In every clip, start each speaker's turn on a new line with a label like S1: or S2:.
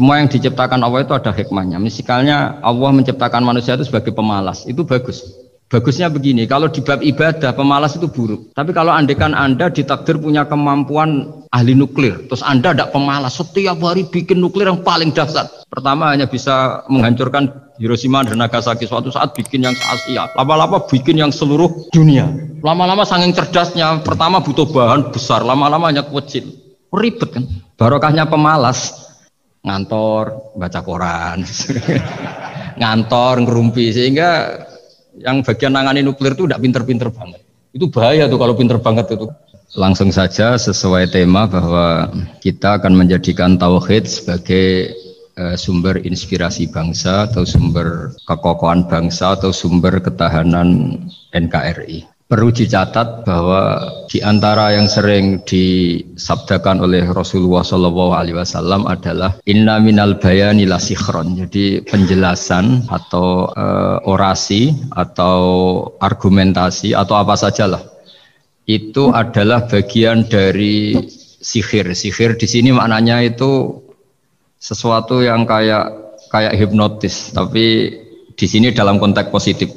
S1: Semua yang diciptakan Allah itu ada hikmahnya. Misalnya Allah menciptakan manusia itu sebagai pemalas, itu bagus. Bagusnya begini, kalau di bab ibadah pemalas itu buruk. Tapi kalau andekan Anda ditakdir punya kemampuan ahli nuklir, terus Anda tidak pemalas, setiap hari bikin nuklir yang paling dahsyat. Pertama hanya bisa menghancurkan Hiroshima dan Nagasaki, suatu saat bikin yang se-Asia, lama-lama bikin yang seluruh dunia. Lama-lama saking cerdasnya, pertama butuh bahan besar, lama-lama hanya kecil. Ribet kan? Barokahnya pemalas, ngantor, baca koran, ngantor, ngerumpi, sehingga yang bagian nangani nuklir itu tidak pinter-pinter banget. Itu bahaya tuh kalau pinter banget itu. Langsung saja sesuai tema bahwa kita akan menjadikan tauhid sebagai sumber inspirasi bangsa atau sumber kekokohan bangsa atau sumber ketahanan NKRI. Perlu dicatat bahwa di antara yang sering disabdakan oleh Rasulullah SAW adalah inna minal bayani la sikhron. Jadi penjelasan atau orasi atau argumentasi atau apa sajalah itu adalah bagian dari sihir. Sihir di sini maknanya itu sesuatu yang kayak hipnotis, tapi di sini dalam konteks positif.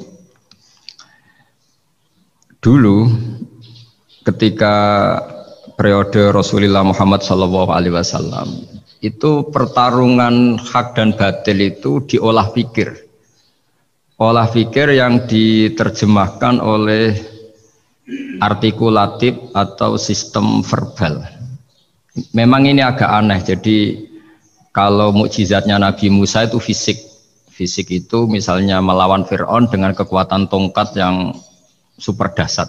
S1: Dulu ketika periode Rasulullah Muhammad SAW itu pertarungan hak dan batil itu diolah pikir. Olah pikir yang diterjemahkan oleh artikulatif atau sistem verbal. Memang ini agak aneh. Jadi kalau mukjizatnya Nabi Musa itu fisik. Fisik itu misalnya melawan Fir'aun dengan kekuatan tongkat yang super dahsyat,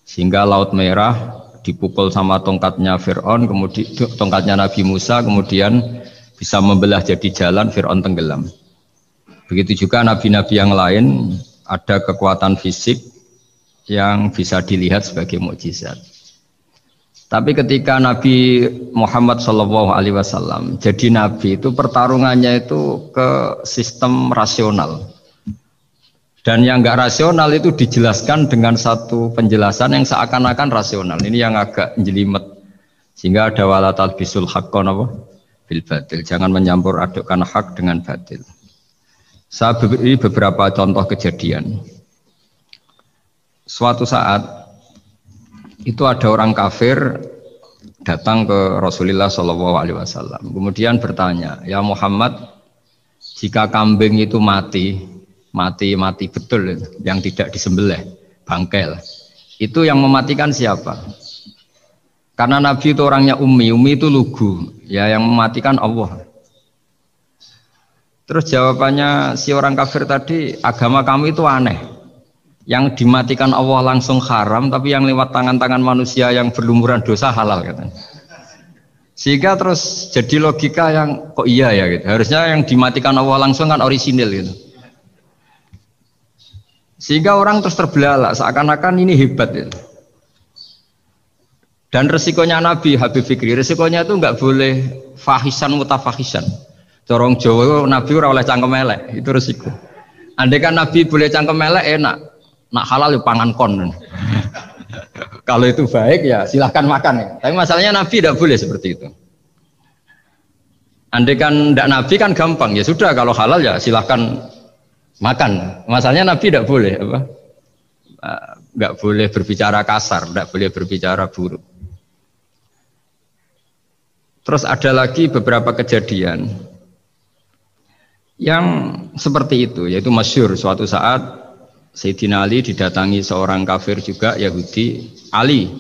S1: sehingga Laut Merah dipukul sama tongkatnya Fir'aun, kemudian tongkatnya Nabi Musa, kemudian bisa membelah jadi jalan, Fir'aun tenggelam. Begitu juga nabi-nabi yang lain ada kekuatan fisik yang bisa dilihat sebagai mukjizat. Tapi ketika Nabi Muhammad SAW jadi nabi, itu pertarungannya itu ke sistem rasional. Dan yang enggak rasional itu dijelaskan dengan satu penjelasan yang seakan-akan rasional. Ini yang agak jelimet. Sehingga ada wala talbisul haqqo bil batil. Jangan menyampur adukkan hak dengan batil. Saya beri beberapa contoh kejadian. Suatu saat itu ada orang kafir datang ke Rasulullah SAW. Kemudian bertanya, ya Muhammad, jika kambing itu mati betul, yang tidak disembelih, bangkel, itu yang mematikan siapa? Karena Nabi itu orangnya ummi itu lugu, ya yang mematikan Allah. Terus jawabannya si orang kafir tadi, agama kami itu aneh, yang dimatikan Allah langsung haram, tapi yang lewat tangan-tangan manusia yang berlumuran dosa halal, katanya. Sehingga terus jadi logika yang kok iya ya gitu. Harusnya yang dimatikan Allah langsung kan orisinil gitu. Sehingga orang terus terbelalak, seakan-akan ini hebat ya. Dan resikonya Nabi Habib Fikri, resikonya itu nggak boleh fahisan mutafahisan. Corong Jawa Nabi ora oleh cangkem elek, itu resiko. Andai kan Nabi boleh cangkem elek enak, nak halal ya pangan kon. Kalau itu baik ya silahkan makan ya. Tapi masalahnya Nabi tidak boleh seperti itu. Andai kan tidak Nabi kan gampang, ya sudah kalau halal ya silahkan makan. Masalahnya Nabi tidak boleh apa? Nggak boleh berbicara kasar, tidak boleh berbicara buruk. Terus ada lagi beberapa kejadian yang seperti itu, yaitu masyhur suatu saat Sayyidina Ali didatangi seorang kafir juga Yahudi. Ali,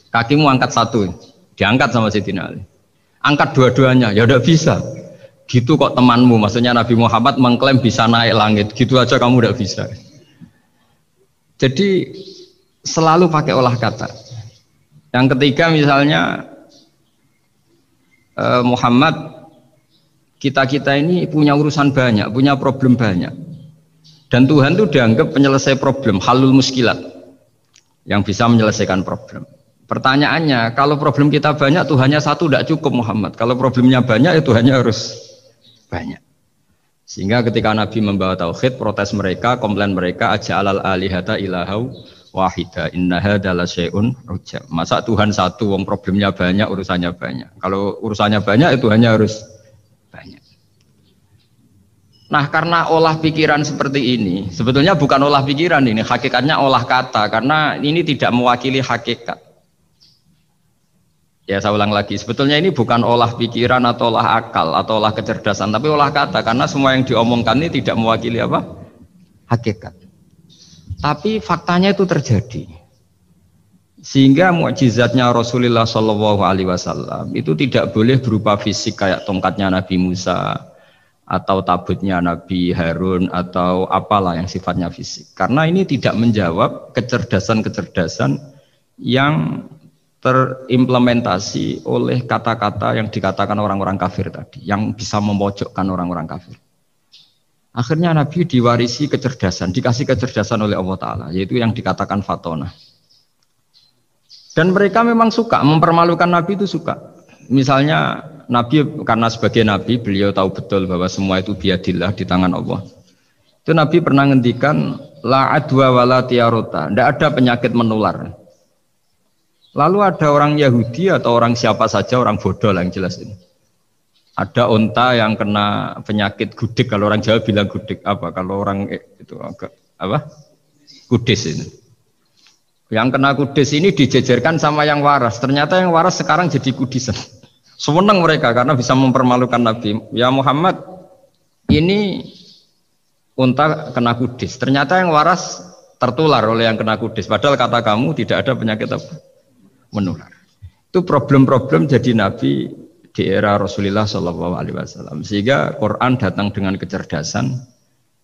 S1: kakimu angkat satu, diangkat sama Sayyidina Ali. Angkat dua-duanya, ya udah bisa. Gitu kok temanmu, maksudnya Nabi Muhammad mengklaim bisa naik langit, gitu aja kamu udah bisa. Jadi selalu pakai olah kata. Yang ketiga misalnya Muhammad, kita ini punya urusan banyak, punya problem banyak. Dan Tuhan itu dianggap penyelesai problem, halul muskilat, yang bisa menyelesaikan problem. Pertanyaannya, kalau problem kita banyak, Tuhannya satu tidak cukup Muhammad. Kalau problemnya banyak, ya Tuhannya harus banyak. Sehingga ketika Nabi membawa tauhid, protes mereka, komplain mereka, aja'alal alihata ilahau wahida inna hadza la syai'un ujab. Masa Tuhan satu, wong problemnya banyak, urusannya banyak. Kalau urusannya banyak, itu hanya harus banyak. Nah, karena olah pikiran seperti ini, sebetulnya bukan olah pikiran ini, hakikatnya olah kata, karena ini tidak mewakili hakikat. Ya, saya ulang lagi, sebetulnya ini bukan olah pikiran atau olah akal atau olah kecerdasan, tapi olah kata, karena semua yang diomongkan ini tidak mewakili apa? Hakikat. Tapi faktanya itu terjadi. Sehingga mukjizatnya Rasulullah Shallallahu Alaihi Wasallam itu tidak boleh berupa fisik kayak tongkatnya Nabi Musa, atau tabutnya Nabi Harun atau apalah yang sifatnya fisik. Karena ini tidak menjawab kecerdasan-kecerdasan yang terimplementasi oleh kata-kata yang dikatakan orang-orang kafir tadi, yang bisa memojokkan orang-orang kafir. Akhirnya Nabi diwarisi kecerdasan, dikasih kecerdasan oleh Allah Ta'ala, yaitu yang dikatakan fatona. Dan mereka memang suka, mempermalukan Nabi itu suka. Misalnya Nabi, karena sebagai Nabi beliau tahu betul bahwa semua itu biadillah, di tangan Allah. Itu Nabi pernah ngendikan la adwa wala tiarota, tidak ada penyakit menular. Lalu ada orang Yahudi atau orang siapa saja, orang bodoh lah yang jelas ini. Ada unta yang kena penyakit gudik, kalau orang Jawa bilang gudik apa, kalau orang itu agak apa? Kudis ini. Yang kena kudis ini dijejerkan sama yang waras. Ternyata yang waras sekarang jadi kudisan. Senang mereka karena bisa mempermalukan Nabi. Ya Muhammad, ini unta kena kudis. Ternyata yang waras tertular oleh yang kena kudis. Padahal kata kamu tidak ada penyakit apa? Menular. Itu problem-problem jadi Nabi di era Rasulullah Shallallahu Alaihi Wasallam. Sehingga Quran datang dengan kecerdasan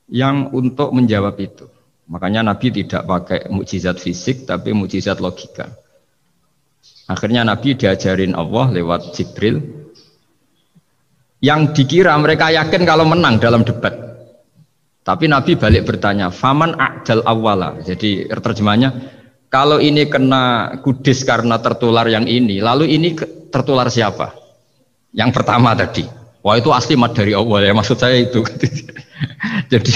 S1: yang untuk menjawab itu. Makanya Nabi tidak pakai mukjizat fisik, tapi mukjizat logika. Akhirnya Nabi diajarin Allah lewat Jibril yang dikira mereka yakin kalau menang dalam debat. Tapi Nabi balik bertanya, faman a'dal awwala. Jadi terjemahnya, kalau ini kena kudis karena tertular yang ini, lalu ini tertular siapa? Yang pertama tadi. Wah, itu asli mat dari Allah ya, maksud saya itu. Jadi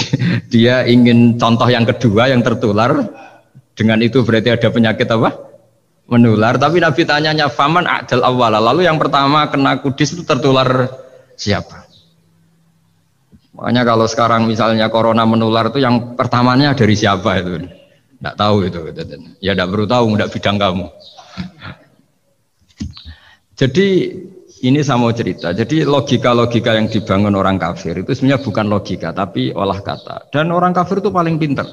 S1: dia ingin contoh yang kedua yang tertular, dengan itu berarti ada penyakit apa? Menular. Tapi Nabi tanyanya faman a'dal awwala, lalu yang pertama kena kudis itu tertular siapa? Makanya kalau sekarang misalnya corona menular itu yang pertamanya dari siapa itu? Tidak tahu itu. Ya tidak perlu tahu, tidak bidang kamu. Jadi ini saya mau cerita. Jadi logika-logika yang dibangun orang kafir itu sebenarnya bukan logika, tapi olah kata. Dan orang kafir itu paling pintar.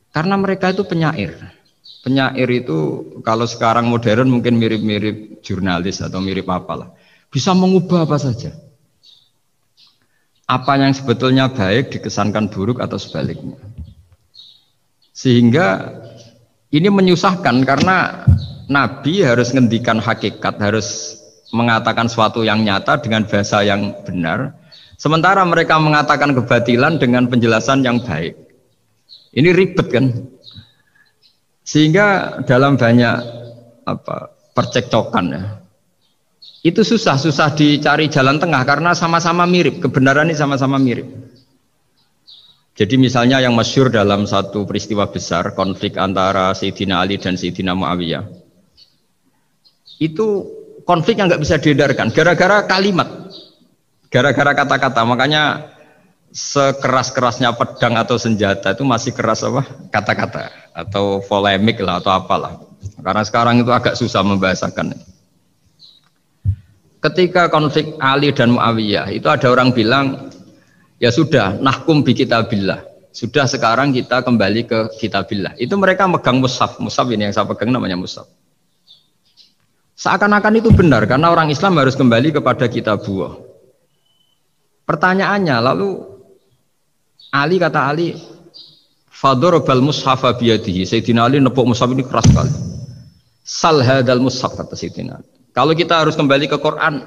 S1: Karena mereka itu penyair. Penyair itu kalau sekarang modern mungkin mirip-mirip jurnalis atau mirip apalah. Bisa mengubah apa saja. Apa yang sebetulnya baik dikesankan buruk atau sebaliknya. Sehingga ini menyusahkan karena Nabi harus ngendikan hakikat, harus mengatakan sesuatu yang nyata dengan bahasa yang benar. Sementara mereka mengatakan kebatilan dengan penjelasan yang baik. Ini ribet kan? Sehingga dalam banyak percekcokan ya, itu susah dicari jalan tengah karena sama-sama mirip, kebenaran ini sama-sama mirip. Jadi misalnya yang masyhur dalam satu peristiwa besar, konflik antara Sayyidina Ali dan Sayyidina Muawiyah, itu konflik yang nggak bisa diedarkan gara-gara kalimat, gara-gara kata-kata. Makanya sekeras-kerasnya pedang atau senjata itu masih keras apa? Kata-kata atau polemik lah atau apalah. Karena sekarang itu agak susah membahasakan. Ketika konflik Ali dan Muawiyah itu ada orang bilang, ya sudah, nahkum bi kitabillah. Sudah sekarang kita kembali ke kitabillah. Itu mereka megang mushaf. Mushaf ini yang saya pegang namanya mushaf. Seakan-akan itu benar karena orang Islam harus kembali kepada kitabullah. Pertanyaannya lalu Ali kata Ali, fadorobal mushafa biyadihi. Sayyidina Ali nepuk mushaf ini keras sekali. Sal hadal mushaf kata Sayyidina Ali. Kalau kita harus kembali ke Quran,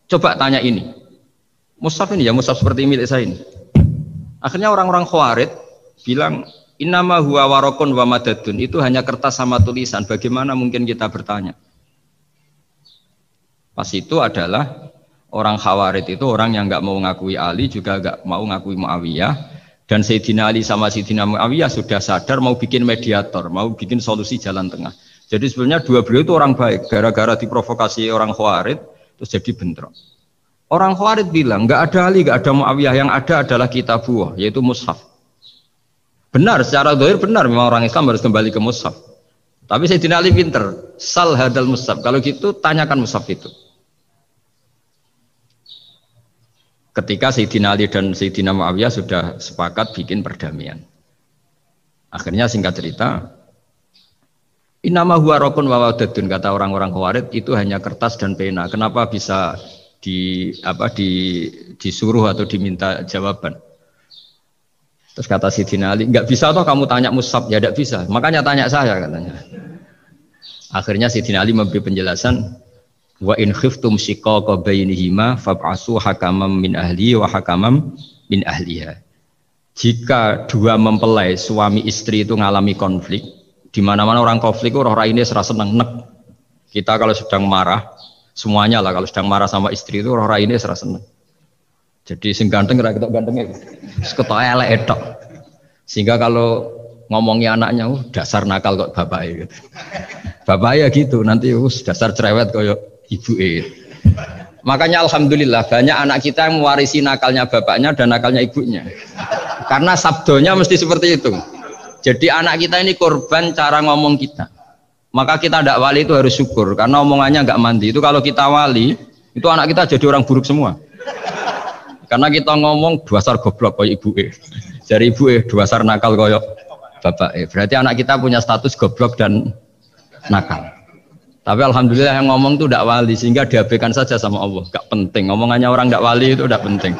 S1: coba tanya ini. Mushaf ini ya mushaf seperti milik saya ini. Akhirnya orang-orang Khawarij bilang, innama huwa warokun wa madadun. Itu hanya kertas sama tulisan. Bagaimana mungkin kita bertanya? Pas itu adalah orang Khawarij itu orang yang nggak mau ngakui Ali juga nggak mau ngakui Muawiyah. Dan Sayyidina Ali sama Sayyidina Muawiyah sudah sadar mau bikin mediator, mau bikin solusi jalan tengah. Jadi sebenarnya dua beliau itu orang baik. Gara-gara diprovokasi orang Khawarij terus jadi bentrok. Orang Khawarij bilang nggak ada Ali, nggak ada Muawiyah, yang ada adalah kitabullah, yaitu mushaf. Benar, secara zahir benar, memang orang Islam harus kembali ke mushaf. Tapi Sayyidina Ali pinter, sal hadal mushaf. Kalau gitu tanyakan mushaf itu. Ketika Sayyidina Ali dan Sayyidina Muawiyah sudah sepakat bikin perdamaian. Akhirnya singkat cerita, innama huwa raqun wa wadadun, kata orang-orang Khawarij itu hanya kertas dan pena. Kenapa bisa disuruh atau diminta jawaban? Terus kata Sayyidina Ali, enggak bisa toh kamu tanya mushaf, ya enggak bisa. Makanya tanya saya katanya. Akhirnya Sayyidina Ali memberi penjelasan, wa in khiftum shiqaqa bainihima fab'asu hakamam min ahli wa hakamam min ahliha. Jika dua mempelai suami istri itu ngalami konflik, di mana-mana orang konflik roh raine serasa seneng nek. Kita kalau sedang marah, semuanya lah kalau sedang marah sama istri itu roh raine serasa seneng. Jadi sing ganteng kira ketok gantengnya, ketok elek etok. Sehingga kalau ngomongin anaknya, dasar nakal kok bapaknya gitu. Bapaknya gitu, nanti dasar cerewet koyo ibu. Makanya alhamdulillah banyak anak kita yang mewarisi nakalnya bapaknya dan nakalnya ibunya. Karena sabdonya mesti seperti itu. Jadi anak kita ini korban cara ngomong kita. Maka kita tidak wali itu harus syukur karena omongannya nggak mandi. Itu kalau kita wali, itu anak kita jadi orang buruk semua. Karena kita ngomong dasar goblok koyo ibu. Dari ibu dasar nakal koyo bapak. Berarti anak kita punya status goblok dan nakal. Tapi alhamdulillah yang ngomong itu tidak wali sehingga diabaikan saja sama Allah. Gak penting. Omongannya orang tidak wali itu tidak penting.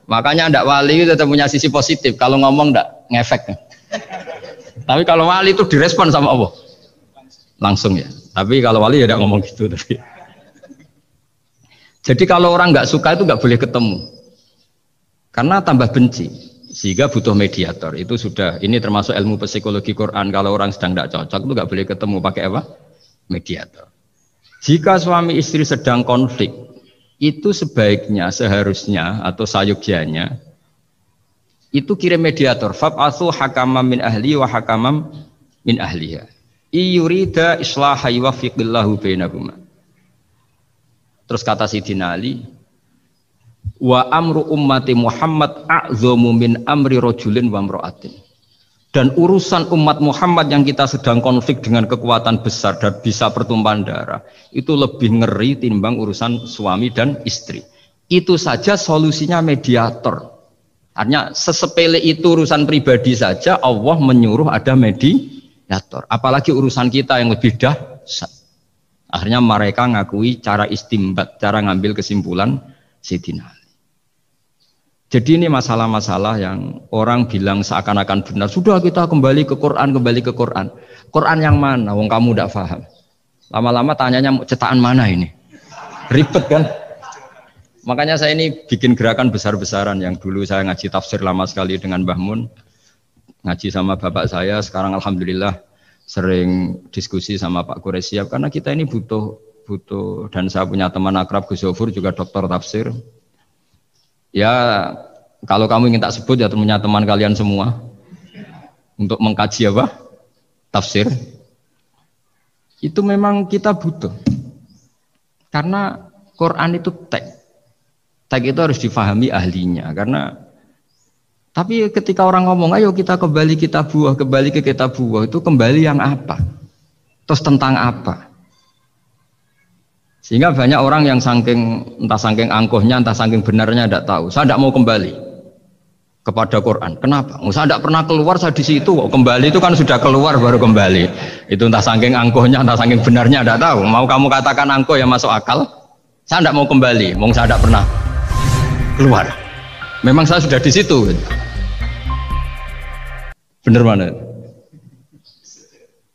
S1: Makanya tidak wali itu tetap punya sisi positif. Kalau ngomong tidak ngefek. Tapi kalau wali itu direspon sama Allah. Langsung ya. Tapi kalau wali ya tidak ngomong gitu. Tapi. Jadi kalau orang nggak suka itu nggak boleh ketemu. Karena tambah benci. Sehingga butuh mediator. Itu sudah, ini termasuk ilmu psikologi Quran. Kalau orang sedang tidak cocok itu nggak boleh ketemu. Pakai apa? Mediator. Jika suami istri sedang konflik, itu sebaiknya, seharusnya atau sayugyanya itu kirim mediator. Fab'atsu hakamam min ahli wa hakamam min ahliha. Iyurida islaha yuwaffiqillahu bainahuma. Terus kata Sayyidina Ali, wa amru ummati Muhammad a'dhamu min amri rajulin wa imra'atin. Dan urusan umat Muhammad yang kita sedang konflik dengan kekuatan besar dan bisa pertumpahan darah itu lebih ngeri timbang urusan suami dan istri. Itu saja solusinya mediator. Artinya sesepele itu urusan pribadi saja Allah menyuruh ada mediator. Apalagi urusan kita yang lebih dahsyat. Akhirnya mereka ngakui cara istimbat, cara ngambil kesimpulan Sayyidina Ali. Jadi ini masalah-masalah yang orang bilang seakan-akan benar. Sudah kita kembali ke Quran, kembali ke Quran. Quran yang mana? Wong kamu tidak paham. Lama-lama tanyanya cetakan mana ini? Ribet kan? Makanya saya ini bikin gerakan besar-besaran yang dulu saya ngaji tafsir lama sekali dengan Mbah Mun. Ngaji sama bapak saya, sekarang alhamdulillah sering diskusi sama Pak Quraisyab karena kita ini butuh dan saya punya teman akrab Gus Zofur juga doktor tafsir. Ya kalau kamu ingin tak sebut ya punya teman kalian semua untuk mengkaji apa? Tafsir. Itu memang kita butuh. Karena Quran itu teks. Teks itu harus difahami ahlinya karena tapi ketika orang ngomong ayo kita kembali ke kitabullah itu kembali yang apa? Terus tentang apa? Sehingga banyak orang yang entah saking angkuhnya, entah saking benarnya tidak tahu. Saya tidak mau kembali kepada Quran. Kenapa? Saya tidak pernah keluar, saya di situ. Kembali itu kan sudah keluar baru kembali. Itu entah saking angkuhnya, entah saking benarnya tidak tahu. Mau kamu katakan angkuh yang masuk akal? Saya tidak mau kembali. Saya tidak pernah keluar. Memang saya sudah di situ. Benar mana?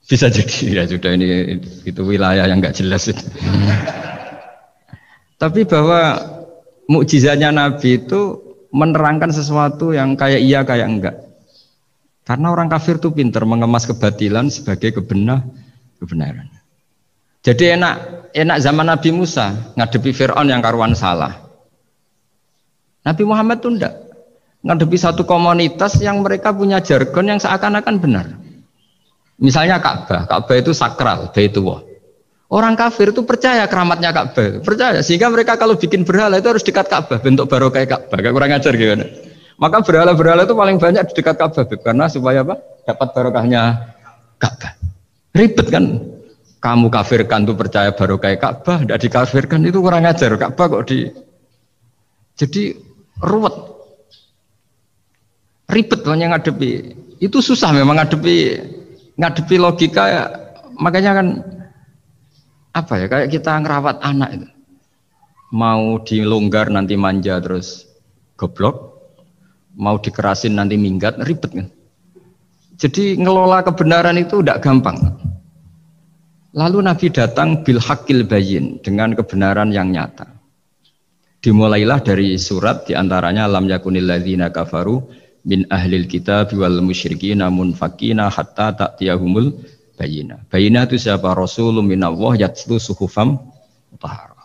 S1: Bisa jadi ya sudah ini itu wilayah yang nggak jelas itu. Tapi bahwa mukjizatnya Nabi itu menerangkan sesuatu yang kayak iya kayak enggak. Karena orang kafir itu pintar mengemas kebatilan sebagai kebenaran. Jadi enak zaman Nabi Musa ngadepi Fir'aun yang karuan salah. Nabi Muhammad itu enggak ngadepi satu komunitas yang mereka punya jargon yang seakan-akan benar. Misalnya Ka'bah itu sakral, Baitullah. Orang kafir itu percaya keramatnya Ka'bah, percaya. Sehingga mereka kalau bikin berhala itu harus dekat Ka'bah, bentuk barokah Ka'bah. Gak kurang ajar gimana? Maka berhala-berhala itu paling banyak di dekat Ka'bah, karena supaya apa? Dapat barokahnya Ka'bah. Ribet kan? Kamu kafirkan tuh percaya barokah Ka'bah, tidak dikafirkan itu kurang ajar. Ka'bah kok jadi ruwet, ribet banyak ngadepi. Itu susah memang ngadepi logika ya. Makanya kan apa ya, kayak kita ngerawat anak itu. Mau dilonggar nanti manja terus goblok, mau dikerasin nanti minggat, ribet kan. Jadi ngelola kebenaran itu tidak gampang. Lalu Nabi datang bil haqqil bayyin, dengan kebenaran yang nyata. Dimulailah dari surat diantaranya lam yakunil ladzina kafaru min ahlil kitab wal musyrikin munfakina hatta ta'tiyahumul bayyinah. Bayyinah itu siapa? Rasulun minallah yatlu suhufam mutahharah.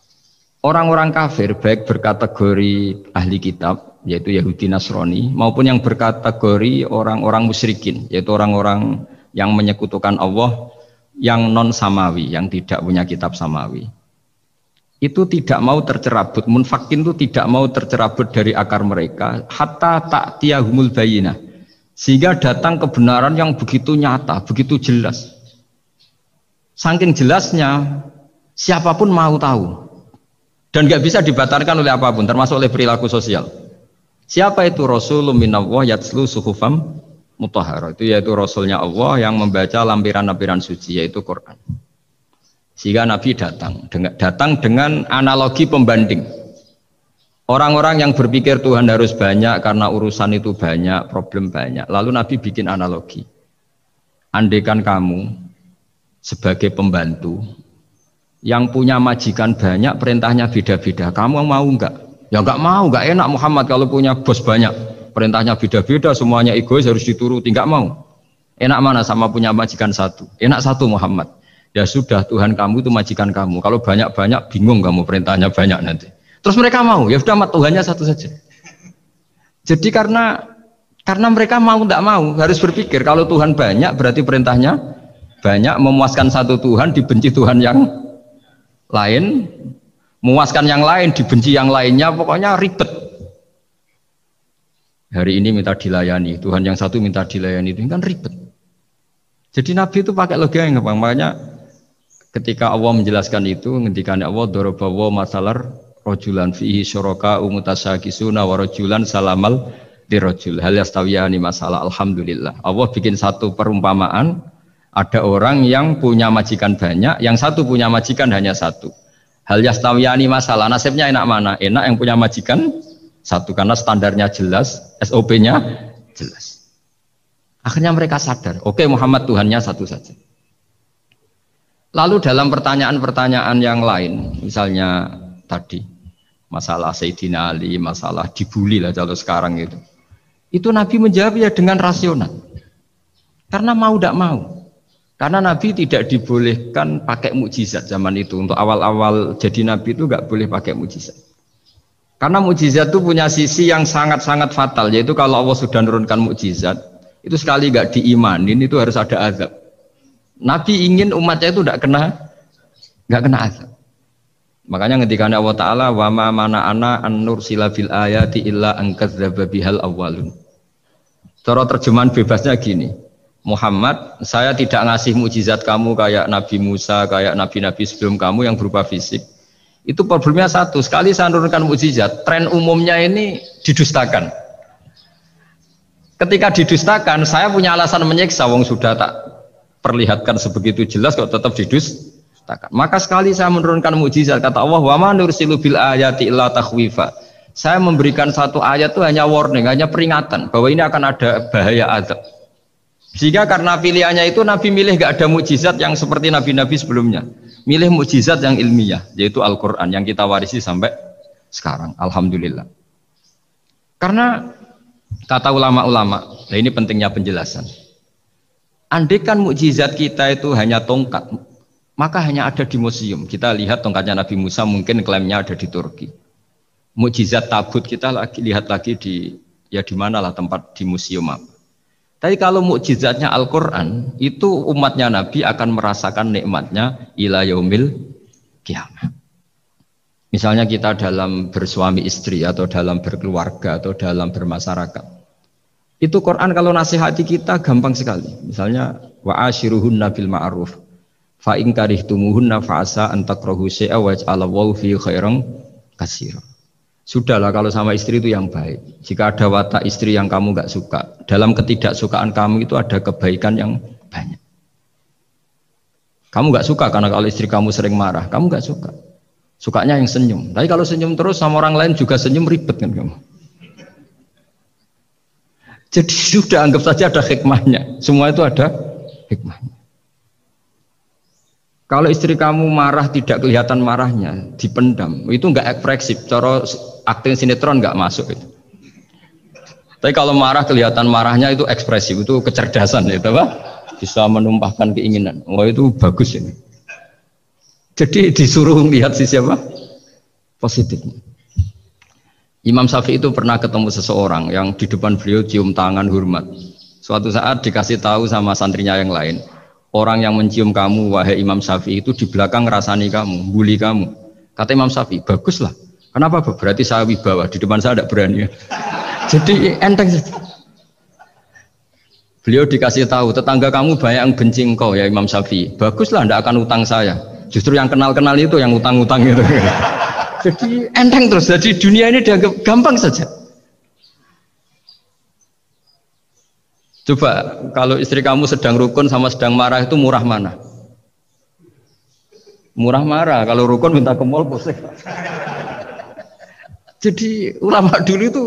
S1: Orang-orang kafir baik berkategori ahli kitab yaitu Yahudi Nasrani maupun yang berkategori orang-orang musyrikin yaitu orang-orang yang menyekutukan Allah yang non samawi, yang tidak punya kitab samawi. Itu tidak mau tercerabut, munfakin itu tidak mau tercerabut dari akar mereka hatta ta'tiyahumul bayyinah. Sehingga datang kebenaran yang begitu nyata, begitu jelas. Saking jelasnya siapapun mau tahu. Dan gak bisa dibatalkan oleh apapun, termasuk oleh perilaku sosial. Siapa itu? Rasulun minallah yatslu suhufam mutahharah, itu yaitu Rasulnya Allah yang membaca lampiran-lampiran suci yaitu Quran. Sehingga Nabi datang dengan analogi pembanding. Orang-orang yang berpikir Tuhan harus banyak karena urusan itu banyak, problem banyak. Lalu Nabi bikin analogi. Andaikan kamu sebagai pembantu yang punya majikan banyak, perintahnya beda-beda, kamu mau enggak? Ya enggak mau, enggak enak Muhammad kalau punya bos banyak. Perintahnya beda-beda, semuanya egois harus dituruti, enggak mau. Enak mana sama punya majikan satu? Enak satu Muhammad. Ya sudah, Tuhan kamu itu majikan kamu. Kalau banyak-banyak bingung kamu perintahnya banyak nanti. Terus mereka mau, ya sudah Tuhannya satu saja. Jadi karena mereka mau enggak mau, harus berpikir kalau Tuhan banyak berarti perintahnya banyak, memuaskan satu Tuhan dibenci Tuhan yang lain, memuaskan yang lain dibenci yang lainnya, pokoknya ribet. Hari ini minta dilayani, Tuhan yang satu minta dilayani, itu kan ribet. Jadi Nabi itu pakai logika yang gampang. Makanya ketika Allah menjelaskan itu, ketika Allah dorobawa masalar rojulan fihi syuraka umutasakisuna wa rojulan salamal dirojul hal yastawiyani masalah. Alhamdulillah Allah bikin satu perumpamaan, ada orang yang punya majikan banyak, yang satu punya majikan hanya satu. Hal yastawiyani masalah, nasibnya enak mana? Enak yang punya majikan satu, karena standarnya jelas, SOP-nya jelas. Akhirnya mereka sadar, oke, Muhammad Tuhannya satu saja. Lalu dalam pertanyaan-pertanyaan yang lain, misalnya tadi masalah Sayyidina Ali, masalah dibully lah kalau sekarang itu Nabi menjawab ya dengan rasional. Karena mau tidak mau. Karena Nabi tidak dibolehkan pakai mukjizat zaman itu. Untuk awal-awal jadi Nabi itu nggak boleh pakai mukjizat. Karena mukjizat itu punya sisi yang sangat-sangat fatal, yaitu kalau Allah sudah menurunkan mukjizat, itu sekali nggak diimanin itu harus ada azab. Nabi ingin umatnya itu nggak kena azab. Makanya ketika Allah Taala wa ma mana ana an nursila bil ayati illa an kadzdzaba bihal awwalun. Cara terjemahan bebasnya gini, Muhammad, saya tidak ngasih mukjizat kamu kayak Nabi Musa, kayak nabi-nabi sebelum kamu yang berupa fisik. Itu problemnya satu, sekali saya menurunkan mukjizat, tren umumnya ini didustakan. Ketika didustakan, saya punya alasan menyiksa, wong sudah tak perlihatkan sebegitu jelas kok tetap didustakan. Maka sekali saya menurunkan mukjizat, kata Allah, wa ma nursilu bil ayati illa takhwifa. Saya memberikan satu ayat itu hanya warning, hanya peringatan bahwa ini akan ada bahaya azab. Sehingga karena pilihannya itu Nabi milih gak ada mukjizat yang seperti nabi-nabi sebelumnya. Milih mukjizat yang ilmiah, yaitu Al-Quran yang kita warisi sampai sekarang. Alhamdulillah. Karena kata ulama-ulama, nah ini pentingnya penjelasan. Andaikan mukjizat kita itu hanya tongkat, maka hanya ada di museum. Kita lihat tongkatnya Nabi Musa, mungkin klaimnya ada di Turki. Mukjizat tabut kita lihat lagi di mana lah tempat di museum apa. Tapi kalau mukjizatnya Al-Quran, itu umatnya Nabi akan merasakan nikmatnya ila yaumil kiamat. Misalnya kita dalam bersuami istri atau dalam berkeluarga atau dalam bermasyarakat. Itu Quran kalau nasihati kita gampang sekali. Misalnya wa ashiruhunna bil ma'ruf fa in karihtumuhunna fa asa an takrahu syai'a wa ja'alallahu fi khairan katsira. Sudahlah kalau sama istri itu yang baik. Jika ada watak istri yang kamu nggak suka, dalam ketidaksukaan kamu itu ada kebaikan yang banyak. Kamu nggak suka karena kalau istri kamu sering marah, kamu nggak suka. Sukanya yang senyum. Tapi kalau senyum terus sama orang lain juga senyum, ribet kan kamu. Jadi sudah anggap saja ada hikmahnya. Semua itu ada hikmahnya. Kalau istri kamu marah tidak kelihatan marahnya, dipendam, itu nggak ekspresif. Cara akting sinetron nggak masuk itu. Tapi kalau marah kelihatan marahnya itu ekspresif, itu kecerdasan, itu apa? Bisa menumpahkan keinginan. Wah itu bagus ini. Jadi disuruh lihat sisi apa? Positifnya. Imam Syafi'i itu pernah ketemu seseorang yang di depan beliau cium tangan hormat. Suatu saat dikasih tahu sama santrinya yang lain. Orang yang mencium kamu, wahai Imam Syafi'i, itu di belakang ngerasani kamu, bully kamu. Kata Imam Syafi'i, baguslah. Kenapa? Berarti saya wibawa, di depan saya tidak berani. Jadi enteng. Beliau dikasih tahu, tetangga kamu banyak yang benci engkau ya Imam Syafi'i. Baguslah, tidak akan utang saya. Justru yang kenal-kenal itu yang utang-utang itu. Jadi enteng terus. Jadi dunia ini dianggap gampang saja. Coba kalau istri kamu sedang rukun sama sedang marah itu murah mana? Murah marah. Kalau rukun minta ke mall pusing. Jadi ulama dulu itu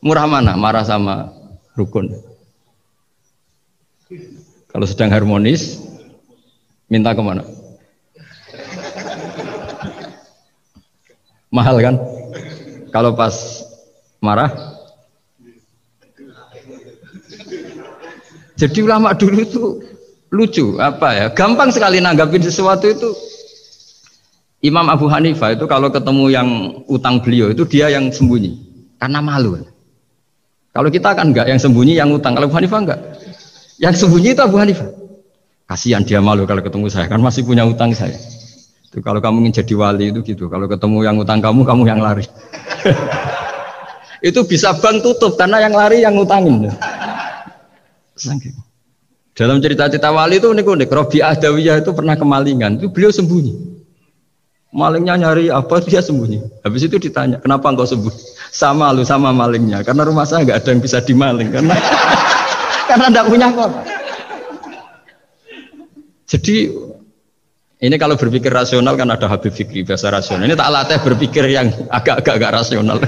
S1: murah mana? Marah sama rukun. Kalau sedang harmonis minta kemana? Mahal kan? Kalau pas marah. Jadi ulama dulu itu lucu, apa ya? Gampang sekali nanggapin sesuatu itu. Imam Abu Hanifah itu kalau ketemu yang utang beliau itu dia yang sembunyi karena malu. Kalau kita kan enggak yang sembunyi yang utang. Kalau Abu Hanifah enggak. Yang sembunyi itu Abu Hanifah. Kasihan dia malu kalau ketemu saya kan masih punya utang saya. Itu kalau kamu ingin jadi wali itu gitu. Kalau ketemu yang utang kamu yang lari. Itu bisa bank tutup karena yang lari yang utangin. Dalam cerita-cerita wali itu unik-unik. Rabi'ah Adawiyah itu pernah kemalingan, itu beliau sembunyi. Malingnya nyari apa dia sembunyi. Habis itu ditanya, kenapa engkau sembunyi? Sama lu sama malingnya, karena rumah saya nggak ada yang bisa dimaling karena karena tidak punya apa. Jadi ini kalau berpikir rasional kan ada Habib Fikri bahasa rasional. Ini tak latih berpikir yang agak rasional.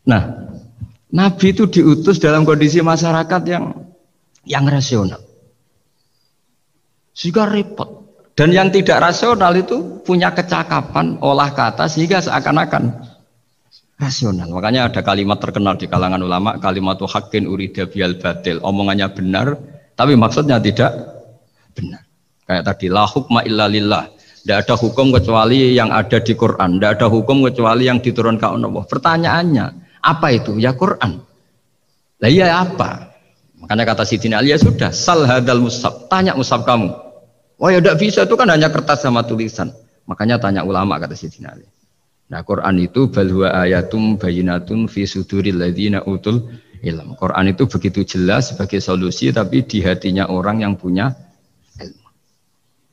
S1: Nah. Nabi itu diutus dalam kondisi masyarakat yang rasional. Sehingga repot. Dan yang tidak rasional itu punya kecakapan olah kata sehingga seakan-akan rasional. Makanya ada kalimat terkenal di kalangan ulama, kalimatu haqqin urida bihal batil. Omongannya benar, tapi maksudnya tidak benar. Kayak tadi, la hukma illa lillah. Tidak ada hukum kecuali yang ada di Quran. Tidak ada hukum kecuali yang diturunkan Allah. Pertanyaannya, apa itu? Ya Quran. Lah iya apa? Makanya kata Sidina Ali ya sudah, sal hadal mushaf, tanya mushaf kamu. Oh ya tidak bisa, itu kan hanya kertas sama tulisan. Makanya tanya ulama kata Sidina Ali. Nah Quran itu bal huwa ayatum bayyinatun fi suduril ladzina utul ilm. Quran itu begitu jelas sebagai solusi tapi di hatinya orang yang punya ilmu.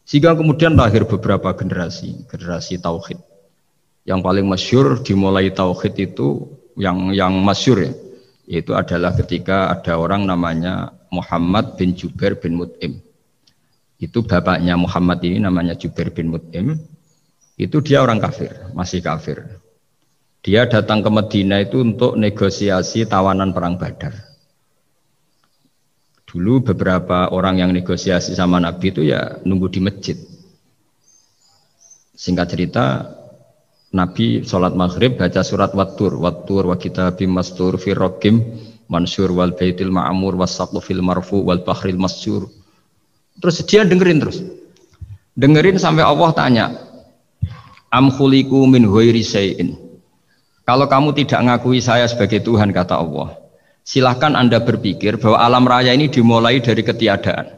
S1: Sehingga kemudian lahir beberapa generasi tauhid. Yang paling masyhur dimulai tauhid itu yang masyhur ya, itu adalah ketika ada orang namanya Muhammad bin Jubair bin Mut'im. Itu bapaknya Muhammad ini namanya Jubair bin Mut'im. Itu dia orang kafir, masih kafir. Dia datang ke Madinah itu untuk negosiasi tawanan perang Badar. Dulu beberapa orang yang negosiasi sama Nabi itu ya nunggu di masjid. Singkat cerita, Nabi sholat maghrib baca surat Wattur wa kitabim mastur fi raqim mansur wal baitil ma'mur wasaqfu fil marfu wal bahril masyur. Terus dia dengerin sampai Allah tanya, am khuliqu min ghairi syai'in. Kalau kamu tidak ngakui saya sebagai Tuhan kata Allah, silahkan Anda berpikir bahwa alam raya ini dimulai dari ketiadaan.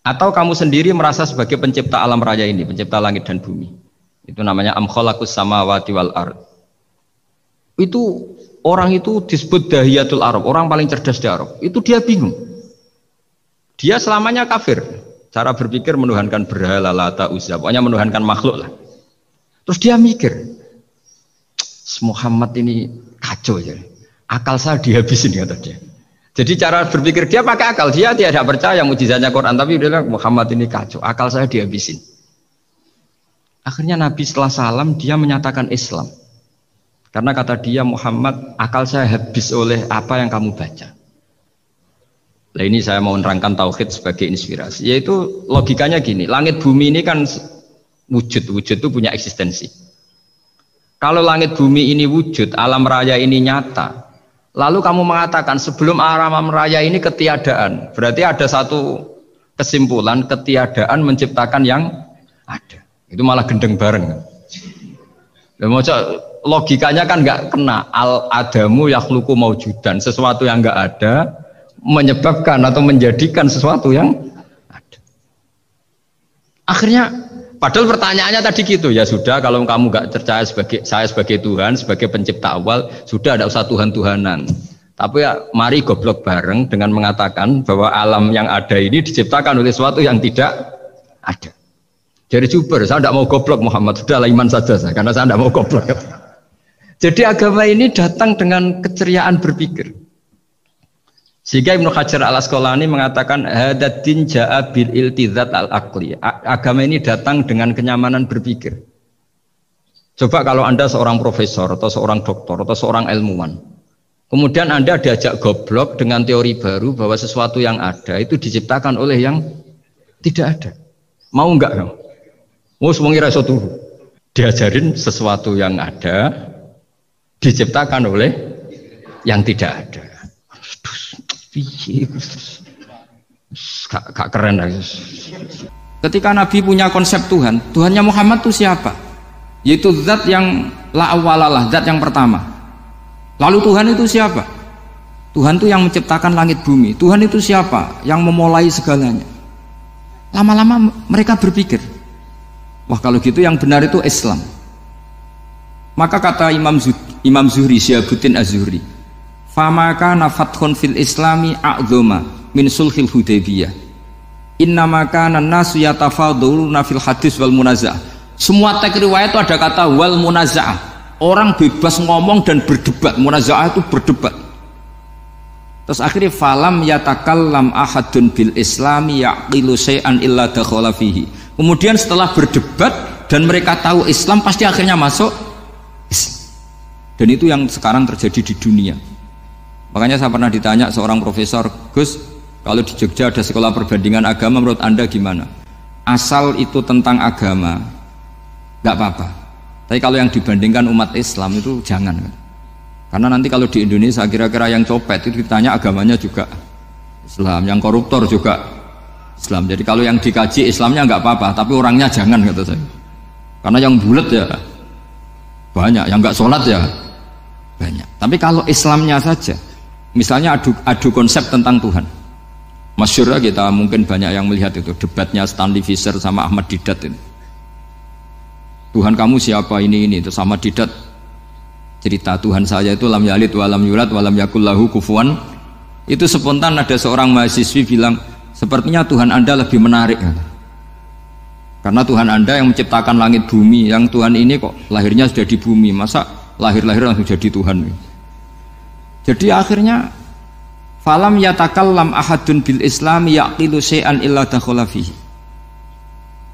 S1: Atau kamu sendiri merasa sebagai pencipta alam raya ini, pencipta langit dan bumi. Itu namanya am khalaqus samawati wal ard. Itu orang itu disebut dahiyatul Arab, orang paling cerdas di Arab. Itu dia bingung. Dia selamanya kafir. Cara berpikir menuhankan berhala, Lata, Uzza, pokoknya menuhankan makhluk lah. Terus dia mikir, Muhammad ini kacau ya. Akal saya dihabisin kata dia. Jadi cara berpikir dia pakai akal, dia tidak percaya mukjizatnya Quran, tapi dia bilang Muhammad ini kacau, akal saya dihabisin. Akhirnya Nabi setelah salam dia menyatakan Islam. Karena kata dia Muhammad, akal saya habis oleh apa yang kamu baca. Nah ini saya mau menerangkan tauhid sebagai inspirasi. Yaitu logikanya gini, langit bumi ini kan wujud itu punya eksistensi. Kalau langit bumi ini wujud, alam raya ini nyata, lalu kamu mengatakan sebelum alam raya ini ketiadaan, berarti ada satu kesimpulan ketiadaan menciptakan yang ada. Itu malah gendeng bareng. Logikanya kan nggak kena. Al adamu yakhluqu maujudan, sesuatu yang nggak ada menyebabkan atau menjadikan sesuatu yang ada. Akhirnya padahal pertanyaannya tadi gitu, ya sudah kalau kamu nggak percaya saya sebagai Tuhan, sebagai pencipta awal, sudah ada usah Tuhan-Tuhanan. Tapi ya mari goblok bareng dengan mengatakan bahwa alam yang ada ini diciptakan oleh sesuatu yang tidak ada. Jadi Juber, saya tidak mau goblok Muhammad, sudahlah iman saja saya, karena saya tidak mau goblok. Jadi agama ini datang dengan keceriaan berpikir. Sehingga Ibnu Hajar al-Asqalani mengatakan hadatin ja'a bil iltizat al-aqli. Agama ini datang dengan kenyamanan berpikir. Coba kalau Anda seorang profesor atau seorang doktor atau seorang ilmuwan, kemudian Anda diajak goblok dengan teori baru bahwa sesuatu yang ada itu diciptakan oleh yang tidak ada. Mau enggak kamu? Mau semuanya rasa tuh diajarin sesuatu yang ada diciptakan oleh yang tidak ada. Gak keren lagi. Ketika Nabi punya konsep Tuhan, Tuhannya Muhammad itu siapa? Yaitu zat yang la awalalah, zat yang pertama. Lalu Tuhan itu siapa? Tuhan itu yang menciptakan langit bumi. Tuhan itu siapa? Yang memulai segalanya. Lama-lama mereka berpikir, wah kalau gitu yang benar itu Islam. Maka kata Imam Zuhri, Syihabuddin Az-Zuhri, famaka nafathun fil islami a'zoma min sulhil hudaybiyah innamaka nasu yatafaduluna fil hadis wal munaza'ah. Semua teks riwayat itu ada kata wal munaza'ah, orang bebas ngomong dan berdebat. Munaza'ah itu berdebat. Terus akhirnya falam yatakallam ahadun bil islami yaqilu syai'an illa dakhala fihi. Kemudian setelah berdebat dan mereka tahu Islam, pasti akhirnya masuk Islam. Dan itu yang sekarang terjadi di dunia. Makanya saya pernah ditanya seorang profesor, Gus, kalau di Jogja ada sekolah perbandingan agama, menurut Anda gimana? Asal itu tentang agama, nggak apa-apa. Tapi kalau yang dibandingkan umat Islam itu jangan. Karena nanti kalau di Indonesia kira-kira yang copet itu ditanya agamanya juga Islam, yang koruptor juga Islam. Jadi kalau yang dikaji Islamnya nggak apa-apa, tapi orangnya jangan, kata saya. Karena yang bulat ya banyak, yang nggak sholat ya banyak. Tapi kalau Islamnya saja, misalnya adu konsep tentang Tuhan, masyhur kita mungkin banyak yang melihat itu debatnya Stanley Fischer sama Ahmad Didat ini. Tuhan kamu siapa ini itu sama Didat cerita Tuhan saya itu lam yalid walam yulad walam yakul lahu kufuwan. Itu spontan ada seorang mahasiswi bilang sepertinya Tuhan Anda lebih menarik karena Tuhan Anda yang menciptakan langit bumi, yang Tuhan ini kok lahirnya sudah di bumi, masa lahir-lahir langsung jadi Tuhan. Jadi akhirnya falam yatakallam ahadun bil islami yaqilu syai'an illa dakhala fihi.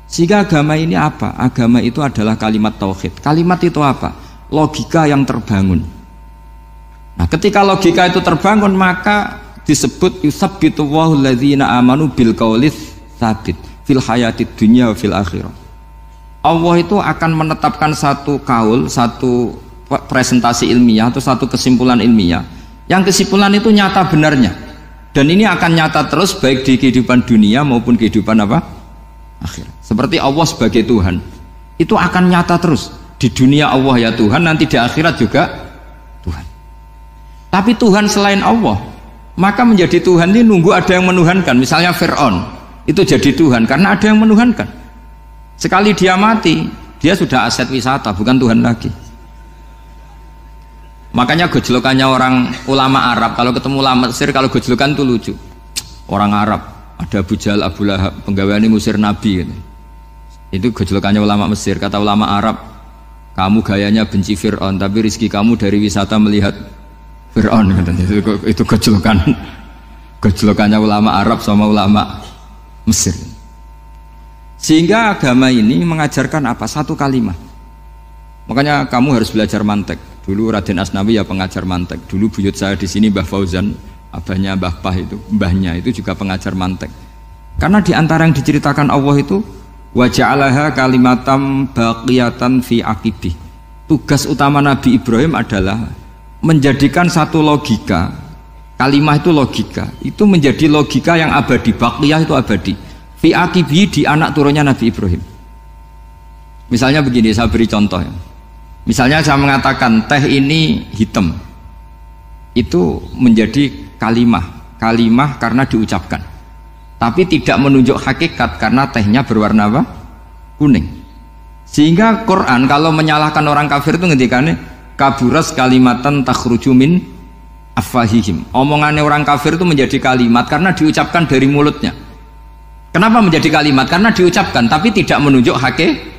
S1: Sehingga agama ini apa? Agama itu adalah kalimat tauhid. Kalimat itu apa? Logika yang terbangun. Nah, ketika logika itu terbangun, maka disebut yusabbitu Allahu alladzina amanu bil qaulis tsabit fil hayatid dunya wa fil akhirah. Allah itu akan menetapkan satu kaul, satu presentasi ilmiah atau satu kesimpulan ilmiah. Yang kesimpulan itu nyata benarnya. Dan ini akan nyata terus baik di kehidupan dunia maupun kehidupan apa? Akhirat. Seperti Allah sebagai Tuhan. Itu akan nyata terus. Di dunia Allah ya Tuhan, nanti di akhirat juga Tuhan. Tapi Tuhan selain Allah, maka menjadi Tuhan ini nunggu ada yang menuhankan. Misalnya Fir'aun itu jadi Tuhan karena ada yang menuhankan. Sekali dia mati, dia sudah aset wisata, bukan Tuhan lagi. Makanya gojlokannya orang ulama Arab, kalau ketemu ulama Mesir, kalau gojlokan itu lucu. Orang Arab, ada Abu Jahal, Abu Lahab, penggaweane musir Nabi gitu. Itu gojlokannya ulama Mesir. Kata ulama Arab, kamu gayanya benci Fir'aun, tapi rizki kamu dari wisata melihat Fir'aun. Itu gojlokannya ulama Arab sama ulama Mesir. Sehingga agama ini mengajarkan apa? Satu kalimat. Makanya kamu harus belajar mantek. Dulu Raden Asnawi ya pengajar mantek. Dulu buyut saya di sini Mbah Fauzan, abahnya Mbah Pah itu, mbahnya itu juga pengajar mantek. Karena di antara yang diceritakan Allah itu wa ja'alaha kalimatam baqiyatan fi aqibih. Tugas utama Nabi Ibrahim adalah menjadikan satu logika. Kalimah itu logika. Itu menjadi logika yang abadi. Baqiyah itu abadi. Fi aqibih, di anak turunnya Nabi Ibrahim. Misalnya begini, saya beri contoh ya. Misalnya saya mengatakan teh ini hitam, itu menjadi kalimah karena diucapkan, tapi tidak menunjuk hakikat karena tehnya berwarna apa? Kuning. Sehingga Quran kalau menyalahkan orang kafir itu ngendikannya kaburas kalimatan takhruju min afwahihim. Omongannya orang kafir itu menjadi kalimat karena diucapkan dari mulutnya. Kenapa menjadi kalimat? Karena diucapkan tapi tidak menunjuk hakikat.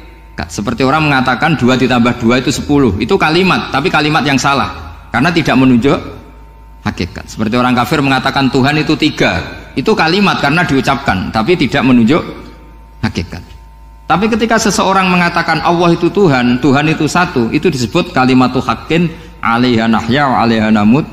S1: Seperti orang mengatakan 2 ditambah 2 itu 10, itu kalimat, tapi kalimat yang salah karena tidak menunjuk hakikat. Seperti orang kafir mengatakan Tuhan itu 3, itu kalimat karena diucapkan tapi tidak menunjuk hakikat. Tapi ketika seseorang mengatakan Allah itu Tuhan, Tuhan itu satu, itu disebut kalimatu haqqin 'alaiha nahya wa 'alaiha namut.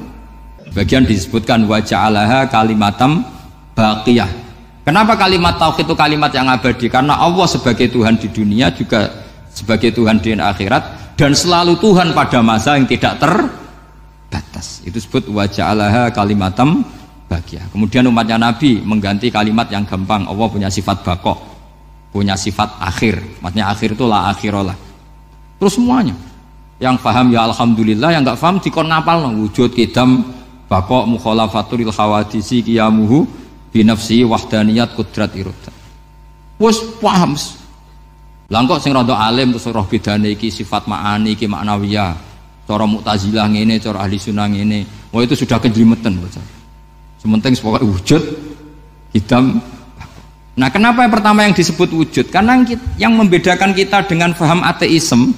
S1: Bagian disebutkan wa ja'alaha kalimatam baqiyah. Kenapa kalimat tauhid itu kalimat yang abadi? Karena Allah sebagai Tuhan di dunia juga sebagai Tuhan di akhirat, dan selalu Tuhan pada masa yang tidak terbatas. Itu disebut wa ja'alaha kalimatam baqiyah. Kemudian umatnya Nabi mengganti kalimat yang gampang. Allah punya sifat baqo, punya sifat akhir. Maksudnya akhir itu la akhirolah. Terus semuanya. Yang paham ya alhamdulillah, yang enggak paham dikon ngapal wujud kidam baqo mukhalafatul khawadisi qiyamuhu binafsi wahdaniyat kudrat irodat. Wes paham. Lah kok sing rada alim terus roh bedane iki sifat ma'ani iki maknawiyah. Cara Mu'tazilah ngene, cara ahli sunnah ngene. Wah itu sudah kejlimetan bocah. Sementing pokoknya wujud hitam. Nah, kenapa yang pertama yang disebut wujud? Karena yang membedakan kita dengan paham ateisme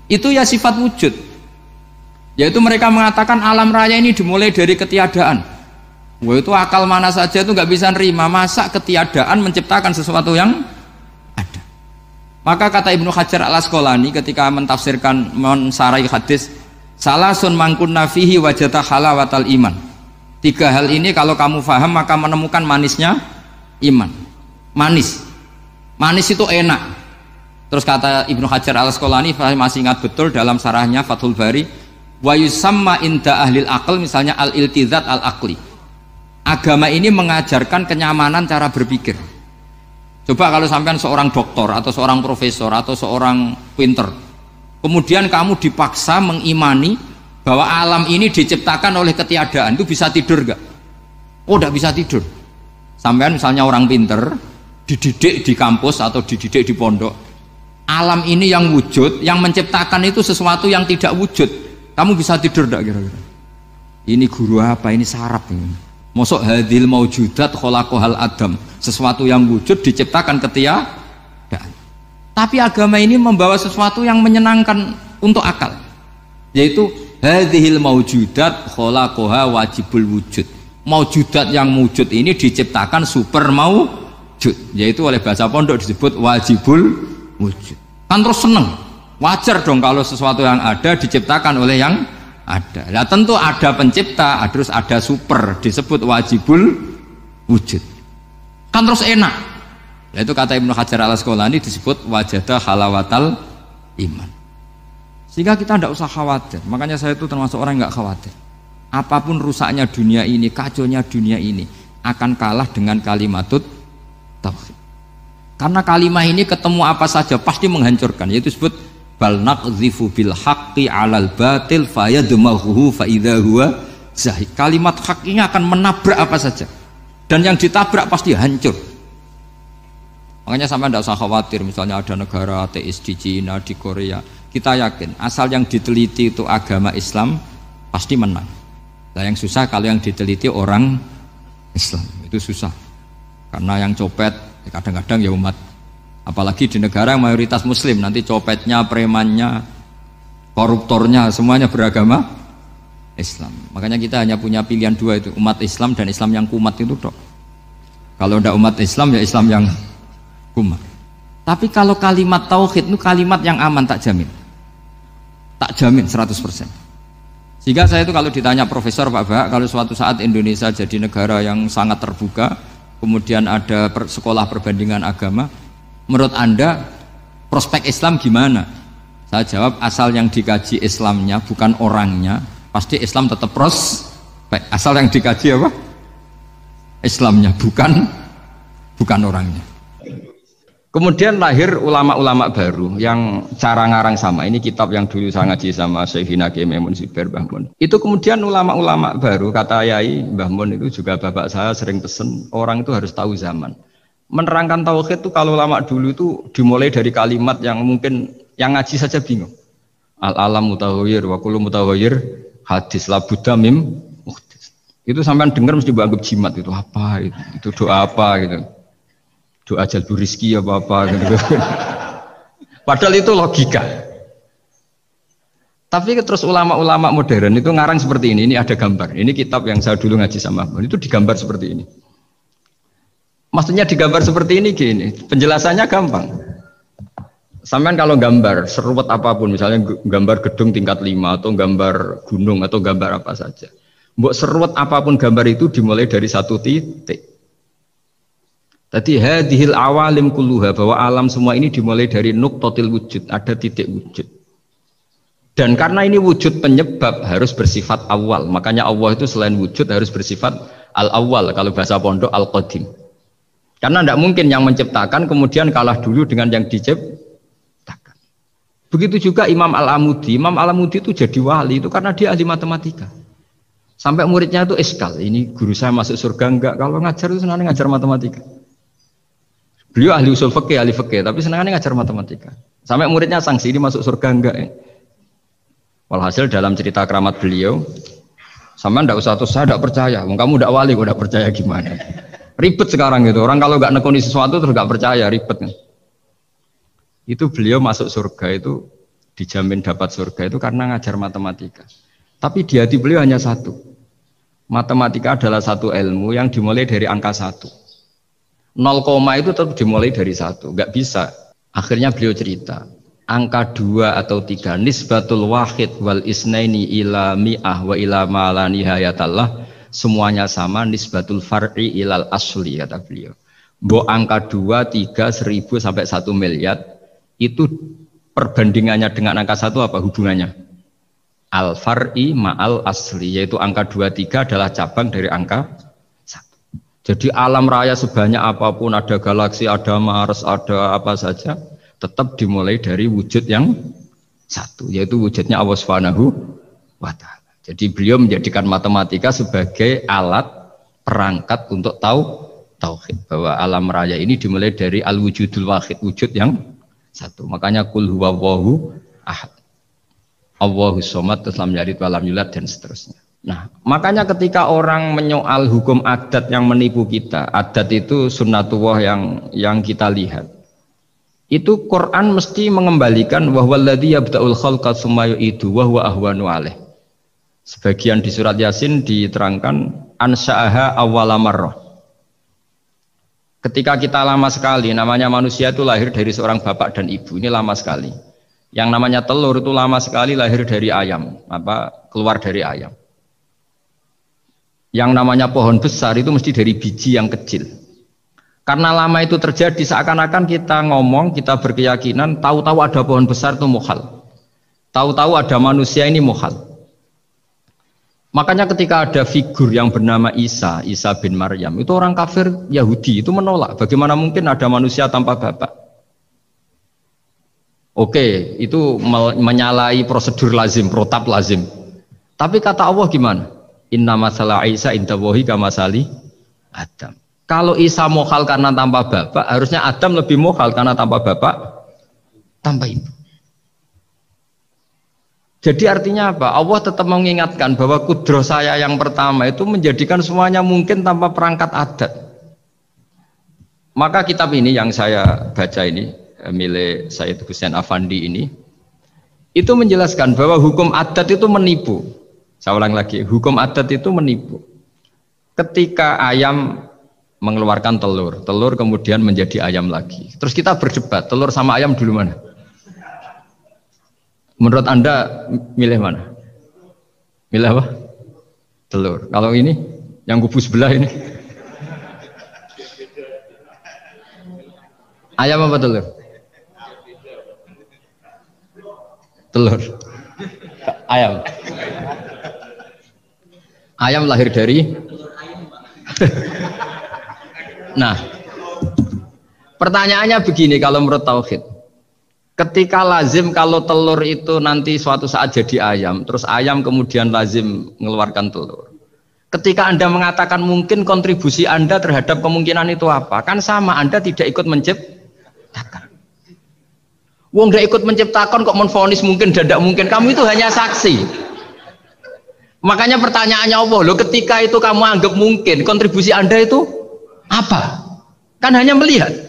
S1: itu ya sifat wujud. Yaitu mereka mengatakan alam raya ini dimulai dari ketiadaan. Wah itu akal mana saja itu nggak bisa nerima, masa ketiadaan menciptakan sesuatu yang ada. Maka kata Ibnu Hajar al-Asqalani ketika mentafsirkan mensarai hadis salasun mangkunna fihi wajata halawatal iman. 3 hal ini kalau kamu faham maka menemukan manisnya iman. Manis itu enak. Terus kata Ibnu Hajar al-Asqalani, saya masih ingat betul dalam sarahnya Fathul Bari, wa yusamma inda ahlil aql, misalnya al-iltizat al-aqli. Agama ini mengajarkan kenyamanan cara berpikir. Coba kalau sampean seorang doktor atau seorang profesor atau seorang pinter, kemudian kamu dipaksa mengimani bahwa alam ini diciptakan oleh ketiadaan, itu bisa tidur gak? Oh tidak bisa tidur. Sampean misalnya orang pinter dididik di kampus atau dididik di pondok, alam ini yang wujud, yang menciptakan itu sesuatu yang tidak wujud, kamu bisa tidur gak kira-kira? Ini guru apa? Ini sarap ini. Mosok hadil maujudat khalaqahal adam, sesuatu yang wujud diciptakan ketiadaan. Tapi agama ini membawa sesuatu yang menyenangkan untuk akal, yaitu hadhil maujudat khalaqaha wajibul wujud. Maujudat yang wujud ini diciptakan super maujud, yaitu oleh bahasa pondok disebut wajibul wujud. Kan terus seneng, wajar dong kalau sesuatu yang ada diciptakan oleh yang ada. Nah tentu ada pencipta, terus ada super, disebut wajibul wujud. Kan terus enak. Nah, itu kata Ibnu Hajar al-Asqalani disebut wajada halawatal iman. Sehingga kita tidak usah khawatir. Makanya saya itu termasuk orang yang nggak khawatir. Apapun rusaknya dunia ini, kacaunya dunia ini, akan kalah dengan kalimatut tauhid. Karena kalimat ini ketemu apa saja pasti menghancurkan. Yaitu disebut bal naqdhifu bil haqqi 'alal batil fayadmaghuhu fa idza huwa
S2: zahid. Kalimat hak ini akan menabrak apa saja. Dan yang ditabrak pasti hancur. Makanya sampai tidak usah khawatir misalnya ada negara ateis di Cina, di Korea. Kita yakin asal yang diteliti itu agama Islam pasti menang. Nah yang susah kalau yang diteliti orang Islam, itu susah. Karena yang copet kadang-kadang ya umat. Apalagi di negara yang mayoritas muslim, nanti copetnya, premannya, koruptornya semuanya beragama Islam. Makanya kita hanya punya pilihan dua itu, umat Islam dan Islam yang kumat itu dok. Kalau tidak umat Islam ya Islam yang kumat. Tapi kalau kalimat tauhid itu kalimat yang aman, tak jamin. Tak jamin 100%. Sehingga saya itu kalau ditanya profesor Pak Bahak, kalau suatu saat Indonesia jadi negara yang sangat terbuka, kemudian ada sekolah perbandingan agama, menurut Anda prospek Islam gimana? Saya jawab asal yang dikaji Islamnya bukan orangnya, pasti Islam tetap prospek. Asal yang dikaji apa? Islamnya bukan orangnya.
S1: Kemudian lahir ulama-ulama baru yang cara ngarang sama. Ini kitab yang dulu saya ngaji sama Syekhina Kiai Maimun Zubair Mbah Mun. Itu kemudian ulama-ulama baru, kata Yai Mbah Mun itu juga bapak saya sering pesen, orang itu harus tahu zaman. Menerangkan tauhid itu kalau ulama dulu itu dimulai dari kalimat yang mungkin yang ngaji saja bingung. Al-alam mutawwir wa kullu mutawwir hadis la budda mim muhdis. Itu sampean dengar mesti anggap jimat itu apa itu? Itu doa apa gitu. Doa jalbu rizki apa gitu. Padahal itu logika. Tapi terus ulama-ulama modern itu ngarang seperti ini ada gambar. Ini kitab yang saya dulu ngaji sama itu digambar seperti ini. Maksudnya digambar seperti ini gini, penjelasannya gampang. Sampean kalau gambar seruat apapun, misalnya gambar gedung tingkat 5 atau gambar gunung atau gambar apa saja. Mbok seruat apapun gambar itu dimulai dari satu titik. Tadi hadhil awalim kulluha, bahwa alam semua ini dimulai dari nuqtatil wujud, ada titik wujud. Dan karena ini wujud penyebab harus bersifat awal, makanya Allah itu selain wujud harus bersifat al-awwal, kalau bahasa pondok al-qadim. Karena tidak mungkin yang menciptakan kemudian kalah dulu dengan yang diciptakan. Begitu juga Imam Al-Amudi. Imam Al-Amudi itu jadi wali itu karena dia ahli matematika. Sampai muridnya itu eskal, ini guru saya masuk surga enggak, kalau ngajar itu senang ngajar matematika. Beliau ahli usul fikih, ahli fikih, tapi senangannya ngajar matematika. Sampai muridnya sanksi, ini masuk surga enggak ya? Walhasil dalam cerita keramat beliau, sama ndak usah terus saya tidak percaya, kamu tidak wali, kok tidak percaya gimana? Ribet sekarang gitu, orang kalau nggak nekuni sesuatu terus nggak percaya, ribet kan? Itu beliau masuk surga itu dijamin dapat surga itu karena ngajar matematika. Tapi di hati beliau hanya satu, matematika adalah satu ilmu yang dimulai dari angka 1. 0, itu tetap dimulai dari 1, nggak bisa. Akhirnya beliau cerita, angka 2 atau 3, nisbatul wahid wal isnaini ila mi'ah wa ila ma la nihayatallah, semuanya sama, nisbatul far'i ilal asli, kata beliau. Mbok angka 2, 3, 1000 sampai 1 miliar, itu perbandingannya dengan angka 1 apa hubungannya? Al far'i ma'al asli, yaitu angka 2, 3 adalah cabang dari angka 1. Jadi alam raya sebanyak apapun, ada galaksi, ada Mars, ada apa saja, tetap dimulai dari wujud yang 1, yaitu wujudnya Allah Subhanahu wa ta'ala. Jadi beliau menjadikan matematika sebagai alat perangkat untuk tauhid, bahwa alam raya ini dimulai dari al-wujudul wahid, wujud yang 1. Makanya kul huwallahu ahad, Allahus somad, lam yalid walam yulad, dan seterusnya. Nah, makanya ketika orang menyoal hukum adat yang menipu kita, adat itu sunnatullah yang kita lihat, itu Quran mesti mengembalikan wahwaladzi yabda'ul khalqa tsumma yu'idu wa huwa ahwanu alaih. Sebagian di surat Yasin diterangkan ansha'aha awwala marrah. Ketika kita lama sekali, namanya manusia itu lahir dari seorang bapak dan ibu, ini lama sekali. Yang namanya telur itu lama sekali lahir dari ayam, keluar dari ayam. Yang namanya pohon besar itu mesti dari biji yang kecil. Karena lama itu terjadi, seakan-akan kita ngomong, kita berkeyakinan, tahu-tahu ada pohon besar itu mukhal. Tahu-tahu ada manusia ini mukhal. Makanya ketika ada figur yang bernama Isa bin Maryam, itu orang kafir Yahudi itu menolak. Bagaimana mungkin ada manusia tanpa bapak? Oke, itu menyalahi prosedur lazim, protap lazim. Tapi kata Allah gimana? Inna masalah Isa indawahi kamasali Adam. Kalau Isa mohal karena tanpa bapak, harusnya Adam lebih mohal karena tanpa bapak, tanpa ibu. Jadi artinya apa? Allah tetap mengingatkan bahwa kudroh saya yang pertama itu menjadikan semuanya mungkin tanpa perangkat adat. Maka kitab ini yang saya baca ini, milik Sayyid Husain Afandi ini, itu menjelaskan bahwa hukum adat itu menipu. Saya ulang lagi, hukum adat itu menipu. Ketika ayam mengeluarkan telur, telur kemudian menjadi ayam lagi. Terus kita berdebat, telur sama ayam dulu mana? Menurut Anda milih mana? Milih apa? Telur. Kalau ini yang kubu sebelah ini. Ayam apa telur? Telur. Ayam. Ayam lahir dari. Nah, pertanyaannya begini kalau menurut tauhid. Ketika lazim kalau telur itu nanti suatu saat jadi ayam, terus ayam kemudian lazim mengeluarkan telur. Ketika Anda mengatakan mungkin kontribusi Anda terhadap kemungkinan itu apa? Kan sama, Anda tidak ikut menciptakan. Wong tidak ikut menciptakan kok menvonis mungkin dan tidak mungkin, kamu itu hanya saksi. Makanya pertanyaannya Allah, loh ketika itu kamu anggap mungkin, kontribusi Anda itu apa? Kan hanya melihat.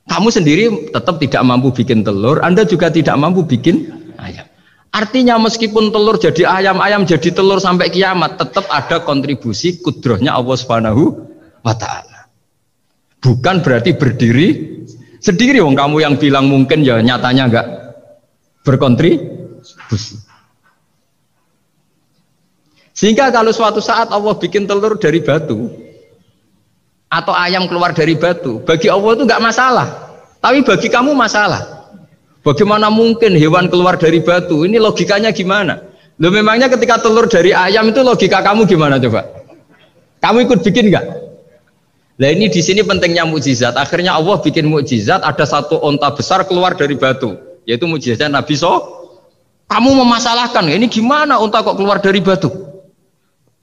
S1: Kamu sendiri tetap tidak mampu bikin telur, Anda juga tidak mampu bikin ayam. Artinya meskipun telur jadi ayam, ayam jadi telur sampai kiamat, tetap ada kontribusi kudrohnya Allah Subhanahu wa Ta'ala. Bukan berarti berdiri sendiri, wong kamu yang bilang mungkin ya nyatanya enggak berkontribusi. Sehingga kalau suatu saat Allah bikin telur dari batu, atau ayam keluar dari batu, bagi Allah itu enggak masalah, tapi bagi kamu masalah. Bagaimana mungkin hewan keluar dari batu? Ini logikanya gimana? Loh memangnya ketika telur dari ayam itu logika kamu gimana coba? Kamu ikut bikin enggak? Nah ini di sini pentingnya mukjizat. Akhirnya Allah bikin mukjizat, ada satu onta besar keluar dari batu, yaitu mukjizatnya Nabi Kamu memasalahkan, ini gimana onta kok keluar dari batu?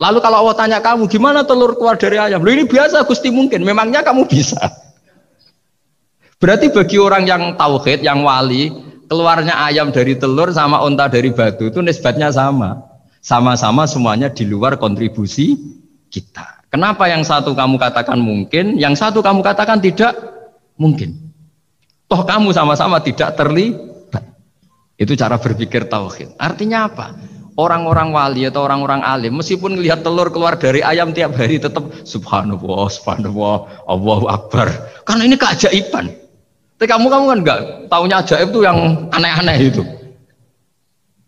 S1: Lalu kalau Allah tanya kamu, gimana telur keluar dari ayam? Loh ini biasa Gusti mungkin, memangnya kamu bisa? Berarti bagi orang yang tauhid, yang wali, keluarnya ayam dari telur sama onta dari batu itu nisbatnya sama. Sama-sama semuanya di luar kontribusi kita. Kenapa yang satu kamu katakan mungkin, yang satu kamu katakan tidak mungkin? Toh kamu sama-sama tidak terlibat. Itu cara berpikir tauhid. Artinya apa? Orang-orang wali atau orang-orang alim meskipun melihat telur keluar dari ayam tiap hari tetap subhanallah, subhanallah, Allahu Akbar. Karena ini keajaiban. Tapi kamu kan enggak taunya ajaib itu yang aneh-aneh itu.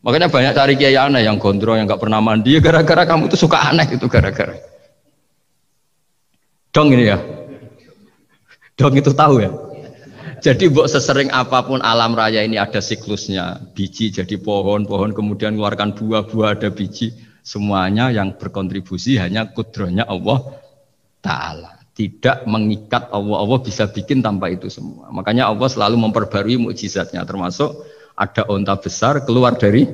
S1: Makanya banyak cari kiai aneh yang gondrong yang enggak pernah mandi gara-gara kamu tuh suka aneh itu gara-gara. Dong ini ya. Dong itu tahu ya. Jadi buat sesering apapun alam raya ini ada siklusnya, biji jadi pohon, pohon kemudian keluarkan buah, buah ada biji, semuanya yang berkontribusi hanya kudrohnya Allah Ta'ala. Tidak mengikat Allah, Allah bisa bikin tanpa itu semua. Makanya Allah selalu memperbarui mukjizatnya, termasuk ada onta besar keluar dari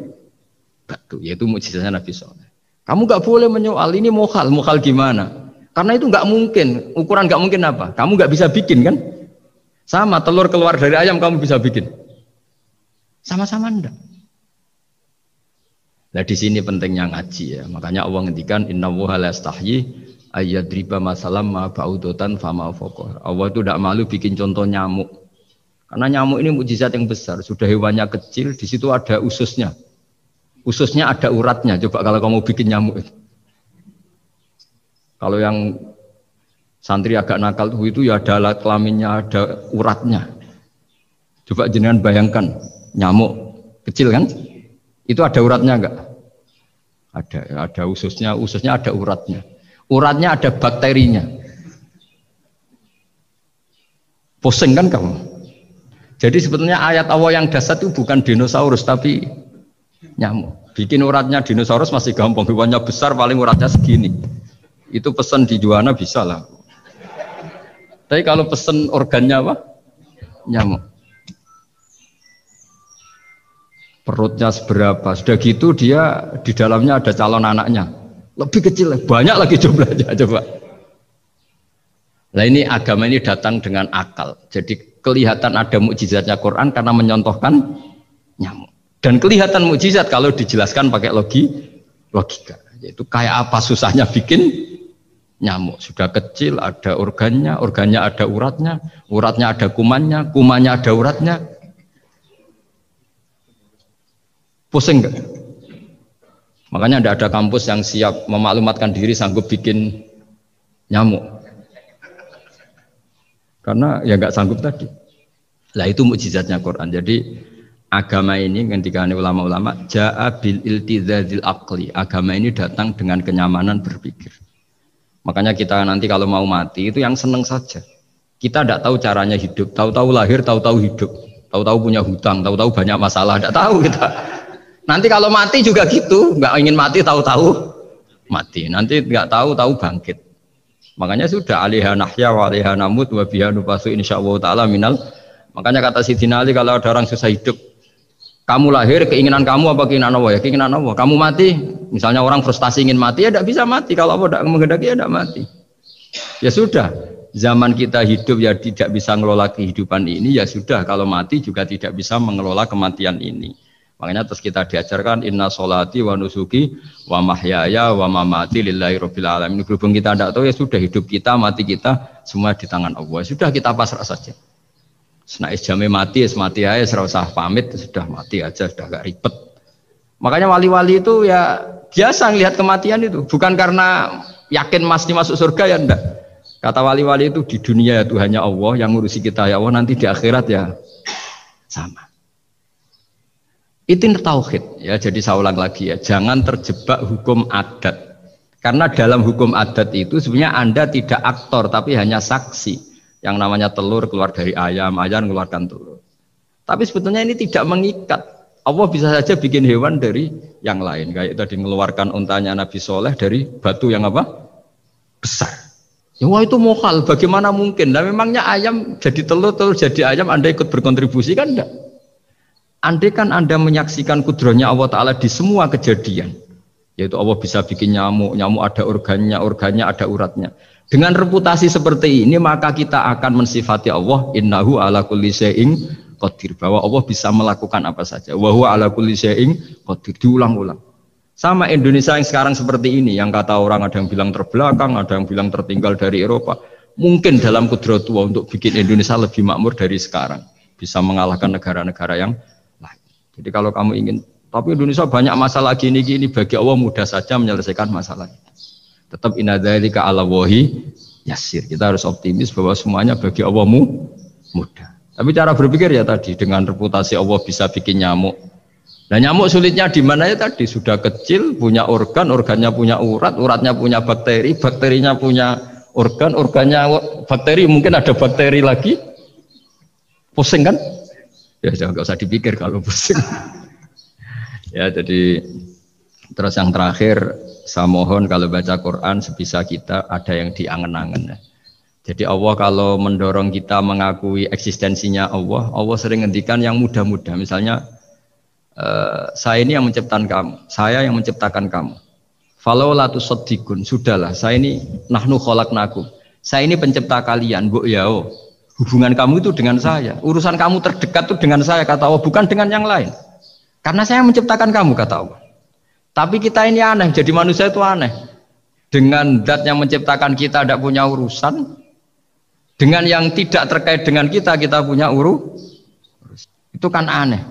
S1: batu, yaitu mukjizatnya Nabi Soleh. Kamu nggak boleh menyoal ini mukhal gimana? Karena itu nggak mungkin, ukuran nggak mungkin apa? Kamu nggak bisa bikin kan? Sama telur keluar dari ayam kamu bisa bikin. Sama-sama enggak. Nah di sini pentingnya ngaji ya. Makanya Allah ngendikan innallaha la yastahyi ayyadriba masalam ma ba'udatan fama faqah. Allah itu tidak malu bikin contoh nyamuk. Karena nyamuk ini mukjizat yang besar. Sudah hewannya kecil, di situ ada ususnya. Ususnya ada uratnya. Coba kalau kamu bikin nyamuk itu. Kalau yang santri agak nakal itu ya ada alat kelaminnya, ada uratnya. Coba jenengan bayangkan nyamuk kecil kan? Itu ada uratnya enggak? Ada ususnya ada uratnya. Uratnya ada bakterinya. Pusing kan kamu? Jadi sebetulnya ayat Allah yang dasar itu bukan dinosaurus tapi nyamuk. Bikin uratnya dinosaurus masih gampang, hewannya besar paling uratnya segini. Itu pesan di Juwana bisa lah. Tapi kalau pesen organnya apa? Nyamuk. Perutnya seberapa? Sudah gitu dia di dalamnya ada calon anaknya. Lebih kecil, banyak lagi jumlahnya coba. Nah ini agama ini datang dengan akal. Jadi kelihatan ada mukjizatnya Quran karena menyontohkan nyamuk. Dan kelihatan mukjizat kalau dijelaskan pakai logika. Yaitu kayak apa susahnya bikin nyamuk. Sudah kecil ada organnya, organnya ada uratnya, uratnya ada kumannya, kumannya ada uratnya. Pusing enggak? Makanya tidak ada kampus yang siap memaklumatkan diri sanggup bikin nyamuk. Karena ya nggak sanggup tadi. Lah itu mukjizatnya Quran. Jadi agama ini ketika ulama-ulama ja'a bil iltizazil aqli. Agama ini datang dengan kenyamanan berpikir. Makanya kita nanti kalau mau mati itu yang seneng saja. Kita tidak tahu caranya hidup, tahu-tahu lahir, tahu-tahu hidup, tahu-tahu punya hutang, tahu-tahu banyak masalah, tidak tahu kita. Nanti kalau mati juga gitu, nggak ingin mati tahu-tahu mati. Nanti nggak tahu-tahu bangkit. Makanya sudah alaiha nahya wa alaiha namut wa biha nubasu insyaallah taala minal. Makanya kata Sidina Ali kalau ada orang susah hidup, kamu lahir keinginan kamu apa keinginan Allah? Ya keinginan Allah. Kamu mati, misalnya orang frustasi ingin mati ya tidak bisa mati. Kalau Allah tidak menghendaki ya tidak mati. Ya sudah, zaman kita hidup ya tidak bisa mengelola kehidupan ini ya sudah. Kalau mati juga tidak bisa mengelola kematian ini. Makanya terus kita diajarkan inna sholati wa nusuki wa mahyaya wa mamati lillahi rabbil alamin. Berhubung kita tidak tahu ya sudah hidup kita, mati kita semua di tangan Allah. Sudah kita pasrah saja. Senais jame mati, mati aja, serah usah pamit, sudah mati aja, sudah gak ribet. Makanya wali-wali itu ya biasa ngelihat kematian itu, bukan karena yakin pasti masuk surga ya enggak. Kata wali-wali itu di dunia ya Tuhannya Allah, yang ngurusi kita ya Allah, nanti di akhirat ya sama. Itu tauhid ya. Jadi saya ulang lagi ya, jangan terjebak hukum adat. Karena dalam hukum adat itu sebenarnya Anda tidak aktor tapi hanya saksi. Yang namanya telur keluar dari ayam, ayam mengeluarkan telur. Tapi sebetulnya ini tidak mengikat. Allah bisa saja bikin hewan dari yang lain. Kayak tadi mengeluarkan untanya Nabi Soleh dari batu yang apa? Besar. Ya wah itu mokal, bagaimana mungkin? Nah memangnya ayam jadi telur, telur jadi ayam, Anda ikut berkontribusi kan enggak? Andai kan Anda menyaksikan kudrahnya Allah Ta'ala di semua kejadian, yaitu Allah bisa bikin nyamuk, nyamuk ada organnya, organnya ada uratnya. Dengan reputasi seperti ini maka kita akan mensifati Allah innahu ala kulli syai'in qadir, bahwa Allah bisa melakukan apa saja. Wa huwa ala kulli syai'in qadir, diulang-ulang. Sama Indonesia yang sekarang seperti ini, yang kata orang ada yang bilang terbelakang, ada yang bilang tertinggal dari Eropa. Mungkin dalam kudrat Allah untuk bikin Indonesia lebih makmur dari sekarang, bisa mengalahkan negara-negara yang lain. Jadi kalau kamu ingin, tapi Indonesia banyak masalah gini-gini, bagi Allah mudah saja menyelesaikan masalah. Tetap inna dzalika 'ala Allahi yasir. Kita harus optimis bahwa semuanya bagi Allah mudah. Tapi cara berpikir ya tadi, dengan reputasi Allah bisa bikin nyamuk. Nah nyamuk sulitnya di mana ya tadi, sudah kecil, punya organ, organnya punya urat, uratnya punya bakteri, bakterinya punya organ, organnya bakteri, mungkin ada bakteri lagi. Pusing kan? Ya jangan, nggak usah dipikir kalau pusing. Ya jadi terus yang terakhir, saya mohon kalau baca Quran sebisa kita ada yang diangen-angen. Jadi Allah kalau mendorong kita mengakui eksistensinya Allah, Allah sering ngendikan yang mudah-mudah. Misalnya saya ini yang menciptakan kamu, saya yang menciptakan kamu. Falau la tusaddiqun, sudahlah, saya ini nahnu khalaqnakum. Saya ini pencipta kalian, Bu yao. Hubungan kamu itu dengan saya, urusan kamu terdekat itu dengan saya, kata Allah, bukan dengan yang lain. Karena saya menciptakan kamu, kata Allah. Tapi kita ini aneh, jadi manusia itu aneh. Dengan zat yang menciptakan kita tidak punya urusan, dengan yang tidak terkait dengan kita punya itu kan aneh.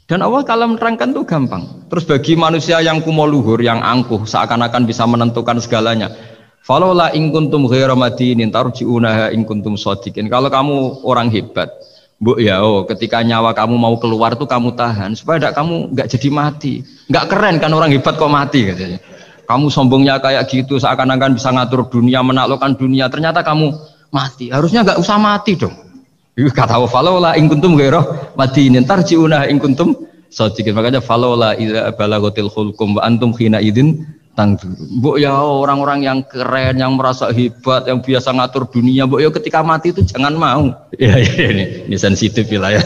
S1: Dan Allah kalau menerangkan itu gampang. Terus bagi manusia yang kumo luhur, yang angkuh, seakan-akan bisa menentukan segalanya. Falola in kuntum ghairu madinin tarji'unaha in kuntum shadiqin. Kalau kamu orang hebat, Bu yao, ketika nyawa kamu mau keluar tuh kamu tahan supaya kamu nggak jadi mati. Nggak keren kan orang hebat kok mati katanya. Kamu sombongnya kayak gitu, seakan-akan bisa ngatur dunia, menaklukkan dunia, ternyata kamu mati. Harusnya nggak usah mati dong. Kata Allah, falola in kuntum ghairu madinin tarji'unaha in kuntum shadiqin. Makanya falola idza balaghatil khulqum wa antum khina idzin tangdur. Bu ya orang-orang yang keren, yang merasa hebat, yang biasa ngatur dunia, bu ya ketika mati itu jangan mau. Ya ini sensitif wilayah.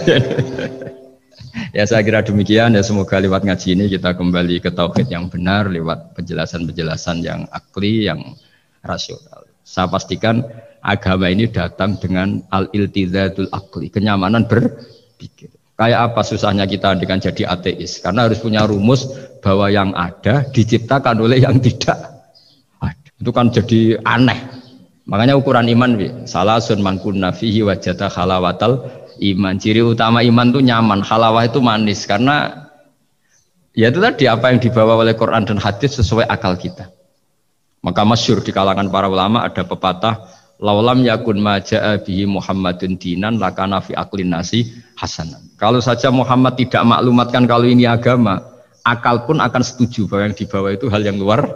S1: Ya saya kira demikian ya, semoga lewat ngaji ini kita kembali ke tauhid yang benar lewat penjelasan-penjelasan yang akli, yang rasional. Saya pastikan agama ini datang dengan al-iltizatul akli, kenyamanan berpikir. Kayak apa susahnya kita dengan jadi ateis? Karena harus punya rumus bahwa yang ada diciptakan oleh yang tidak ada. Itu kan jadi aneh. Makanya ukuran iman, salasun man kunna fihi wajada halawatal iman. Ciri utama iman itu nyaman, halawah itu manis. Karena ya itu tadi apa yang dibawa oleh Quran dan hadis sesuai akal kita. Maka masyhur di kalangan para ulama ada pepatah, laulam yakun maja'a bihi Muhammadun dinan lakana fi aqlin nasi hasanan. Kalau saja Muhammad tidak maklumatkan kalau ini agama, akal pun akan setuju bahwa yang dibawa itu hal yang luar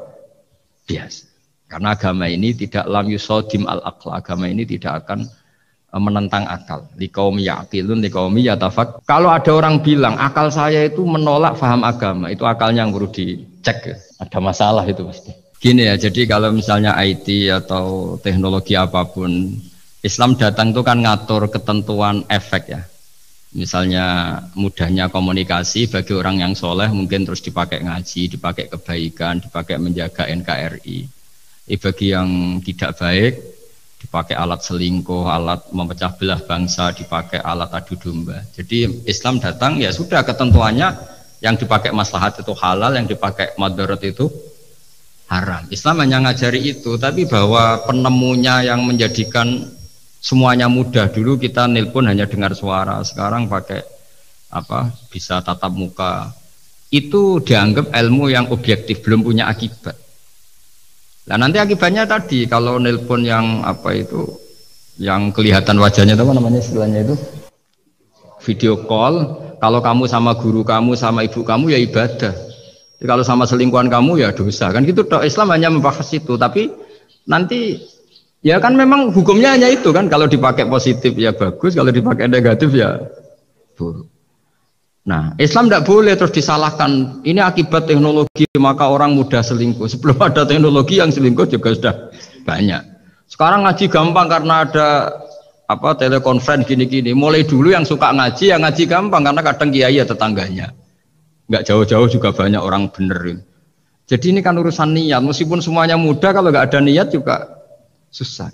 S1: biasa. Karena agama ini tidak lam yusodim al-aql, agama ini tidak akan menentang akal. Liqaumi ya'qilun liqaumi yatafak. Kalau ada orang bilang akal saya itu menolak faham agama, itu akalnya yang perlu dicek. Ada masalah itu pasti. Gini ya, jadi kalau misalnya IT atau teknologi apapun, Islam datang itu kan ngatur ketentuan efek ya. Misalnya mudahnya komunikasi bagi orang yang soleh mungkin terus dipakai ngaji, dipakai kebaikan, dipakai menjaga NKRI. Bagi yang tidak baik dipakai alat selingkuh, alat memecah belah bangsa, dipakai alat adu domba. Jadi Islam datang ya sudah ketentuannya, yang dipakai maslahat itu halal, yang dipakai madarat itu haram. Islam hanya ngajari itu, tapi bahwa penemunya yang menjadikan semuanya mudah. Dulu kita nelpon hanya dengar suara, sekarang pakai apa bisa tatap muka. Itu dianggap ilmu yang objektif, belum punya akibat. Nah nanti akibatnya tadi kalau nelpon yang apa itu, yang kelihatan wajahnya itu apa namanya istilahnya itu, video call. Kalau kamu sama guru kamu sama ibu kamu ya ibadah. Jadi kalau sama selingkuhan kamu ya dosa, kan gitu. Islam hanya membahas itu, tapi nanti ya kan memang hukumnya hanya itu kan. Kalau dipakai positif ya bagus, kalau dipakai negatif ya buruk. Nah Islam tidak boleh terus disalahkan. Ini akibat teknologi maka orang mudah selingkuh. Sebelum ada teknologi yang selingkuh juga sudah banyak. Sekarang ngaji gampang karena ada apa telekonferensi gini-gini. Mulai dulu yang suka ngaji, yang ngaji gampang karena kadang kiai ya tetangganya. Nggak jauh-jauh juga banyak orang bener. Jadi ini kan urusan niat. Meskipun semuanya mudah, kalau nggak ada niat juga susah.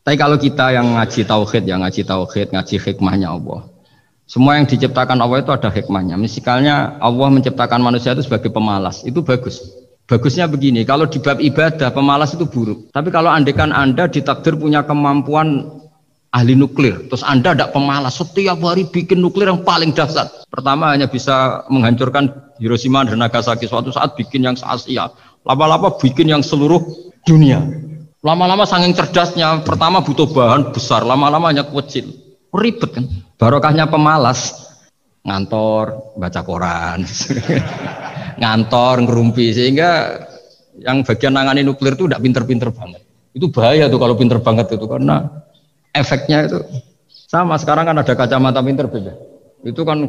S1: Tapi kalau kita yang ngaji tauhid, ngaji hikmahnya Allah. Semua yang diciptakan Allah itu ada hikmahnya. Misalnya Allah menciptakan manusia itu sebagai pemalas, itu bagus. Bagusnya begini, kalau di bab ibadah pemalas itu buruk. Tapi kalau andekan Anda ditakdir punya kemampuan ahli nuklir, terus Anda tidak pemalas, setiap hari bikin nuklir yang paling dahsyat. Pertama hanya bisa menghancurkan Hiroshima dan Nagasaki, suatu saat bikin yang se-Asia, lama-lama bikin yang seluruh dunia. Lama-lama saking cerdasnya, pertama butuh bahan besar, lama-lama hanya kecil, ribet kan. Barokahnya pemalas, ngantor, baca koran, ngantor, ngerumpi, sehingga yang bagian nangani nuklir itu tidak pinter-pinter banget. Itu bahaya tuh kalau pinter banget itu, karena efeknya itu sama. Sekarang kan ada kacamata pinter beda. Itu kan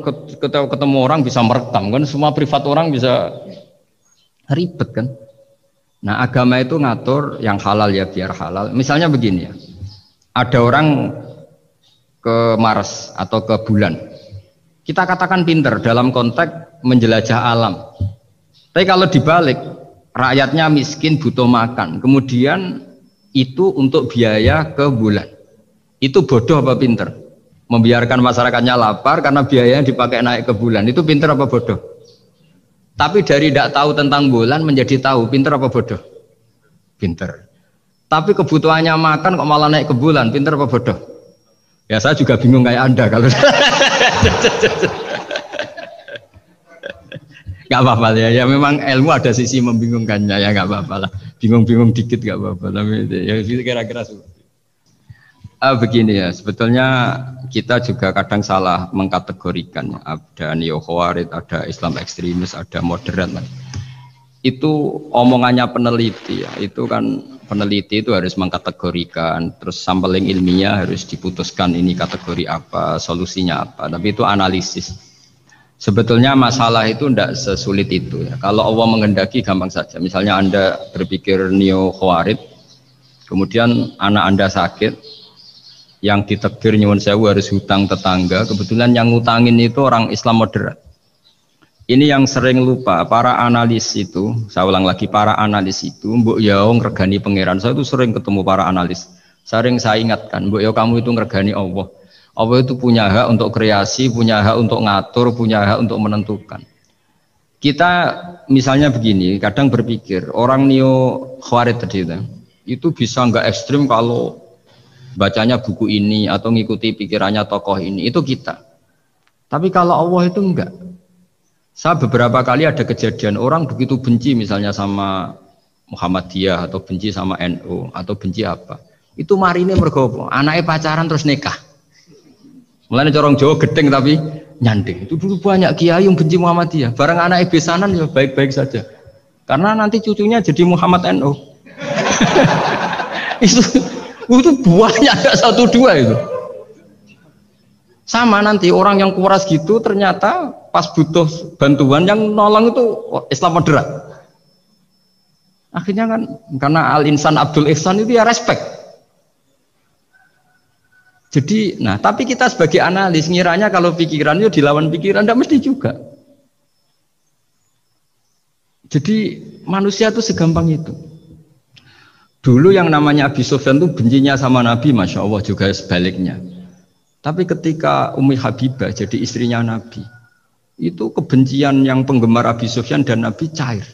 S1: ketemu orang bisa merekam kan, semua privat orang bisa, ribet kan. Nah agama itu ngatur yang halal ya biar halal. Misalnya begini ya, ada orang ke Mars atau ke bulan, kita katakan pinter dalam konteks menjelajah alam. Tapi kalau dibalik, rakyatnya miskin butuh makan, kemudian itu untuk biaya ke bulan, itu bodoh apa pinter? Membiarkan masyarakatnya lapar karena biayanya dipakai naik ke bulan, itu pinter apa bodoh? Tapi dari tidak tahu tentang bulan menjadi tahu, pinter apa bodoh? Pinter. Tapi kebutuhannya makan kok malah naik ke bulan, pinter apa bodoh? Ya saya juga bingung kayak Anda kalau nggak apa-apa ya memang ilmu ada sisi membingungkannya ya, nggak apa-apa lah, bingung-bingung dikit nggak apa-apa, tapi ya kira-kira begini ya, sebetulnya kita juga kadang salah mengkategorikan. Ada neo khawarij, ada Islam ekstremis, ada moderat lah. Itu omongannya peneliti ya, itu kan peneliti itu harus mengkategorikan, terus sampling ilmiah harus diputuskan ini kategori apa, solusinya apa, tapi itu analisis. Sebetulnya masalah itu tidak sesulit itu ya. Kalau Allah menghendaki gampang saja. Misalnya Anda berpikir neo khawarij, kemudian anak Anda sakit, yang ditakdir nyuwun sewu harus hutang tetangga, kebetulan yang ngutangin itu orang Islam moderat. Ini yang sering lupa para analis itu, saya ulang lagi, para analis itu mbok ya ngregani pangeran. Saya itu sering ketemu para analis. Sering saya ingatkan, mbok ya kamu itu ngregani Allah. Allah itu punya hak untuk kreasi, punya hak untuk ngatur, punya hak untuk menentukan. Kita misalnya begini, kadang berpikir orang neo khawarij tadi itu bisa nggak ekstrim kalau bacanya buku ini atau ngikuti pikirannya tokoh ini, itu kita. Tapi kalau Allah itu enggak. Saya beberapa kali ada kejadian orang begitu benci misalnya sama Muhammadiyah atau benci sama NU atau benci apa. Itu marine mergo anaknya pacaran terus nikah. Mulane corong Jawa gedeng tapi nyanding. Itu dulu banyak kiai yang benci Muhammadiyah. Barang anaknya besanan ya baik-baik saja. Karena nanti cucunya jadi Muhammad NU. itu banyak, ada satu dua itu. Sama nanti orang yang kuras gitu ternyata pas butuh bantuan yang nolong itu Islam moderat. Akhirnya kan karena Al-Insan Abdul Ihsan itu ya respect. Jadi, nah tapi kita sebagai analis ngiranya kalau pikiran itu dilawan pikiran, tidak mesti juga. Jadi manusia itu segampang itu. Dulu yang namanya Abi Sufyan itu bencinya sama Nabi, Masya Allah juga sebaliknya. Tapi ketika Ummi Habibah jadi istrinya Nabi, itu kebencian yang penggemar Abi Sufyan dan Nabi cair.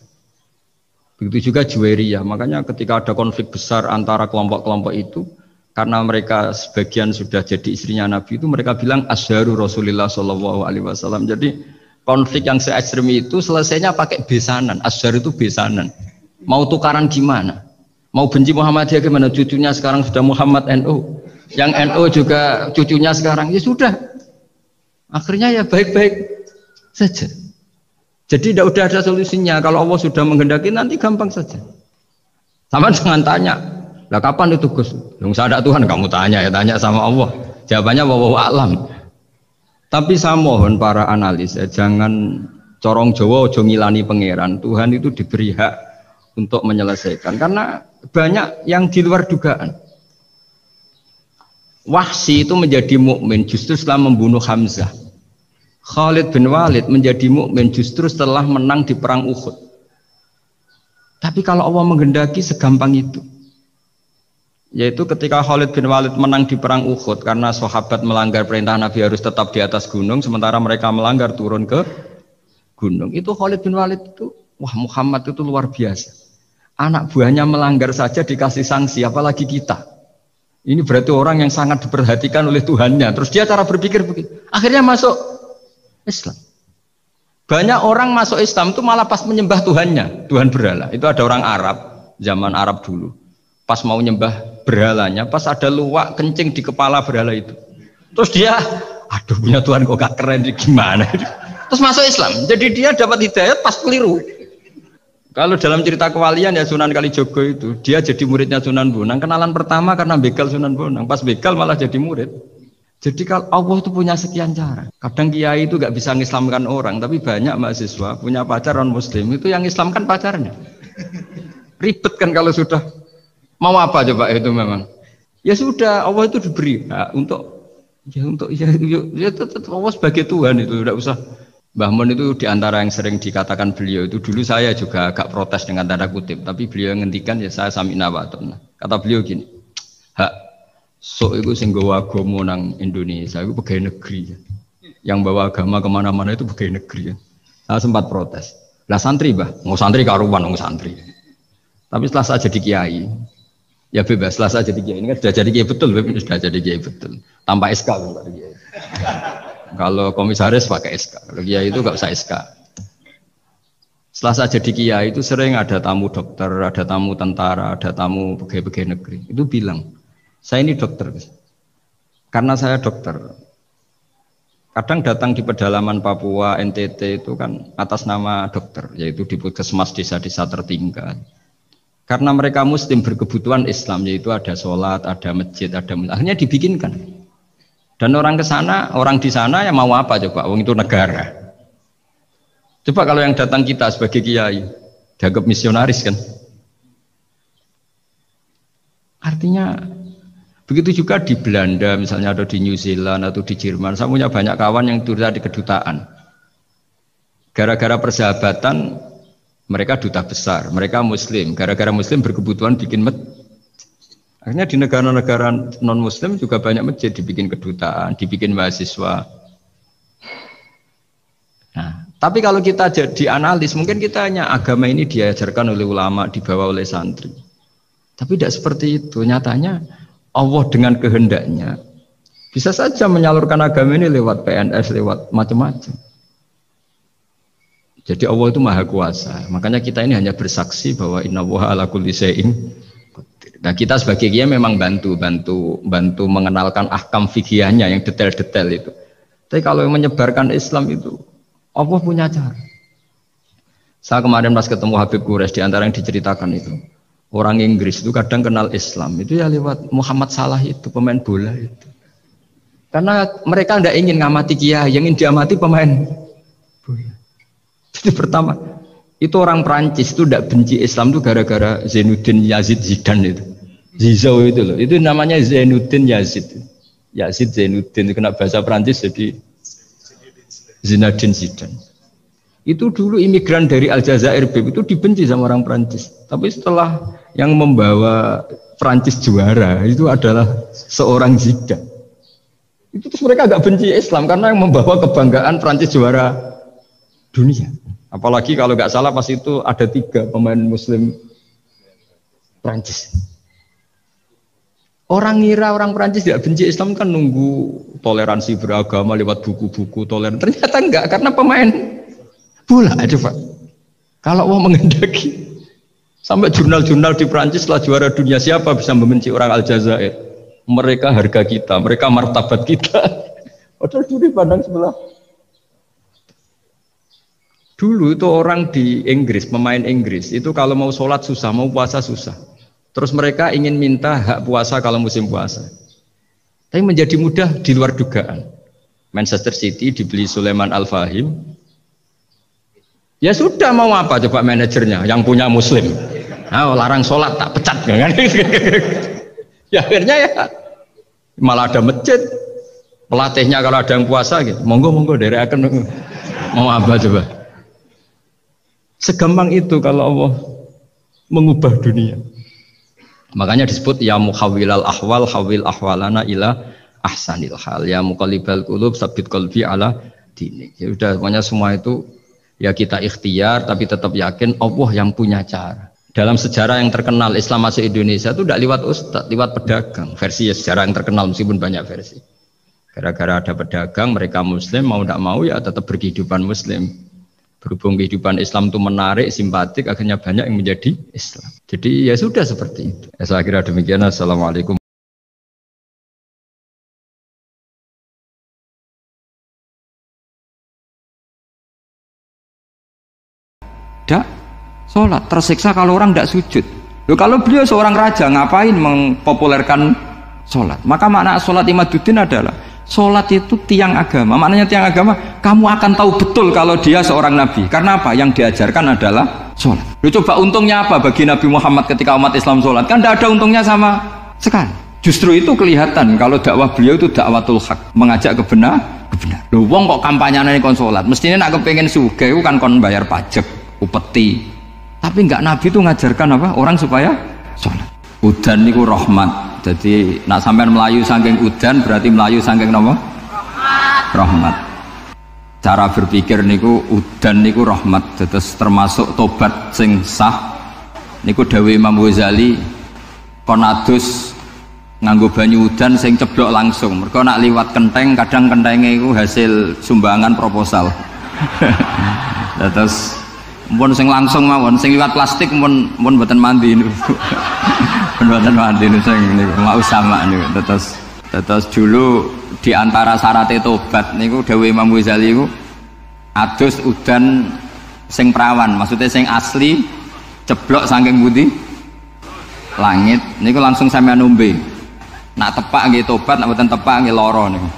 S1: Begitu juga Juwairiyah. Makanya ketika ada konflik besar antara kelompok-kelompok itu, karena mereka sebagian sudah jadi istrinya Nabi itu, mereka bilang asharu Rasulullah SAW. Jadi konflik yang se-ekstrem itu selesainya pakai besanan. Ashar itu besanan. Mau tukaran gimana? Mau benci Muhammadiyah gimana? Cucunya sekarang sudah Muhammad NU. Yang NU juga cucunya sekarang, ya sudah. Akhirnya ya baik-baik saja. Jadi tidak udah ada solusinya. Kalau Allah sudah menghendaki nanti gampang saja. Sama jangan tanya, lah kapan itu Gus? Saya ada Tuhan, kamu tanya ya, tanya sama Allah. Jawabannya wallahu a'lam. Tapi saya mohon para analis ya, jangan corong Jawa ojo ngilani pangeran. Tuhan itu diberi hak untuk menyelesaikan karena banyak yang di luar dugaan. Wahsy itu menjadi mukmin justru setelah membunuh Hamzah. Khalid bin Walid menjadi mukmin justru setelah menang di perang Uhud. Tapi kalau Allah menghendaki segampang itu. Yaitu ketika Khalid bin Walid menang di perang Uhud karena sahabat melanggar perintah Nabi harus tetap di atas gunung, sementara mereka melanggar turun ke gunung. Itu Khalid bin Walid itu, wah Muhammad itu luar biasa. Anak buahnya melanggar saja dikasih sanksi, apalagi kita. Ini berarti orang yang sangat diperhatikan oleh Tuhannya. Terus dia cara berpikir begitu. Akhirnya masuk Islam. Banyak orang masuk Islam itu malah pas menyembah Tuhannya, Tuhan berhala. Itu ada orang Arab, zaman Arab dulu. Pas mau nyembah berhalanya, pas ada luwak kencing di kepala berhala itu. Terus dia, aduh punya Tuhan kok gak keren, gimana? Terus masuk Islam. Jadi dia dapat hidayat pas keliru. Kalau dalam cerita kewalian ya Sunan Kalijogo itu, dia jadi muridnya Sunan Bonang. Kenalan pertama karena begal Sunan Bonang. Pas begal malah jadi murid. Jadi kalau Allah itu punya sekian cara. Kadang kiai itu gak bisa mengislamkan orang, tapi banyak mahasiswa punya pacar non muslim itu yang islamkan pacarnya. Ribet kan kalau sudah mau apa coba itu memang. Ya sudah Allah itu diberi ya tetap Allah sebagai Tuhan itu tidak usah. Mbah Mun itu diantara yang sering dikatakan beliau itu dulu saya juga agak protes dengan tanda kutip, tapi beliau ngendikan ya saya sami'na wa ata'na. Kata beliau gini, hak sok itu sing gawa agama nang Indonesia itu pegawai negeri ya. Yang bawa agama kemana-mana itu pegawai negeri ya. Saya sempat protes. Lah santri bah, mau santri karuan mau santri. Tapi setelah saya jadi kiai, ya bebas. Setelah saya jadi kiai ini kan sudah jadi kiai betul, sudah jadi kiai betul. Tanpa SK kan tadi kiai. Kalau komisaris pakai SK, kalau kiai itu nggak usah SK. Setelah saya jadi kiai itu sering ada tamu dokter, ada tamu tentara, ada tamu pegawai-pegawai negeri. Itu bilang, saya ini dokter, karena saya dokter. Kadang datang di pedalaman Papua, NTT itu kan atas nama dokter, yaitu di puskesmas desa-desa tertinggal. Karena mereka Muslim berkebutuhan Islam, yaitu ada sholat, ada masjid, akhirnya dibikinkan. Dan orang ke sana, orang di sana yang mau apa coba? Wong itu negara. Coba kalau yang datang kita sebagai kiai, dianggap misionaris kan? Artinya Begitu juga di Belanda misalnya atau di New Zealand atau di Jerman. Saya punya banyak kawan yang kerja di kedutaan. Gara-gara persahabatan mereka duta besar, mereka Muslim. Gara-gara Muslim berkebutuhan bikin masjid. Akhirnya di negara-negara non Muslim juga banyak masjid dibikin kedutaan, dibikin mahasiswa. Nah, tapi kalau kita jadi analis, mungkin kita hanya agama ini diajarkan oleh ulama, dibawa oleh santri. Tapi tidak seperti itu. Nyatanya Allah dengan kehendaknya bisa saja menyalurkan agama ini lewat PNS, lewat macam-macam. Jadi Allah itu maha kuasa. Makanya kita ini hanya bersaksi bahwa innallaha ala kulli syai'in qadir. Nah, kita sebagai kiai memang bantu mengenalkan ahkam fikihnya yang detail-detail itu. Tapi kalau menyebarkan Islam itu Allah punya cara. Saya kemarin pas ketemu Habib Quraisy, di antara yang diceritakan itu, orang Inggris itu kadang kenal Islam itu ya lewat Muhammad Salah itu, pemain bola itu. Karena mereka tidak ingin ngamati kiai, yang ingin diamati pemain bola. Jadi pertama, itu orang Prancis itu tidak benci Islam itu gara-gara Zainuddin Yazid Zidane itu. Zizou itu loh, itu namanya Zainuddin Yazid. Yazid Zainuddin, kena bahasa Prancis jadi Zinedine Zidane. Itu dulu imigran dari Aljazair itu dibenci sama orang Prancis. Tapi setelah yang membawa Prancis juara itu adalah seorang Zidane. Itu terus mereka agak benci Islam karena yang membawa kebanggaan Prancis juara dunia. Apalagi kalau nggak salah pas itu ada 3 pemain Muslim Prancis. Orang ngira orang Prancis tidak benci Islam kan nunggu toleransi beragama lewat buku-buku toleran. Ternyata enggak, karena pemain bola aja Pak. Kalau mau mengendaki sampai jurnal-jurnal di Prancis setelah juara dunia, siapa bisa membenci orang Aljazair? Mereka harga kita, mereka martabat kita. Padahal dulu pandang sebelah. Dulu itu orang di Inggris, pemain Inggris itu kalau mau sholat susah, mau puasa susah. Terus mereka ingin minta hak puasa kalau musim puasa. Tapi menjadi mudah di luar dugaan. Manchester City dibeli Sulaiman Al-Fahim. Ya sudah, mau apa coba manajernya yang punya Muslim. Nah, larang sholat tak pecat kan? Ya akhirnya ya malah ada masjid. Pelatihnya kalau ada yang puasa gitu, monggo dari akan mau apa coba. Segampang itu kalau Allah mengubah dunia. Makanya disebut ya muhawwilal ahwal hawil ahwalana ila ahsanil hal, ya muqallibal qulub sabit qalbi ala dinik. Ya udah, pokoknya semua itu ya kita ikhtiar tapi tetap yakin Allah yang punya cara. Dalam sejarah yang terkenal Islam masuk Indonesia itu tidak lewat ustadz, lewat pedagang. Versi ya sejarah yang terkenal meskipun banyak versi. Gara-gara ada pedagang, mereka Muslim mau tidak mau ya tetap berkehidupan Muslim. Berhubung kehidupan Islam itu menarik, simpatik, akhirnya banyak yang menjadi Islam. Jadi ya sudah seperti itu. Ya, saya kira demikian. Assalamualaikum.
S2: Tidak sholat, tersiksa kalau orang tidak sujud. Loh, kalau beliau seorang raja ngapain mempopulerkan sholat? Maka makna sholat Imaduddin adalah sholat itu tiang agama. Maknanya tiang agama, kamu akan tahu betul kalau dia seorang nabi. Karena apa? Yang diajarkan adalah sholat. Lu coba untungnya apa bagi Nabi Muhammad ketika umat Islam sholat? Kan tidak ada untungnya sama sekali. Justru itu kelihatan kalau dakwah beliau itu dakwatul haq, mengajak kebenar. Lu wong kok kampanyenya kon sholat? Mestinya nak kepengen sugih kan kon bayar pajak, upeti. Tapi enggak, Nabi itu ngajarkan apa? Orang supaya sholat. Udan niku rahmat. Jadi nak sampean melayu saking udan berarti melayu saking napa? Rahmat. Cara berpikir niku udan niku rahmat. Terus termasuk tobat sing sah. Niku dawuh Imam Ghazali kon adus nganggo banyu udan sing ceblok langsung. Mergo nak liwat kenteng kadang kentenge iku hasil sumbangan proposal. Terus mun sing langsung mawon, sing liwat plastik mun mboten mandi niku. Mboten mandi niku sing niku mau sama niku. Terus dulu di antara syarat tobat niku dawuh Imam Ghazali niku adus udan sing perawan, maksudnya sing asli ceblok saking pundi? Langit. Niku langsung sampean ombe. Nak tepak nggih tobat, nak mboten tepak nggih lara niku.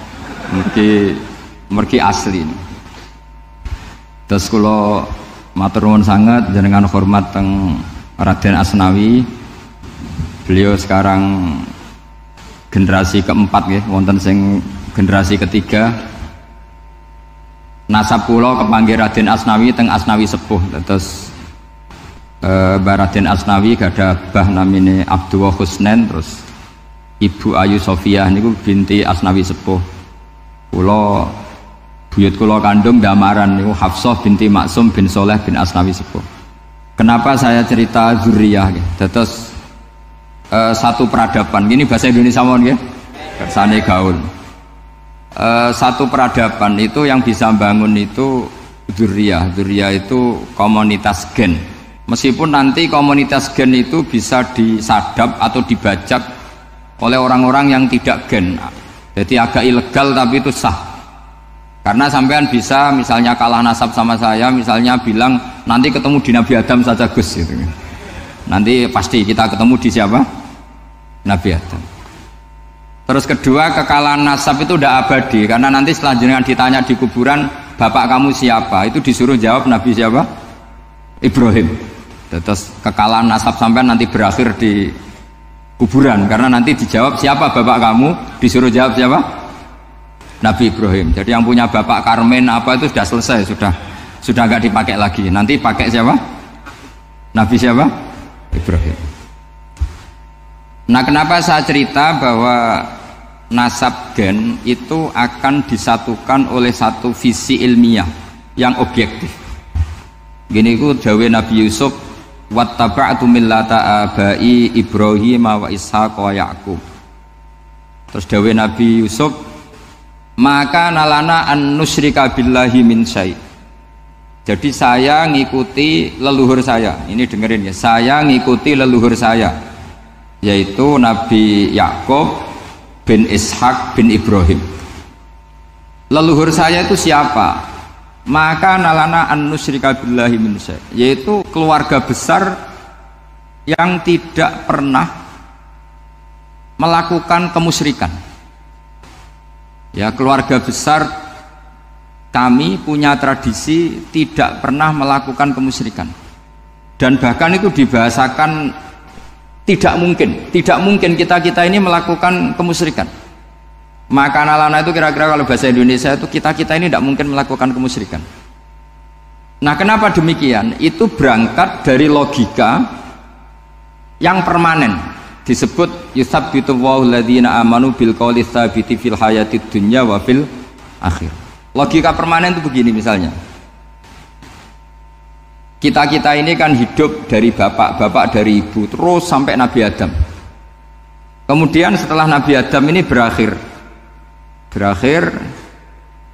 S2: Mergi asli. Terus kula matur nuwun sangat jenengan hormat teng Raden Asnawi. Beliau sekarang generasi keempat ya, wonten sing generasi ketiga. Nasab kula kepanggih Raden Asnawi teng Asnawi sepuh. Terus Raden Asnawi gadah bah namine Abdullah Husnen, terus Ibu Ayu Sofia niku binti Asnawi sepuh. Kula buyut kula kandung damaran niku Hafsah binti Maksum bin Soleh bin Asnawi sepuh. Kenapa saya cerita zuriyah nggih? Terus satu peradaban. Gini bahasa Indonesia mawon nggih. Kersane gaul. Satu peradaban itu yang bisa bangun itu zuriyah itu komunitas gen. Meskipun nanti komunitas gen itu bisa disadap atau dibajak oleh orang-orang yang tidak gen, jadi agak ilegal tapi itu sah. Karena sampean bisa misalnya kalah nasab sama saya, misalnya bilang nanti ketemu di Nabi Adam saja Gus gitu. Nanti pasti kita ketemu di siapa? Nabi Adam. Terus kedua, kekalahan nasab itu udah abadi, karena nanti setelah jenengan ditanya di kuburan, bapak kamu siapa? Itu disuruh jawab Nabi siapa? Ibrahim. Terus kekalahan nasab sampai nanti berakhir di kuburan, karena nanti dijawab siapa bapak kamu, disuruh jawab siapa? Nabi Ibrahim. Jadi yang punya bapak Karmen apa itu sudah selesai, sudah nggak dipakai lagi. Nanti pakai siapa? Nabi siapa? Ibrahim. Nah, kenapa saya cerita bahwa nasab gen itu akan disatukan oleh satu visi ilmiah yang objektif. Gini ku dawe Nabi Yusuf, wattaba'tu millata abai Ibrahim wa Ishaq wa Yaqub. Terus dawe Nabi Yusuf, maka nalana an nusyrika billahi min syai'. Jadi saya ngikuti leluhur saya. Ini dengerin ya, saya ngikuti leluhur saya, yaitu Nabi Yakub bin Ishak bin Ibrahim. Leluhur saya itu siapa? Maka nalana an nusyrika billahi min syai', yaitu keluarga besar yang tidak pernah melakukan kemusyrikan. Ya, keluarga besar kami punya tradisi tidak pernah melakukan kemusyrikan. Dan bahkan itu dibahasakan tidak mungkin kita ini melakukan kemusyrikan. Maka nalana itu kira-kira kalau bahasa Indonesia itu kita ini tidak mungkin melakukan kemusyrikan. Nah, kenapa demikian? Itu berangkat dari logika yang permanen, disebut yusabbitu Allahu alladzina amanu bil qouli tsabiti fil hayatid dunya wa fil akhir. Logika permanen itu begini, misalnya kita ini kan hidup dari bapak dari ibu terus sampai Nabi Adam. Kemudian setelah Nabi Adam ini berakhir,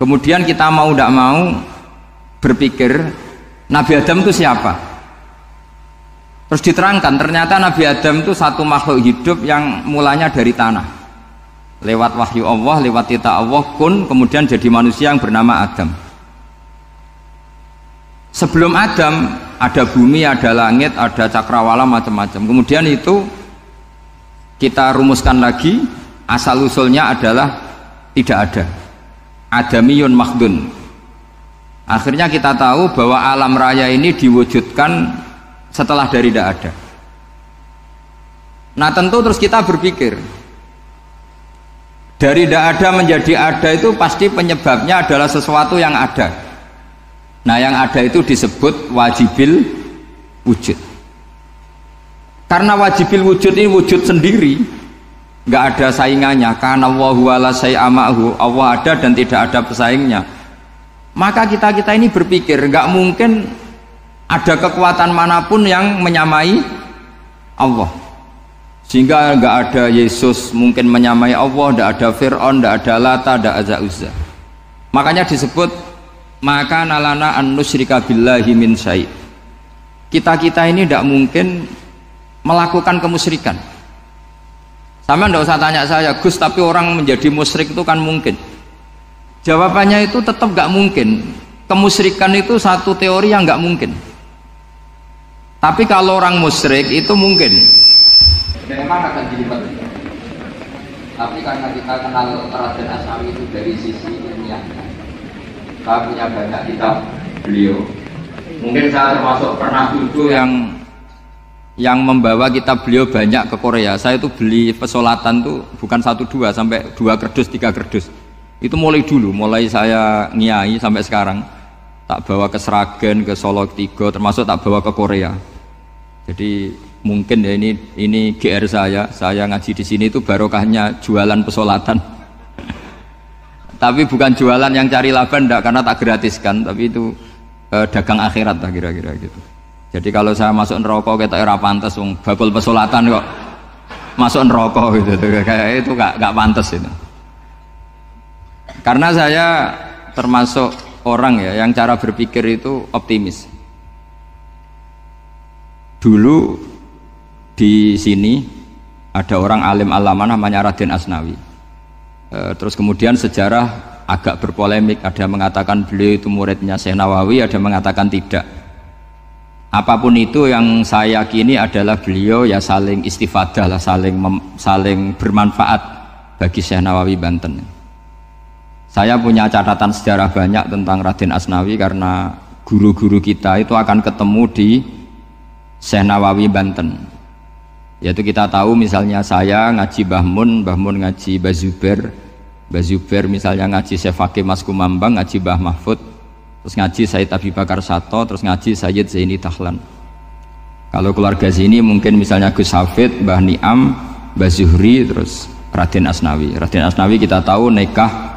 S2: kemudian kita mau tidak mau berpikir Nabi Adam itu siapa? Terus diterangkan ternyata Nabi Adam itu satu makhluk hidup yang mulanya dari tanah, lewat wahyu Allah, lewat titah Allah kun, kemudian jadi manusia yang bernama Adam. Sebelum Adam ada bumi, ada langit, ada cakrawala, macam-macam. Kemudian itu kita rumuskan lagi, asal usulnya adalah tidak ada, adamiyun makhdun. Akhirnya kita tahu bahwa alam raya ini diwujudkan setelah dari tidak ada. Nah, tentu terus kita berpikir dari tidak ada menjadi ada itu pasti penyebabnya adalah sesuatu yang ada. Nah, yang ada itu disebut wajibil wujud. Karena wajibil wujud ini wujud sendiri, nggak ada saingannya. Karena Allahu ala syai'amahu, Allah ada dan tidak ada pesaingnya. Maka kita ini berpikir nggak mungkin ada kekuatan manapun yang menyamai Allah. Sehingga nggak ada Yesus mungkin menyamai Allah, nggak ada Fir'aun, nggak ada Lata, nggak ada Uzza. Makanya disebut maka nalana an nusyrika billahi min syai'. Kita ini tidak mungkin melakukan kemusyrikan. Sama tidak usah tanya saya, Gus, tapi orang menjadi musyrik itu kan mungkin. Jawabannya itu tetap nggak mungkin. Kemusyrikan itu satu teori yang nggak mungkin. Tapi kalau orang musyrik itu mungkin. Memang akan dilibat. Tapi karena kita kenal Raden Asnawi itu dari sisi ilmiahnya, saya punya banyak kitab beliau. Mungkin saya termasuk pernah duduk yang yang membawa kitab beliau banyak ke Korea. Saya itu beli pesolatan tuh bukan 1-2 sampai 2 kerdus 3 kerdus. Itu mulai dulu, mulai saya ngiyai sampai sekarang tak bawa ke Sragen, ke Solo Tigo, termasuk tak bawa ke Korea. Jadi mungkin ya ini GR saya ngaji di sini itu barokahnya jualan pesolatan. Tapi bukan jualan yang cari laba enggak, karena tak gratiskan, tapi itu dagang akhirat lah kira-kira gitu. Jadi kalau saya masuk neraka kita era pantas wong bakul pesolatan kok masuk neraka gitu, kayak itu nggak pantas itu. Karena saya termasuk orang ya yang cara berpikir itu optimis. Dulu di sini ada orang alim alama namanya Raden Asnawi. Terus kemudian sejarah agak berpolemik, ada yang mengatakan beliau itu muridnya Syekh Nawawi, ada yang mengatakan tidak. Apapun itu yang saya yakini adalah beliau ya saling istifadah lah, saling bermanfaat bagi Syekh Nawawi Banten. Saya punya catatan sejarah banyak tentang Raden Asnawi karena guru-guru kita itu akan ketemu di Syekh Nawawi Banten. Yaitu kita tahu misalnya saya ngaji Mbah Mun ngaji Mbah Zubair misalnya ngaji Syekh Fakih Mas Kumambang, ngaji Mbah Mahfud, terus ngaji Said Abi Bakar Sato, terus ngaji Sayyid Zaini Dahlan. Kalau keluarga sini mungkin misalnya Gus Hafid, Mbah Niam, Mbah Zuhri, terus Raden Asnawi. Raden Asnawi kita tahu nikah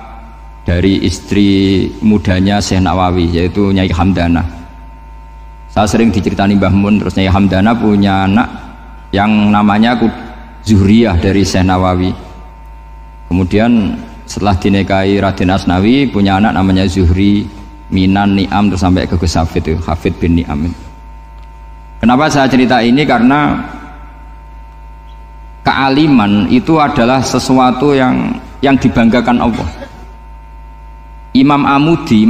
S2: dari istri mudanya Syekh Nawawi, yaitu Nyai Hamdana. Saya sering diceritani Mbah Mun, terus Nyai Hamdana punya anak yang namanya Zuhriyah dari Syekh Nawawi. Kemudian setelah dinikahi Raden Asnawi punya anak namanya Zuhri, Minan, Niam, terus sampai ke Gus Hafid itu, Hafid bin Niam. Kenapa saya cerita ini? Karena kealiman itu adalah sesuatu yang dibanggakan Allah. Imam Amudi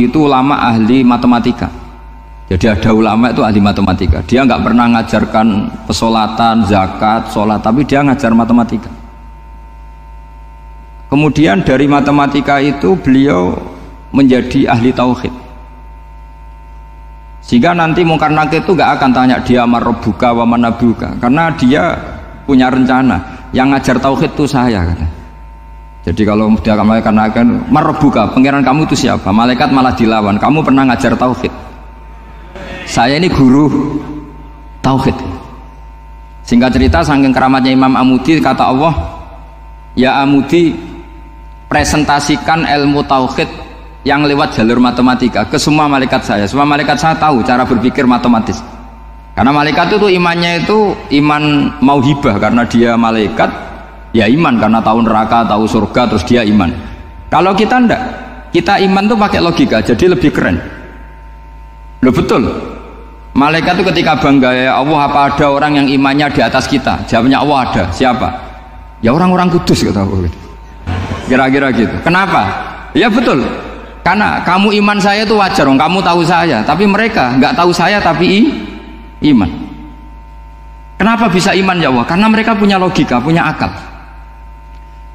S2: itu ulama ahli matematika. Jadi ada ulama itu ahli matematika. Dia nggak pernah ngajarkan pesolatan, zakat, sholat, tapi dia ngajar matematika. Kemudian dari matematika itu beliau menjadi ahli tauhid, sehingga nanti Mungkar Nakir itu gak akan tanya dia marabbuka wa manabuka, karena dia punya rencana yang ngajar tauhid itu saya kata. Jadi kalau dia akan marabbuka, pangeran kamu itu siapa, malaikat malah dilawan, kamu pernah ngajar tauhid, saya ini guru tauhid. Singkat cerita saking keramatnya Imam Amudi, kata Allah, ya Amudi, presentasikan ilmu tauhid yang lewat jalur matematika ke semua malaikat saya. Semua malaikat saya tahu cara berpikir matematis, karena malaikat itu imannya itu iman mauhibah, karena dia malaikat ya iman karena tahu neraka, tahu surga, terus dia iman. Kalau kita enggak, kita iman tuh pakai logika, jadi lebih keren. Loh betul, malaikat itu ketika bangga, ya Allah, apa ada orang yang imannya di atas kita? Jawabnya Allah ada. Siapa? Ya orang-orang kudus, kata Allah. Kira-kira gitu. Kenapa? Ya betul, karena kamu iman saya itu wajar, kamu tahu saya, tapi mereka nggak tahu saya tapi iman. Kenapa bisa iman ya Allah? Karena mereka punya logika, punya akal.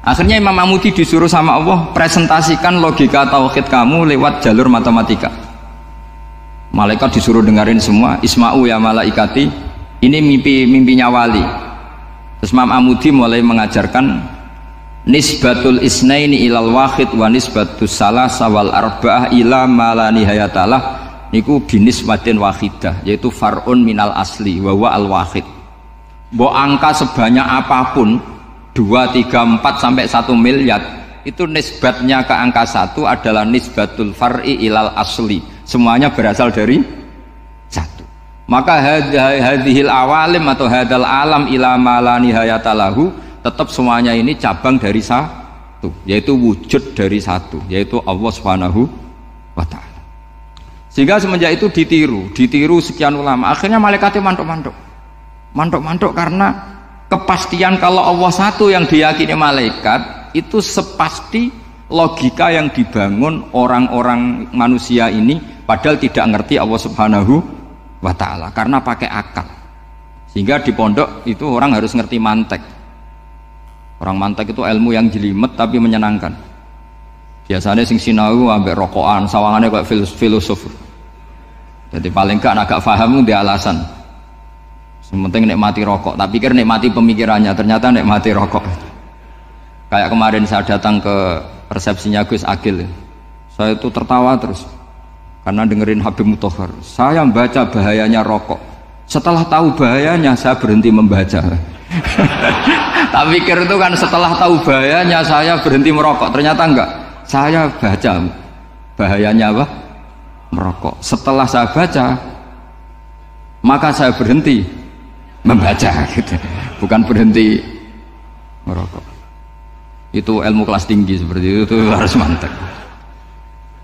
S2: Akhirnya Imam Amudi disuruh sama Allah, presentasikan logika tauhid kamu lewat jalur matematika. Malaikat disuruh dengerin semua, isma'u ya malaikati, ini mimpinya wali. Terus Imam Amudi mulai mengajarkan nisbatul isnaini ilal wahid wa nisbatus salasa wal arba'ah ila ma la nihayatalah, niku binisbatin wahidah, yaitu far'un minal asli wa wa al wahid. Mbok angka sebanyak apapun 2, 3, 4 sampai 1 miliar itu nisbatnya ke angka 1 adalah nisbatul far'i ilal asli, semuanya berasal dari 1. Maka hadhil awalim atau hadal alam ila ma la nihayatalahu, tetap semuanya ini cabang dari 1, yaitu wujud dari 1, yaitu Allah Subhanahu wa ta'ala. Sehingga semenjak itu ditiru sekian ulama. Akhirnya malaikatnya mantuk karena kepastian kalau Allah 1 yang diyakini malaikat itu sepasti logika yang dibangun orang-orang manusia ini, padahal tidak ngerti Allah Subhanahu wa ta'ala karena pakai akal. Sehingga di pondok itu orang harus ngerti mantek. Orang mantek itu ilmu yang jelimet tapi menyenangkan. Biasanya sing sinau ambek rokokan, sawangannya kayak filosof. Jadi paling gak agak paham dia alasan. Sementing nikmati rokok, tak pikir nikmati pemikirannya, ternyata nikmati rokok. Kayak kemarin saya datang ke resepsinya Gus Agil, saya itu tertawa terus karena dengerin Habib Mutahar. Saya membaca bahayanya rokok, setelah tahu bahayanya saya berhenti membaca. Tak pikir itu kan setelah tahu bahayanya saya berhenti merokok, ternyata enggak. Saya baca bahayanya apa? Merokok. Setelah saya baca, maka saya berhenti membaca gitu. Bukan berhenti merokok. Itu ilmu kelas tinggi seperti itu harus mantap.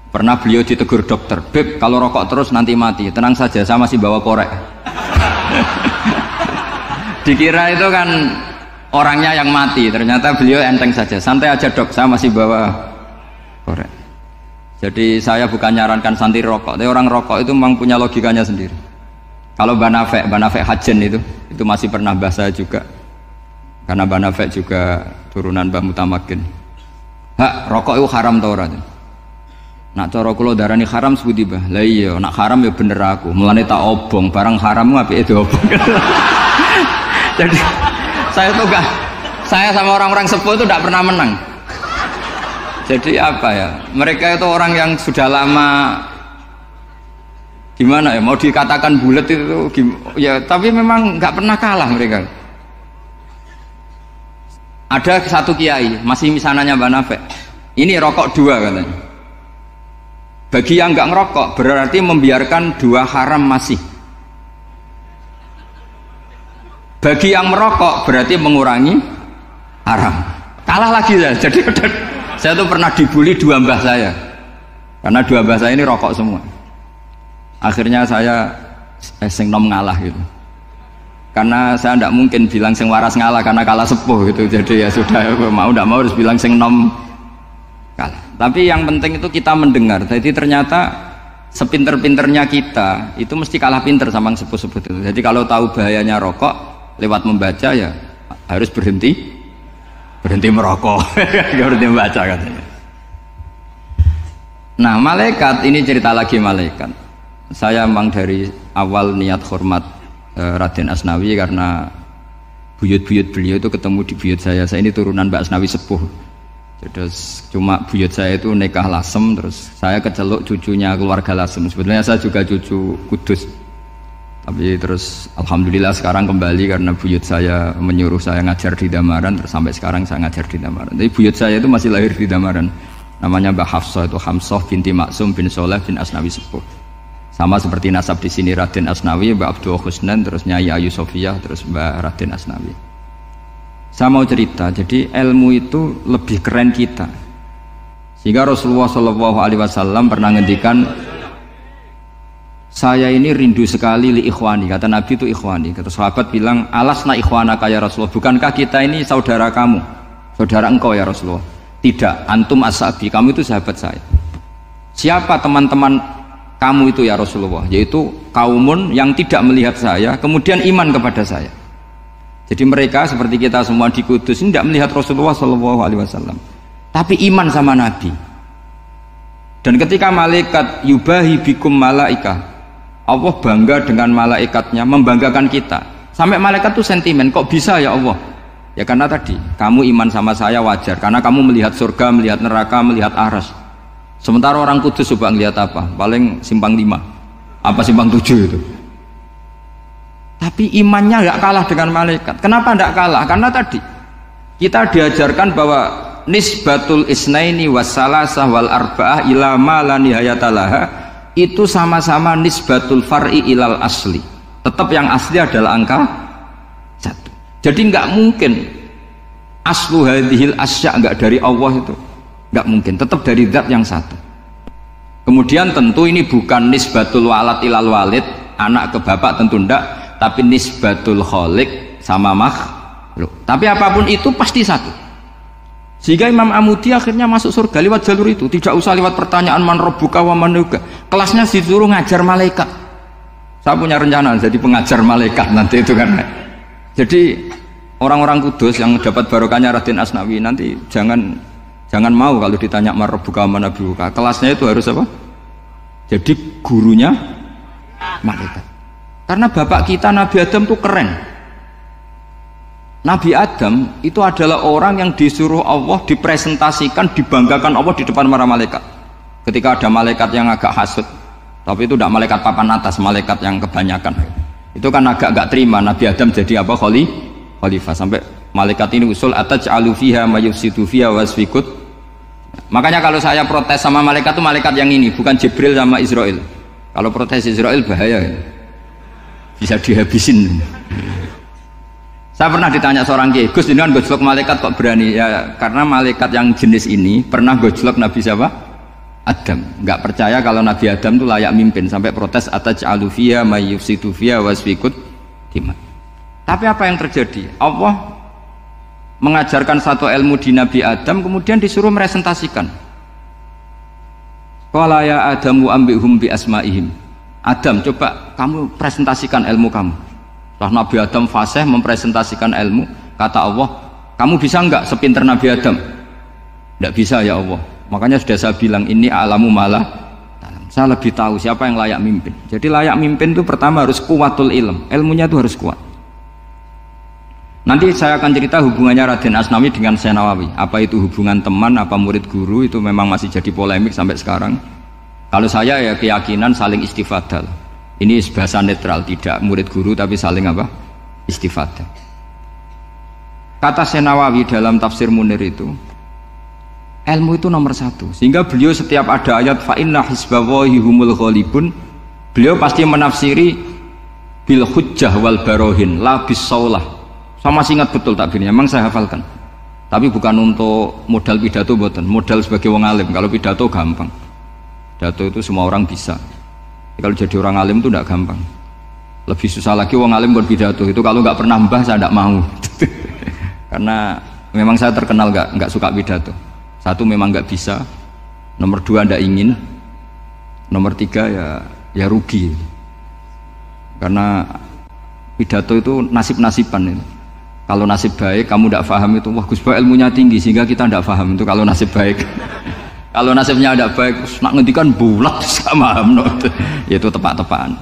S2: Pernah beliau ditegur dokter, "Beb, kalau rokok terus nanti mati." "Tenang saja, saya masih bawa korek." Dikira itu kan orangnya yang mati, ternyata beliau enteng saja. "Santai aja dok, saya masih bawa korek." Jadi saya bukan nyarankan santai rokok, tapi orang rokok itu memang punya logikanya sendiri. Kalau Banafek Hajen itu masih pernah bahasa juga, karena Banafek juga turunan Mbah Mutamakin. "Hak, rokok itu haram tau ora?" "Nak cara kula darani haram sepundi, Mbah?" "Lah iya, nak haram ya bener aku. Mulane tak obong, barang haram apike diobong." Jadi saya sama orang-orang sepuh itu tidak pernah menang. Jadi apa ya? Mereka itu orang yang sudah lama, gimana ya? Mau dikatakan bulat itu, ya. Tapi memang nggak pernah kalah mereka. Ada satu kiai, masih misananya Mbak Nafek. Ini rokok 2 katanya. Bagi yang nggak ngerokok berarti membiarkan 2 haram masih. Bagi yang merokok berarti mengurangi haram. Kalah lagi ya. Jadi saya tuh pernah dibully 2 mbah saya, karena 2 mbah saya ini rokok semua. Akhirnya saya sing nom ngalah gitu, karena saya tidak mungkin bilang sing waras ngalah karena kalah sepuh gitu. Jadi ya sudah, mau tidak mau harus bilang sing nom kalah. Tapi yang penting itu kita mendengar. Jadi ternyata sepinter-pinternya kita itu mesti kalah pinter sama yang sepuh-sepuh itu. Jadi kalau tahu bahayanya rokok, lewat membaca ya harus berhenti merokok. Berhenti membaca katanya. Nah, malaikat ini cerita lagi malaikat. Saya memang dari awal niat hormat Raden Asnawi karena buyut-buyut beliau itu ketemu di buyut saya. Saya ini turunan Mbak Asnawi sepuh. Terus cuma buyut saya itu nikah Lasem, terus saya keceluk cucunya keluarga Lasem. Sebetulnya saya juga cucu Kudus. Tapi terus alhamdulillah sekarang kembali karena buyut saya menyuruh saya ngajar di Damaran, terus sampai sekarang saya ngajar di Damaran. Tapi buyut saya itu masih lahir di Damaran. Namanya Mbak Hafsah, itu Hamsah binti Maksum bin Soleh bin Asnawi Sepuh. Sama seperti nasab di sini Raden Asnawi, Mbak Abdul Husnan, terus Nyai Ayu Sofiyah, terus Mbak Raden Asnawi. Saya mau cerita, jadi ilmu itu lebih keren kita. Sehingga Rasulullah SAW pernah ngendikan, "Saya ini rindu sekali li ikhwani." Kata Nabi itu ikhwani. Kata sahabat bilang, "Alasna ikhwanaka ya Rasulullah." "Bukankah kita ini saudara kamu, saudara engkau ya Rasulullah?" "Tidak, antum ashabi, kamu itu sahabat saya." "Siapa teman-teman kamu itu ya Rasulullah?" "Yaitu kaumun yang tidak melihat saya kemudian iman kepada saya." Jadi mereka seperti kita semua di Kudus ini tidak melihat Rasulullah SAW, tapi iman sama Nabi. Dan ketika malaikat yubahi bikum malaika, Allah bangga dengan malaikatnya, membanggakan kita. Sampai malaikat tuh sentimen, kok bisa ya Allah? Ya karena tadi, kamu iman sama saya wajar, karena kamu melihat surga, melihat neraka, melihat aras. Sementara orang Kudus coba ngelihat apa? Paling simpang 5, apa simpang 7 itu. Tapi imannya nggak kalah dengan malaikat. Kenapa nggak kalah? Karena tadi kita diajarkan bahwa nisbatul isnaini wassalasah wal arba'ah ila ma la nihayatalaha itu sama-sama nisbatul far'i ilal asli. Tetap yang asli adalah angka 1. Jadi nggak mungkin aslu hadhil asya nggak dari Allah itu, nggak mungkin. Tetap dari zat yang 1. Kemudian tentu ini bukan nisbatul walad ilal walid, anak ke bapak tentu enggak, tapi nisbatul khaliq sama makhluk. Tapi apapun itu pasti 1. Sehingga Imam Amudi akhirnya masuk surga lewat jalur itu, tidak usah lewat pertanyaan man rabbuka wa man nuka. Kelasnya disuruh ngajar malaikat. Saya punya rencana jadi pengajar malaikat nanti itu kan. Jadi orang-orang Kudus yang dapat barokahnya Raden Asnawi nanti jangan mau kalau ditanya man rabbuka wa man nuka. Kelasnya itu harus apa? Jadi gurunya malaikat. Karena bapak kita Nabi Adam tuh keren. Nabi Adam itu adalah orang yang disuruh Allah, dipresentasikan, dibanggakan Allah di depan para malaikat. Ketika ada malaikat yang agak hasut, tapi itu tidak malaikat papan atas, malaikat yang kebanyakan. Itu kan agak gak terima Nabi Adam jadi apa? Khalifah. Sampai malaikat ini usul ataj'alu fiha may yufsidu fiha wasfikut. Makanya kalau saya protes sama malaikat itu malaikat yang ini, bukan Jibril sama Israel. Kalau protes Israel bahaya ya. Bisa dihabisin. Saya pernah ditanya seorang kiai, Gus ini kan gojlok malaikat kok berani? Ya karena malaikat yang jenis ini pernah gojlok Nabi siapa? Adam. Nggak percaya kalau Nabi Adam itu layak mimpin, sampai protes ataj'alu fiha may yufsidu fiha wasfikut dima. Tapi apa yang terjadi? Allah mengajarkan satu ilmu di Nabi Adam, kemudian disuruh meresentasikan. Qala ya Adamu ambihum bi asma'ihim. Adam, coba kamu presentasikan ilmu kamu. Setelah Nabi Adam fasih mempresentasikan ilmu, kata Allah, kamu bisa enggak sepinter Nabi Adam? Tidak bisa ya Allah. Makanya sudah saya bilang, ini a'lamu malah. Saya lebih tahu siapa yang layak mimpin. Jadi layak mimpin itu pertama harus kuwatul ilm. Ilmunya itu harus kuat. Nanti saya akan cerita hubungannya Raden Asnawi dengan Syekh Nawawi. Apa itu hubungan teman, apa murid guru, itu memang masih jadi polemik sampai sekarang. Kalau saya ya keyakinan saling istifadah. Ini bahasa netral, tidak murid guru tapi saling apa? Istifadah. Kata Syekh Nawawi dalam tafsir Munir itu, ilmu itu nomor satu. Sehingga beliau setiap ada ayat fa inna hizballahi humul ghalibun, beliau pasti menafsiri bil hujjah wal barohin la bis saulah. Saya masih ingat betul takbirnya, memang saya hafalkan. Tapi bukan untuk modal pidato, boten. Modal sebagai wong alim. Kalau pidato gampang. Pidato itu semua orang bisa. Kalau jadi orang alim itu tidak gampang. Lebih susah lagi wong alim buat pidato. Itu kalau nggak pernah mbah saya tidak mau. Karena memang saya terkenal nggak suka pidato. Satu memang nggak bisa. Nomor dua tidak ingin. Nomor tiga ya rugi. Karena pidato itu nasib-nasiban itu. Kalau nasib baik kamu tidak paham itu, wah Gus Ba ilmunya tinggi sehingga kita tidak paham itu kalau nasib baik. Kalau nasibnya tidak baik, nak ngendikan bulat sama paham, itu tepak-tepakan.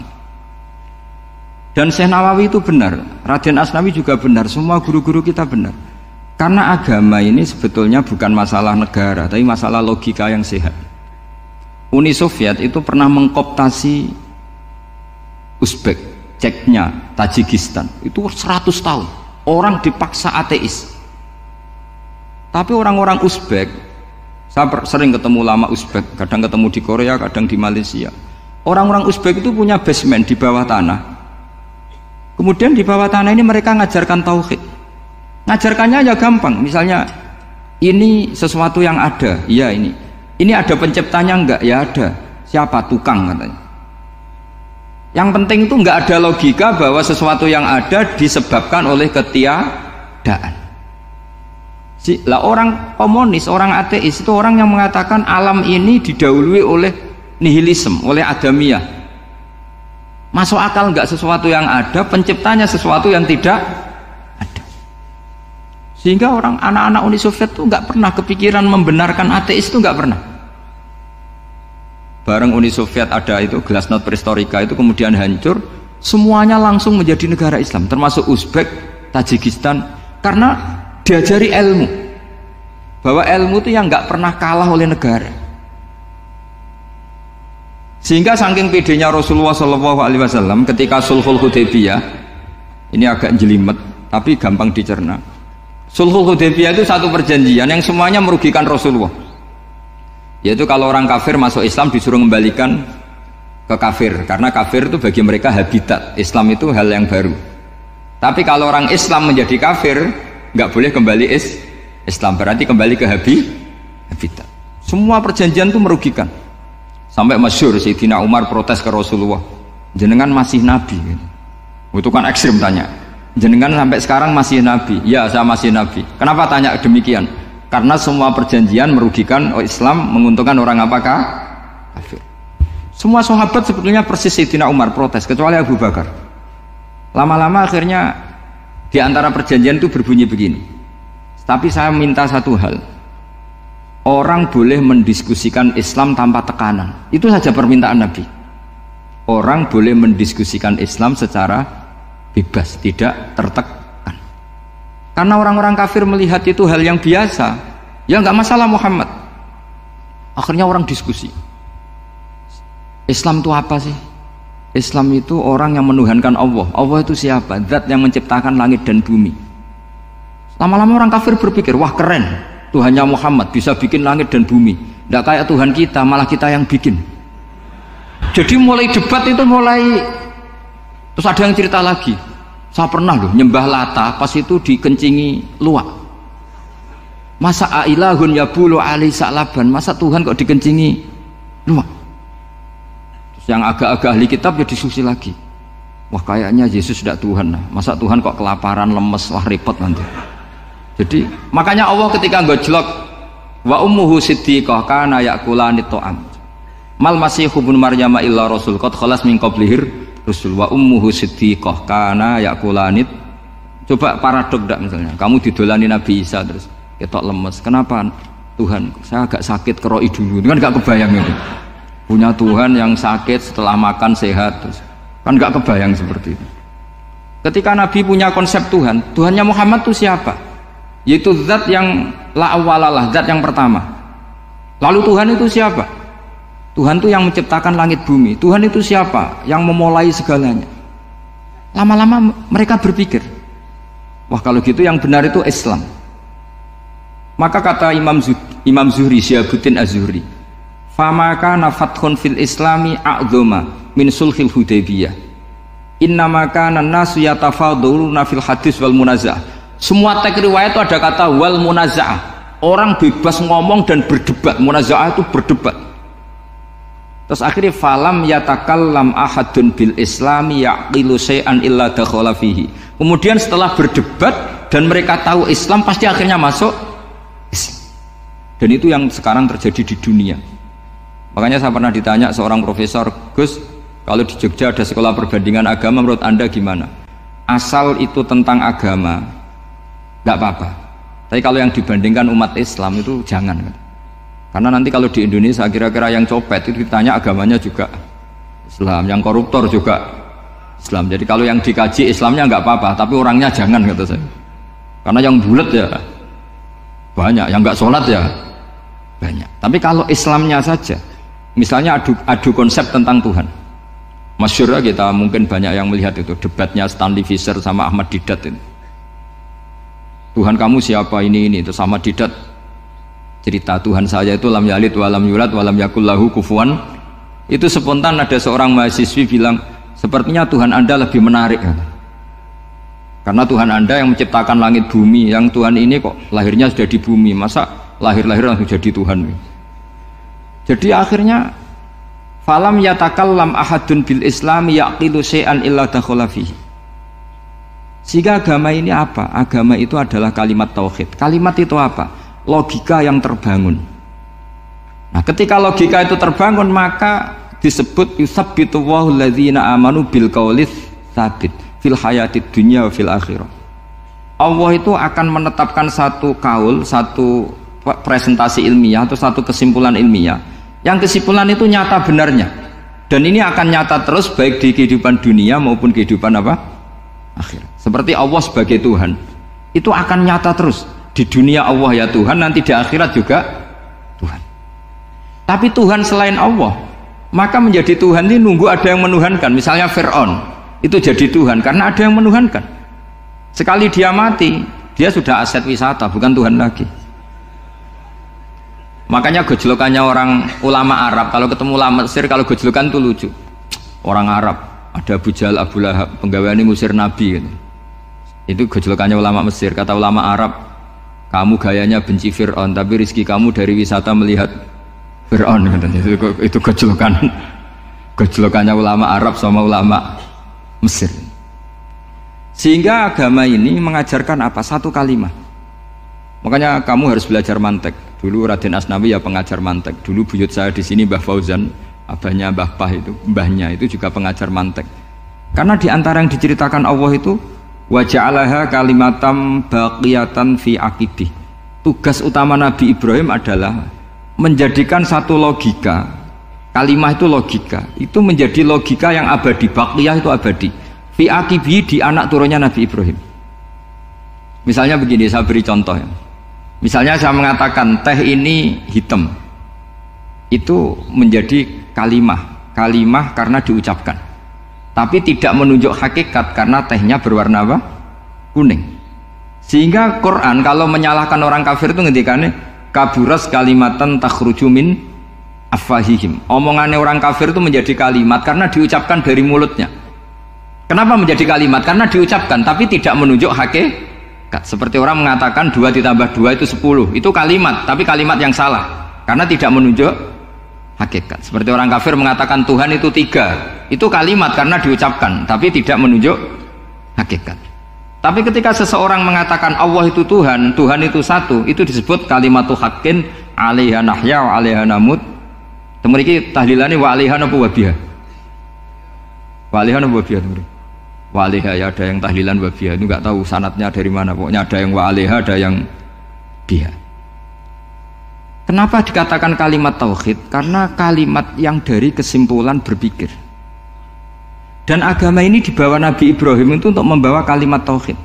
S2: Dan Syekh Nawawi itu benar, Raden Asnawi juga benar, semua guru-guru kita benar. Karena agama ini sebetulnya bukan masalah negara, tapi masalah logika yang sehat. Uni Soviet itu pernah mengkooptasi Uzbek, Ceknya, Tajikistan, itu 100 tahun. Orang dipaksa ateis. Tapi orang-orang Uzbek, saya sering ketemu lama Uzbek, kadang ketemu di Korea, kadang di Malaysia. Orang-orang Uzbek itu punya basement di bawah tanah. Kemudian di bawah tanah ini mereka ngajarkan tauhid. Ngajarkannya ya gampang. Misalnya ini sesuatu yang ada, iya ini. Ini ada penciptanya enggak? Ya ada. Siapa? Tukang katanya. Yang penting itu nggak ada logika bahwa sesuatu yang ada disebabkan oleh ketiadaan. Lah orang komunis, orang ateis itu orang yang mengatakan alam ini didahului oleh nihilisme, oleh adamiyah. Masuk akal nggak sesuatu yang ada, penciptanya sesuatu yang tidak ada. Sehingga orang anak-anak Uni Soviet itu nggak pernah kepikiran membenarkan ateis, itu nggak pernah. Bareng Uni Soviet ada itu Glasnost Perestroika itu kemudian hancur, semuanya langsung menjadi negara Islam, termasuk Uzbek, Tajikistan, karena diajari ilmu, bahwa ilmu itu yang nggak pernah kalah oleh negara. Sehingga saking pedenya Rasulullah SAW ketika Sulhul Hudaybiyah, ini agak jelimet tapi gampang dicerna. Sulhul Hudaybiyah itu satu perjanjian yang semuanya merugikan Rasulullah. Yaitu kalau orang kafir masuk Islam disuruh kembalikan ke kafir, karena kafir itu bagi mereka habitat, Islam itu hal yang baru. Tapi kalau orang Islam menjadi kafir nggak boleh kembali Islam, berarti kembali ke habitat. Semua perjanjian itu merugikan. Sampai masyhur Sayyidina Umar protes ke Rasulullah, jenengan masih nabi. Itu kan ekstrim tanya, jenengan sampai sekarang masih nabi? Ya saya masih nabi. Kenapa tanya demikian? Karena semua perjanjian merugikan Islam, menguntungkan orang apakah? Kafir. Semua sahabat sebetulnya persis Sayyidina Umar protes, kecuali Abu Bakar. Lama-lama akhirnya di antara perjanjian itu berbunyi begini. Tapi saya minta satu hal. Orang boleh mendiskusikan Islam tanpa tekanan. Itu saja permintaan Nabi. orang boleh mendiskusikan Islam secara bebas, tidak tertekan. Karena orang-orang kafir melihat itu hal yang biasa, ya nggak masalah Muhammad. Akhirnya orang diskusi. Islam itu apa sih? Islam itu orang yang menuhankan Allah. Allah itu siapa? Zat yang menciptakan langit dan bumi. Lama-lama orang kafir berpikir, wah keren, Tuhannya Muhammad bisa bikin langit dan bumi. Tidak kayak Tuhan kita, malah kita yang bikin. Jadi mulai debat itu terus ada yang cerita lagi. Saya pernah loh nyembah Lata, pas itu dikencingi luwak. Masa ailahun yabulu ali sa'laban, masa Tuhan kok dikencingi luwak? Terus yang agak-agak ahli kitab ya diskusi lagi. Wah kayaknya Yesus tidak Tuhan, masa Tuhan kok kelaparan, lemes, wah repot nanti. Jadi makanya Allah ketika gojlok wa ummuhu siddiqah kana yakulani ta'am. Mal masihu ibnu Maryam illa rasul qad khalas min qablihir rusul wa ummuhu siddiqah kana yakulani. Coba paradok ndak misalnya, kamu didolani Nabi Isa terus ketok lemes. Kenapa? Tuhan, saya agak sakit keroi dulu. Kan enggak kebayang itu. Punya Tuhan yang sakit setelah makan sehat terus. Kan enggak kebayang seperti itu. Ketika Nabi punya konsep Tuhan, Tuhannya Muhammad itu siapa? Yaitu zat yang la awalalah, zat yang pertama. Lalu Tuhan itu siapa? Tuhan itu yang menciptakan langit bumi. Tuhan itu siapa? Yang memulai segalanya. Lama-lama mereka berpikir, wah kalau gitu yang benar itu Islam. Maka kata Imam Zuhri, Syihabuddin Az-Zuhri, fama kana fathun fil islami a'dzama min sulhil Hudaybiyah. Innama kana an-nasu yatafadhaluna fil hadis wal munazah. Semua teks riwayat itu ada kata wal munazah. Orang bebas ngomong dan berdebat. Munazah itu berdebat. Terus akhirnya falam yatakallam ahadun bil islami yaqilu syai'an illa dakhala fihi. Kemudian setelah berdebat dan mereka tahu Islam, pasti akhirnya masuk Islam. Dan itu yang sekarang terjadi di dunia. Makanya saya pernah ditanya seorang profesor, Gus, kalau di Jogja ada sekolah perbandingan agama, menurut Anda gimana? Asal itu tentang agama, nggak apa-apa. Tapi kalau yang dibandingkan umat Islam itu jangan. Karena nanti kalau di Indonesia kira-kira yang copet itu ditanya agamanya juga Islam, yang koruptor juga Islam. Jadi kalau yang dikaji Islamnya nggak apa-apa, tapi orangnya jangan, kata saya. Karena yang bulat ya banyak, yang nggak sholat ya banyak. Tapi kalau Islamnya saja, misalnya adu konsep tentang Tuhan. Masyhur kita mungkin banyak yang melihat itu debatnya Stanley Fischer sama Ahmad Didat itu. Tuhan kamu siapa ini itu sama Didat cerita Tuhan saya itu lam yalid walam yulad walam yakul lahu kufuwan. Itu spontan ada seorang mahasiswi bilang, sepertinya Tuhan Anda lebih menarik. Karena Tuhan Anda yang menciptakan langit bumi, yang Tuhan ini kok lahirnya sudah di bumi, masa lahir-lahir langsung jadi Tuhan. Jadi akhirnya falam yatakallam ahadun bil islami yaqilu syai'an illa dakhala fihi. Sehingga agama ini apa? Agama itu adalah kalimat tauhid. Kalimat itu apa? Logika yang terbangun. Nah, ketika logika itu terbangun, maka disebut yusabbitu Allahu alladzina amanu bil qaulis tsabit fil hayatid dunya wa fil akhirah. Allah itu akan menetapkan satu kaul, satu presentasi ilmiah atau satu kesimpulan ilmiah. Yang kesimpulan itu nyata benarnya. Dan ini akan nyata terus baik di kehidupan dunia maupun kehidupan apa? Akhir. Seperti Allah sebagai Tuhan. Itu akan nyata terus. Di dunia Allah ya Tuhan, nanti di akhirat juga Tuhan. Tapi Tuhan selain Allah, maka menjadi Tuhan ini nunggu ada yang menuhankan. Misalnya Fir'aun itu jadi Tuhan karena ada yang menuhankan. Sekali dia mati, dia sudah aset wisata, bukan Tuhan lagi. Makanya gojlokannya orang ulama Arab, kalau ketemu ulama Mesir, kalau gojlokan itu lucu. Orang Arab, ada Abu Jahal, Abu Lahab, penggaweane ngusir Nabi gitu. Itu gojlokannya ulama Mesir. Kata ulama Arab, kamu gayanya benci Fir'aun, tapi rizki kamu dari wisata melihat Fir'aun. Itu gojlokannya ulama Arab sama ulama Mesir. Sehingga agama ini mengajarkan apa? Satu kalimat. Makanya kamu harus belajar mantek. Dulu Raden Asnawi ya pengajar mantek. Dulu buyut saya di sini Mbah Fauzan, abahnya Mbah Pah itu, mbahnya itu juga pengajar mantek. Karena di antara yang diceritakan Allah itu wa ja'alaha kalimatam baqiyatan fi aqibih. Tugas utama Nabi Ibrahim adalah menjadikan satu logika Kalimah itu logika, itu menjadi logika yang abadi. Baqiyah itu abadi. Fi aqibi, di anak turunnya Nabi Ibrahim. Misalnya begini, saya beri contoh ya. Misalnya saya mengatakan teh ini hitam, itu menjadi kalimah karena diucapkan, tapi tidak menunjuk hakikat karena tehnya berwarna apa? Kuning. Sehingga Quran kalau menyalahkan orang kafir itu ngendikannya kaburas kalimatan takhruju min afwahihim. Omongannya orang kafir itu menjadi kalimat karena diucapkan dari mulutnya. Kenapa menjadi kalimat? Karena diucapkan tapi tidak menunjuk hakikat. Seperti orang mengatakan 2 ditambah 2 itu 10, itu kalimat, tapi kalimat yang salah karena tidak menunjuk hakikat. Seperti orang kafir mengatakan Tuhan itu 3, itu kalimat karena diucapkan tapi tidak menunjuk hakikat. Tapi ketika seseorang mengatakan Allah itu Tuhan, Tuhan itu satu, itu disebut kalimatu haqqin 'alaiha nahya wa 'alaiha namut. Temeriki tahlilane wa 'alaiha napa wa biha? Wa 'alaiha napa wa biha? Wa 'alaiha ya, ada yang tahlilan wa biha, itu enggak tahu sanadnya dari mana, pokoknya ada yang wa 'alaiha, ada yang biha. Kenapa dikatakan kalimat tauhid? Karena kalimat yang dari kesimpulan berpikir. Dan agama ini dibawa Nabi Ibrahim itu untuk membawa kalimat tauhid.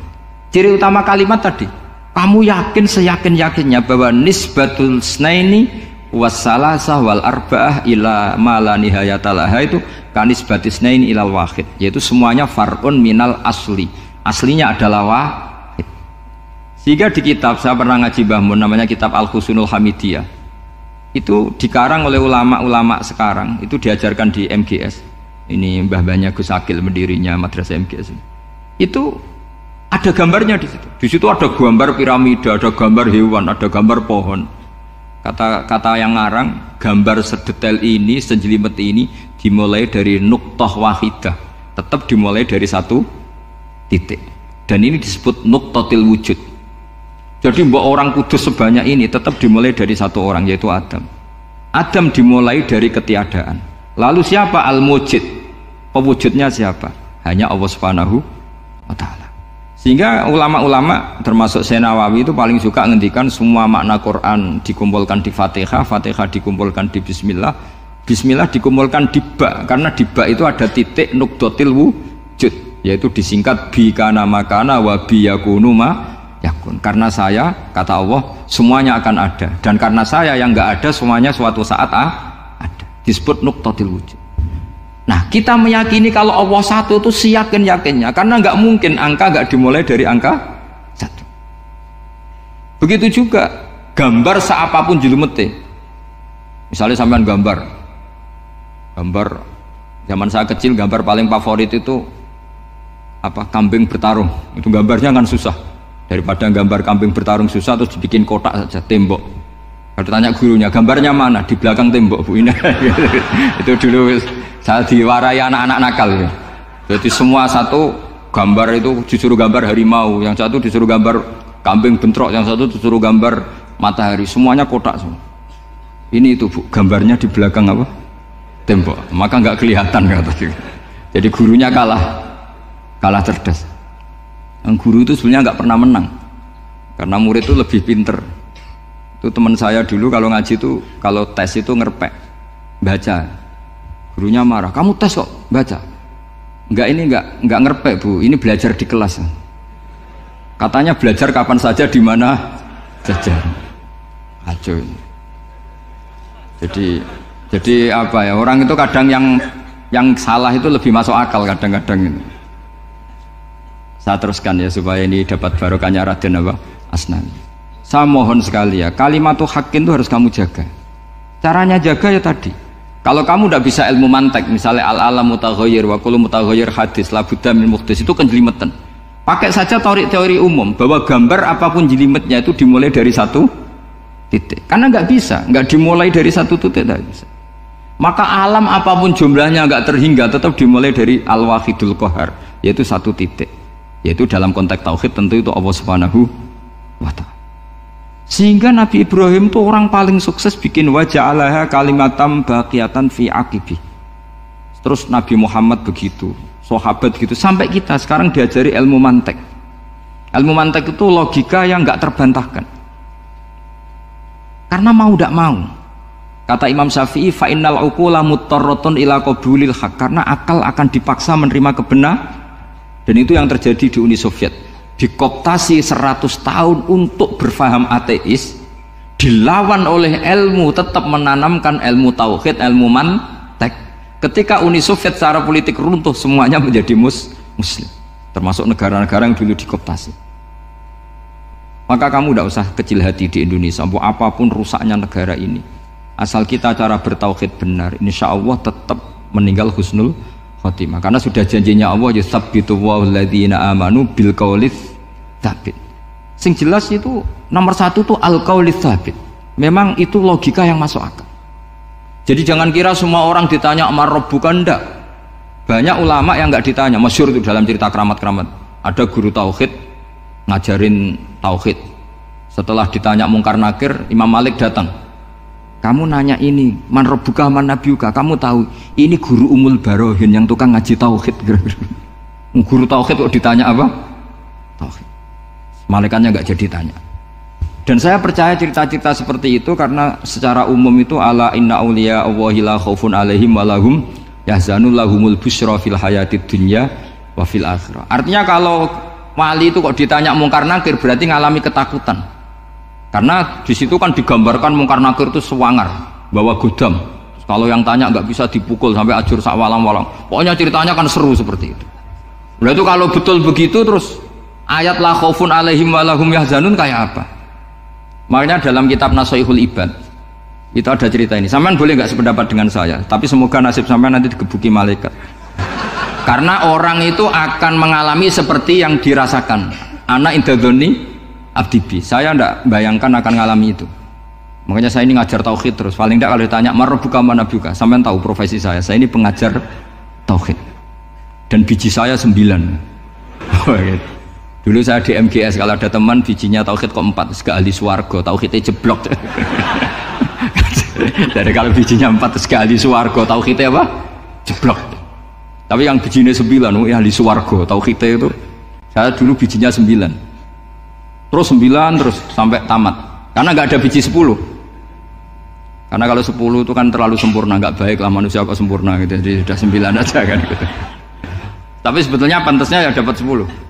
S2: Ciri utama kalimat tadi, kamu yakin seyakin-yakinnya bahwa nisbatul snaini wassalasah wal arba'ah ila ma la nihayatalaha itu kanisbatis snaini ilal wahid, yaitu semuanya far'un minal asli. Aslinya adalah wahid. Sehingga di kitab, saya pernah ngaji Mbah Mun, namanya kitab Al-Husunul Hamidiyah, itu dikarang oleh ulama-ulama sekarang, itu diajarkan di MGS. Ini mbah-mbahnya Gus Akil, pendirinya madrasah MGS. Itu ada gambarnya di situ. Di situ ada gambar piramida, ada gambar hewan, ada gambar pohon. Kata yang ngarang, gambar sedetail ini, sejelimet ini dimulai dari nuqtah wahidah. Tetap dimulai dari satu titik. Dan ini disebut nuqtatil wujud. Jadi mbok orang kudus sebanyak ini tetap dimulai dari satu orang, yaitu Adam. Adam dimulai dari ketiadaan. Lalu siapa al-mujid? Pewujudnya siapa? Hanya Allah Subhanahu wa ta'ala. Sehingga ulama-ulama termasuk Syekh Nawawi itu paling suka ngendikan semua makna Quran dikumpulkan di Fatihah, Fatihah dikumpulkan di Bismillah, Bismillah dikumpulkan di Ba, karena di Ba itu ada titik nuqtatil wujud, yaitu disingkat bi kana makana wa bi yakunu ma yakun. Karena saya, kata Allah, semuanya akan ada, dan karena saya yang enggak ada, semuanya suatu saat ada. Disebut nuqtatil wujud. Nah, kita meyakini kalau Allah satu itu seyakin-yakinnya, karena nggak mungkin angka nggak dimulai dari angka satu. Begitu juga gambar seapapun julumete. Misalnya sampean gambar zaman saya kecil, gambar paling favorit itu apa? Kambing bertarung. Itu gambarnya kan susah. Daripada gambar kambing bertarung susah terus dibikin kotak saja, tembok. Kalau tanya gurunya, gambarnya mana? Di belakang tembok, Bu. Ini itu dulu saya diwarai anak-anak nakal ya. Jadi semua satu gambar itu disuruh gambar harimau, yang satu disuruh gambar kambing bentrok, yang satu disuruh gambar matahari, semuanya kotak semua. Ini itu Bu, gambarnya di belakang apa? Tembok. Maka nggak kelihatan kata dia. Jadi gurunya kalah cerdas. Yang guru itu sebenarnya nggak pernah menang, karena murid itu lebih pinter. Itu teman saya dulu kalau ngaji itu kalau tes itu ngerpek baca, gurunya marah, kamu tes kok baca? Enggak ngerpek Bu, ini belajar di kelas. Katanya belajar kapan saja di mana saja. Acuh. Jadi apa ya, orang itu kadang yang salah itu lebih masuk akal kadang-kadang ini. Saya teruskan ya supaya ini dapat barokahnya Raden apa? Asnani. Saya mohon sekali ya, kalimatu haqqin itu harus kamu jaga. Caranya jaga ya tadi. Kalau kamu tidak bisa ilmu mantek, misalnya al-alam mutaghayyir wa kullu mutaghayyir hadis la budda min muhdits, itu kan jelimetan. Pakai saja teori umum bahwa gambar apapun jelimetnya itu dimulai dari satu titik. Karena nggak bisa, nggak dimulai dari satu titik, tidak bisa. Maka alam apapun jumlahnya nggak terhingga tetap dimulai dari al-wahidul qahar, yaitu satu titik. Yaitu dalam konteks tauhid tentu itu Allah Subhanahu wa ta'ala. Sehingga Nabi Ibrahim itu orang paling sukses bikin waja'alaha kalimatam baqiyatan fi aqibi. Terus Nabi Muhammad begitu, sahabat gitu, sampai kita sekarang diajari ilmu mantek. Ilmu mantek itu logika yang nggak terbantahkan. Karena mau tidak mau, Kata Imam Syafi'i, fa innal uqula muttarratun ila qabulil haq, karena akal akan dipaksa menerima kebenaran. Dan itu yang terjadi di Uni Soviet. Dikooptasi 100 tahun untuk berfaham ateis, dilawan oleh ilmu, tetap menanamkan ilmu tauhid, ilmu mantek. Ketika Uni Soviet secara politik runtuh, semuanya menjadi muslim, termasuk negara-negara yang dulu dikooptasi. Maka kamu tidak usah kecil hati di Indonesia, apapun rusaknya negara ini, asal kita cara bertauhid benar, insya Allah tetap meninggal husnul khotimah. Karena sudah janjinya Allah, yusabbitu walladzina amanu bil qaulits tsabit. Sing jelas itu nomor satu tuh al qaulits tsabit. Memang itu logika yang masuk akal. Jadi jangan kira semua orang ditanya amar rabbuka, enggak. Banyak ulama yang enggak ditanya, masyhur itu dalam cerita keramat-keramat. Ada guru tauhid ngajarin tauhid. Setelah ditanya mungkar nakir, Imam Malik datang. Kamu nanya ini, man rabbuka man nabiyuka, kamu tahu ini guru Umul Barohin yang tukang ngaji tauhid. Guru tauhid kok ditanya apa? Tauhid. Malaikatnya enggak jadi tanya. Dan saya percaya cerita-cerita seperti itu karena secara umum itu ala inna auliya Allahi la khaufun alaihim walahum yahzanun lahumul busyra fil hayatid dunya wa fil akhirah. Artinya kalau wali itu kok ditanya mungkar nakir berarti ngalami ketakutan. Karena di situ kan digambarkan mungkar nakir itu sewangar, bawa godam. Kalau yang tanya nggak bisa dipukul sampai ajur sak walang-walang. Pokoknya ceritanya kan seru seperti itu. Lalu itu kalau betul begitu terus ayat la khaufun alaihim walahum yahzanun kayak apa? Makanya dalam kitab Nasaihul Ibad itu ada cerita ini. Sampean boleh nggak sependapat dengan saya, tapi semoga nasib sampean nanti digebuki malaikat. Karena orang itu akan mengalami seperti yang dirasakan. Ana indadzoni abdibi. Saya tidak bayangkan akan mengalami itu. Makanya saya ini ngajar tauhid terus. Paling tidak kalau ditanya marbuka manabuka, sampean tahu profesi saya. Saya ini pengajar tauhid. Dan biji saya 9. Dulu saya di MGS, kalau ada teman bijinya tauhid kok 4, terus ke ahli swarga, tauhidnya jeblok. Dari kalau bijinya 4 terus ke ahli swarga, tauhidnya apa? Jeblok. Tapi yang bijinya 9, ahli swarga, tauhidnya itu saya dulu bijinya 9. Terus 9 terus sampai tamat. Karena nggak ada biji 10. Karena kalau 10 itu kan terlalu sempurna, nggak baik lah manusia kok sempurna gitu. Jadi sudah 9 aja kan gitu. Tapi sebetulnya pantasnya ya dapat 10.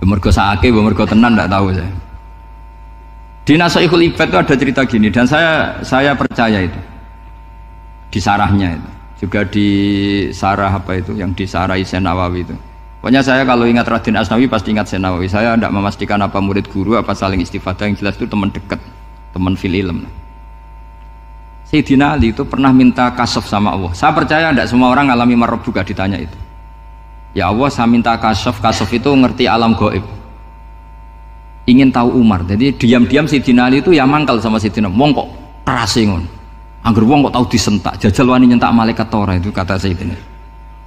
S2: Mergo saake, mergo tenan enggak tahu saya. Di Nasaihul Ibad itu ada cerita gini dan saya percaya itu. Di sarahnya itu. Juga di sarah apa itu yang di sarah Syekh Nawawi itu. Pokoknya saya kalau ingat Raden Asnawi pasti ingat Syekh Nawawi. Saya tidak memastikan apa murid guru apa saling istifadah, yang jelas itu teman dekat, teman fil ilm. Sayyidina Ali itu pernah minta kasaf sama Allah. Saya percaya tidak semua orang ngalami marbuka ditanya itu. Ya Allah, saya minta kasaf itu ngerti alam gaib. Ingin tahu Umar. Jadi diam-diam Sayyidina Ali itu ya mangkal sama Sayyidina. Wong kok kerase ngono. Angger wong kok tahu disentak, jajal wani nyentak malaikat ora, itu kata Sayyidina.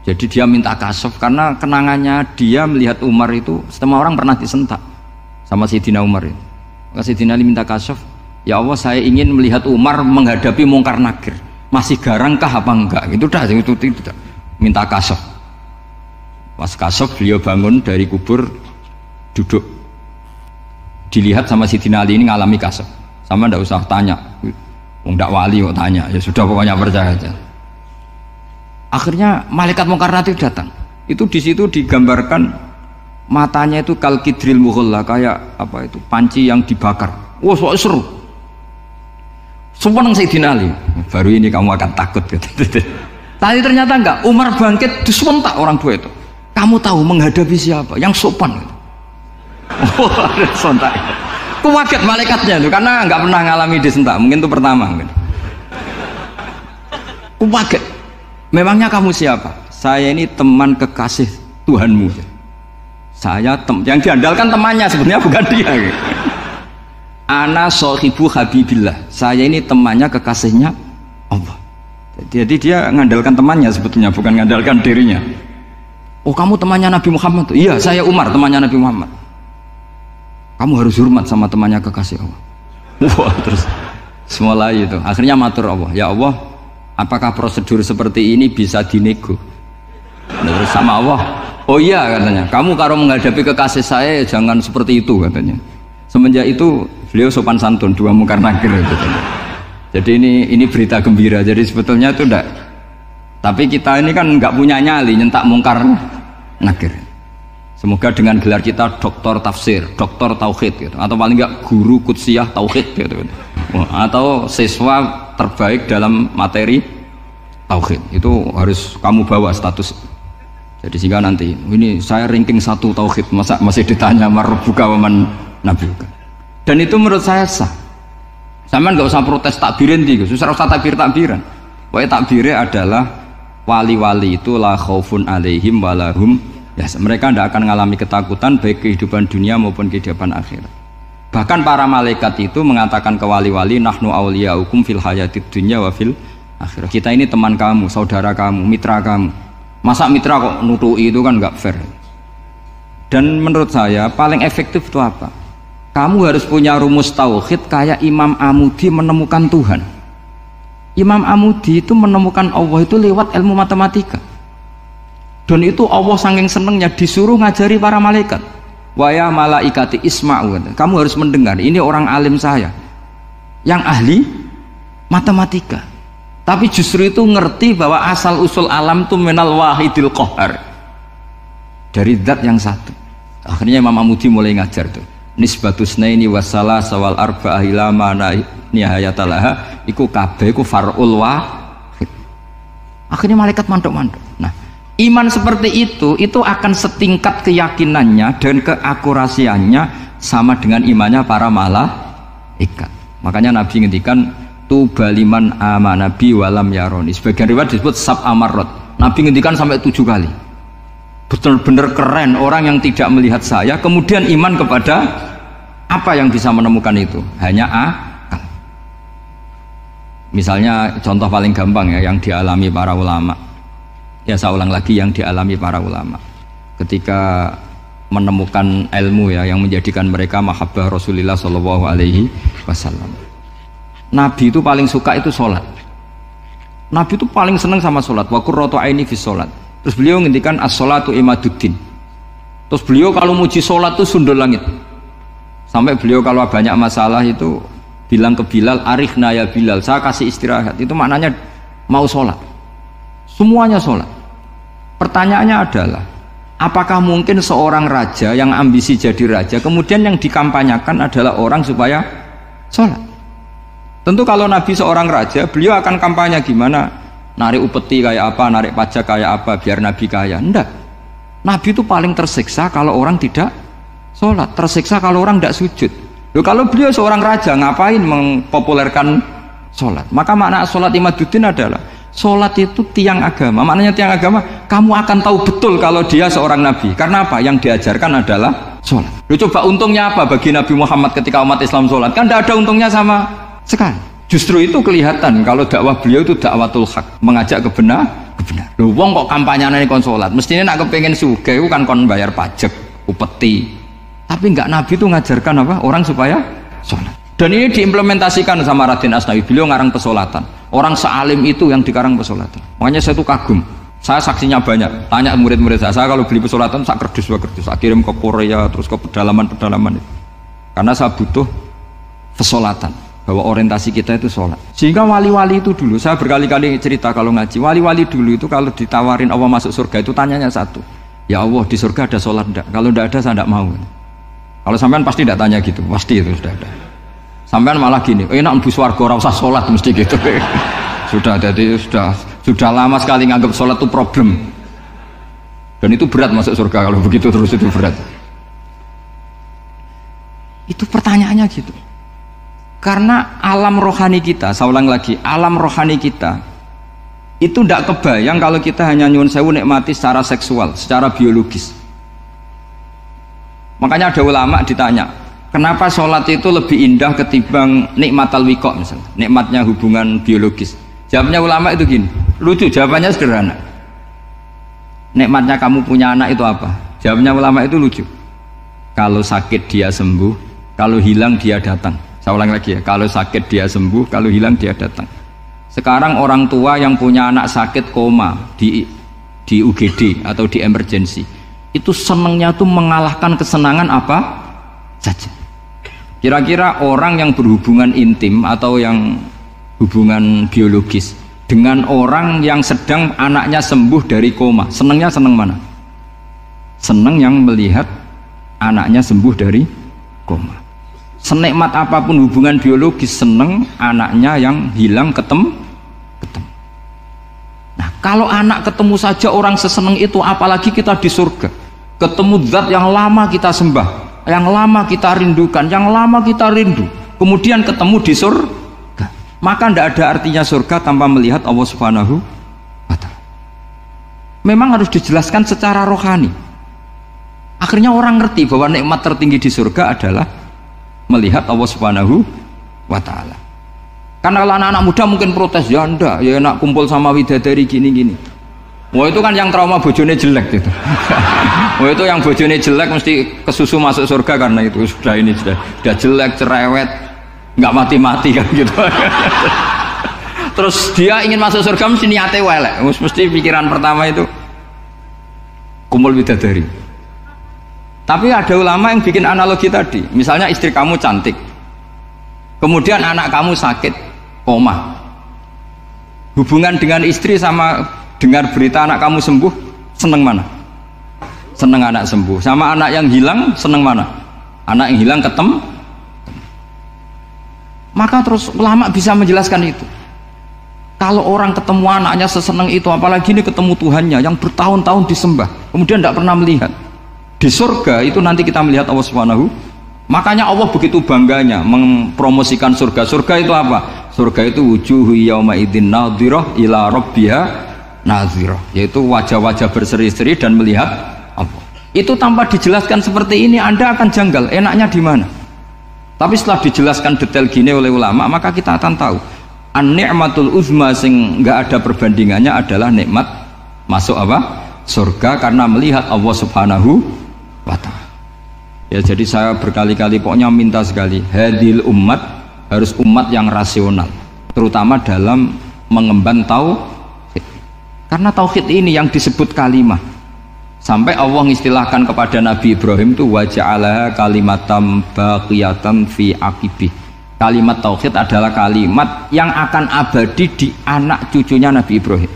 S2: Jadi dia minta kasaf karena kenangannya dia melihat Umar itu semua orang pernah disentak sama Sayyidina Umar itu. Maka Sayyidina Ali minta kasaf, ya Allah saya ingin melihat Umar menghadapi mungkar nakir. Masih garangkah apa enggak? Itu dah itu minta kasaf. Pas kasaf beliau bangun dari kubur, duduk, dilihat sama Sayyidina Ali ini ngalami kasaf. Sama ndak usah tanya, ndak wali kok tanya, ya sudah pokoknya percaya aja. Akhirnya malaikat mungkar nakir datang. Itu di situ digambarkan matanya itu kalkidril mughalla, kayak apa itu panci yang dibakar. Wah, soal seru. Seneng Sayyidina Ali. Baru ini kamu akan takut gitu. Tadi ternyata enggak, Umar bangkit disewentak orang tua itu. Kamu tahu menghadapi siapa? Yang sopan. Wah, sontak. Kuwaget malaikatnya itu karena nggak pernah ngalami disentak. Mungkin itu pertama. Kuwaget. Memangnya kamu siapa? Saya ini teman kekasih Tuhanmu. Saya yang diandalkan temannya sebenarnya bukan dia. Ana sohibu habibillah. Saya ini temannya kekasihnya Allah. Jadi dia mengandalkan temannya sebetulnya, bukan mengandalkan dirinya. Oh, kamu temannya Nabi Muhammad? Iya, saya Umar, temannya Nabi Muhammad. Kamu harus hormat sama temannya kekasih Allah. Wah, terus mulai itu. Akhirnya matur Allah, ya Allah, apakah prosedur seperti ini bisa dinego? Terus sama Allah, oh iya katanya, kamu kalau menghadapi kekasih saya jangan seperti itu katanya. Semenjak itu beliau sopan santun, dua mungkar nakir katanya. Jadi ini berita gembira. Jadi sebetulnya itu enggak. Tapi kita ini kan enggak punya nyali nyentak mungkar nakir. Semoga dengan gelar kita doktor tafsir, doktor tauhid gitu, atau paling enggak guru kutsiyah tauhid gitu. Atau siswa terbaik dalam materi tauhid. Itu harus kamu bawa status. Jadi sehingga nanti ini saya ranking 1 tauhid, masa masih ditanya marbuka waman nabiuka. Dan itu menurut saya sah. Sama nggak usah protes takbirin tiga, susah usah takbiran. Pokoknya takbirnya adalah wali-wali itu la khaufun alaihim walahum ya, mereka tidak akan mengalami ketakutan baik kehidupan dunia maupun kehidupan akhirat. Bahkan para malaikat itu mengatakan ke wali-wali nahnu awliyaukum fil hayatid dunya wa fil akhirah. Kita ini teman kamu, saudara kamu, mitra kamu. Masa mitra kok nutui itu kan nggak fair. Dan menurut saya paling efektif itu apa? Kamu harus punya rumus tauhid kayak Imam Amudi menemukan Tuhan. Imam Amudi itu menemukan Allah itu lewat ilmu matematika. Dan itu Allah saking senengnya disuruh ngajari para malaikat. Wa ya malaikati isma'u. Kamu harus mendengar, ini orang alim saya yang ahli matematika. Tapi justru itu ngerti bahwa asal usul alam itu minal wahidil qahar. Dari zat yang satu. Akhirnya Imam Amudi mulai ngajar tuh. Nisbatus naini wassalah sawal arba'ah ila mana nihayatalaha iku kabeh iku far'ul wahid. Akhirnya malaikat mantuk-mantuk. Nah, iman seperti itu akan setingkat keyakinannya dan keakurasiannya sama dengan imannya para malaikat. Makanya Nabi ngendikan tubaliman amanabi walam yaroni. Sebagian riwayat disebut sab amarot. Nabi ngendikan sampai 7 kali. Benar-benar keren orang yang tidak melihat saya kemudian iman kepada apa yang bisa menemukan itu hanya akal. Misalnya contoh paling gampang ya yang dialami para ulama, ya saya ulang lagi, yang dialami para ulama ketika menemukan ilmu ya yang menjadikan mereka mahabbah Rasulullah Shallallahu Alaihi Wasallam. Nabi itu paling suka itu sholat. Nabi itu paling senang sama sholat. Wa qurratu aini fi sholat. Terus beliau ngendikan as-sholatu imaduddin. Terus beliau kalau muji sholat itu sundul langit. Sampai beliau kalau banyak masalah itu bilang ke Bilal, arikhna ya Bilal, saya kasih istirahat. Itu maknanya mau sholat. Semuanya sholat. Pertanyaannya adalah, apakah mungkin seorang raja yang ambisi jadi raja, kemudian yang dikampanyakan adalah orang supaya sholat? Tentu kalau Nabi seorang raja, beliau akan kampanye gimana? Narik upeti kayak apa, narik pajak kayak apa, biar Nabi kaya. Enggak. Nabi itu paling tersiksa kalau orang tidak sholat, tersiksa kalau orang tidak sujud. Loh, kalau beliau seorang raja, ngapain mempopulerkan sholat? Maka makna sholat imaduddin adalah sholat itu tiang agama. Maknanya tiang agama, kamu akan tahu betul kalau dia seorang Nabi. Karena apa? Yang diajarkan adalah sholat. Loh, coba untungnya apa bagi Nabi Muhammad ketika umat Islam sholat? Kan tidak ada untungnya sama sekali. Justru itu kelihatan kalau dakwah beliau itu dakwatul haq, mengajak kebenaran. Loh, wong kok kampanyane kon salat, mestine nak kepengin sugih kan kon bayar pajak, upeti. Tapi enggak, Nabi itu ngajarkan apa? Orang supaya salat. Dan ini diimplementasikan sama Raden Asnawi. Beliau ngarang pesolatan. Orang sealim itu yang dikarang pesolatan. Makanya saya itu kagum. Saya saksinya banyak. Tanya murid-murid saya kalau beli pesolatan saya kerdus. Saya kirim ke Korea terus ke pedalaman-pedalaman itu. Karena saya butuh pesolatan. Bahwa orientasi kita itu sholat. Sehingga wali-wali itu dulu, saya berkali-kali cerita kalau ngaji, wali-wali dulu itu kalau ditawarin Allah masuk surga itu tanyanya satu, ya Allah di surga ada sholat enggak? Kalau enggak ada saya enggak mau. Kalau sampean pasti enggak tanya gitu, pasti itu sudah ada. Sampean malah gini, enak mlebu swarga ora usah sholat mesti gitu. Sudah, jadi sudah lama sekali nganggap sholat itu problem. Dan itu berat masuk surga kalau begitu terus, itu berat. Itu pertanyaannya gitu. Karena alam rohani kita, saya ulang lagi, alam rohani kita itu tidak kebayang kalau kita hanya nyuwun sewu nikmati secara seksual, secara biologis. Makanya ada ulama ditanya, kenapa sholat itu lebih indah ketimbang nikmat al-wiqa misalnya, nikmatnya hubungan biologis? Jawabnya ulama itu gini, lucu, jawabannya sederhana. Nikmatnya kamu punya anak itu apa? Jawabnya ulama itu lucu. Kalau sakit dia sembuh, kalau hilang dia datang. Saya ulang lagi ya, kalau sakit dia sembuh, kalau hilang dia datang. Sekarang orang tua yang punya anak sakit koma di UGD atau di emergency, itu senangnya tuh mengalahkan kesenangan apa saja. Kira-kira orang yang berhubungan intim atau yang hubungan biologis dengan orang yang sedang anaknya sembuh dari koma, senengnya seneng mana? Seneng yang melihat anaknya sembuh dari koma. Senikmat apapun hubungan biologis, seneng anaknya yang hilang ketemu. Nah, kalau anak ketemu saja orang seseneng itu, apalagi kita di surga, ketemu zat yang lama kita sembah, yang lama kita rindukan, yang lama kita rindu, kemudian ketemu di surga, maka tidak ada artinya surga tanpa melihat Allah Subhanahu wa Ta'ala. Memang harus dijelaskan secara rohani. Akhirnya orang ngerti bahwa nikmat tertinggi di surga adalah melihat Allah Subhanahu wa Ta'ala. Karena kalau anak-anak muda mungkin protes, ya enggak, ya enak kumpul sama widadari gini-gini. Wah itu kan yang trauma bojone jelek gitu. Wah itu yang bojone jelek mesti kesusu masuk surga karena itu sudah jelek, cerewet, nggak mati-mati kan gitu. Terus dia ingin masuk surga mesti niatnya welek, mesti pikiran pertama itu kumpul widadari. Tapi ada ulama yang bikin analogi tadi, misalnya istri kamu cantik, kemudian anak kamu sakit, koma. Hubungan dengan istri sama dengar berita anak kamu sembuh, seneng mana? Seneng anak sembuh. Sama anak yang hilang, seneng mana? Anak yang hilang ketemu. Maka terus ulama bisa menjelaskan itu. Kalau orang ketemu anaknya seseneng itu, apalagi ini ketemu Tuhannya yang bertahun-tahun disembah, kemudian tidak pernah melihat. Di surga itu nanti kita melihat Allah Subhanahu. Makanya Allah begitu bangganya mempromosikan surga. Surga itu apa? Surga itu wujuhu yauma idzin nadhirah ila rabbiha nadhirah, yaitu wajah-wajah berseri-seri dan melihat Allah. Itu tanpa dijelaskan seperti ini Anda akan janggal, enaknya di mana? Tapi setelah dijelaskan detail gini oleh ulama, maka kita akan tahu an-ni'matul uzma sing enggak ada perbandingannya adalah nikmat masuk apa? Surga karena melihat Allah Subhanahu wa Ta'ala. Ya jadi saya berkali-kali pokoknya minta sekali, hadil umat harus umat yang rasional, terutama dalam mengemban tauhid. Karena tauhid ini yang disebut kalimah. Sampai Allah mengistilahkan kepada Nabi Ibrahim itu waja'alaha kalimatam baqiyatan fi aqibih. Kalimat tauhid adalah kalimat yang akan abadi di anak cucunya Nabi Ibrahim.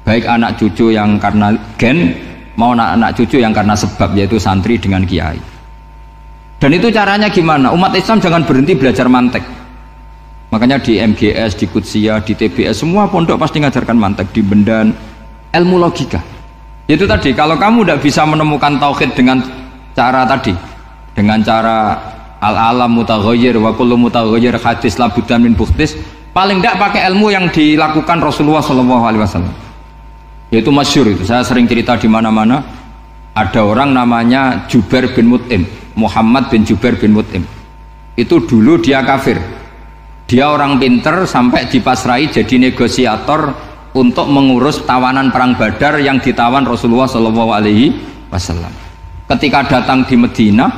S2: Baik anak cucu yang karena gen, mau anak cucu yang karena sebab, yaitu santri dengan kiai. Dan itu caranya gimana? Umat Islam jangan berhenti belajar mantek. Makanya di MGS, di Qudsiyah, di TBS, semua pondok pasti ngajarkan mantek, di Bendan, ilmu logika. Itu tadi, kalau kamu tidak bisa menemukan tauhid dengan cara tadi, dengan cara al-alam mutaghayyir wa kullu mutaghayyir hadis la buddan min bukhtis, paling tidak pakai ilmu yang dilakukan Rasulullah SAW. Yaitu masyhur itu, saya sering cerita di mana-mana. Ada orang namanya Jubair bin Mut'im, Muhammad bin Jubair bin Mut'im. Itu dulu dia kafir. Dia orang pinter sampai dipasrai jadi negosiator untuk mengurus tawanan perang Badar yang ditawan Rasulullah SAW. Ketika datang di Madinah,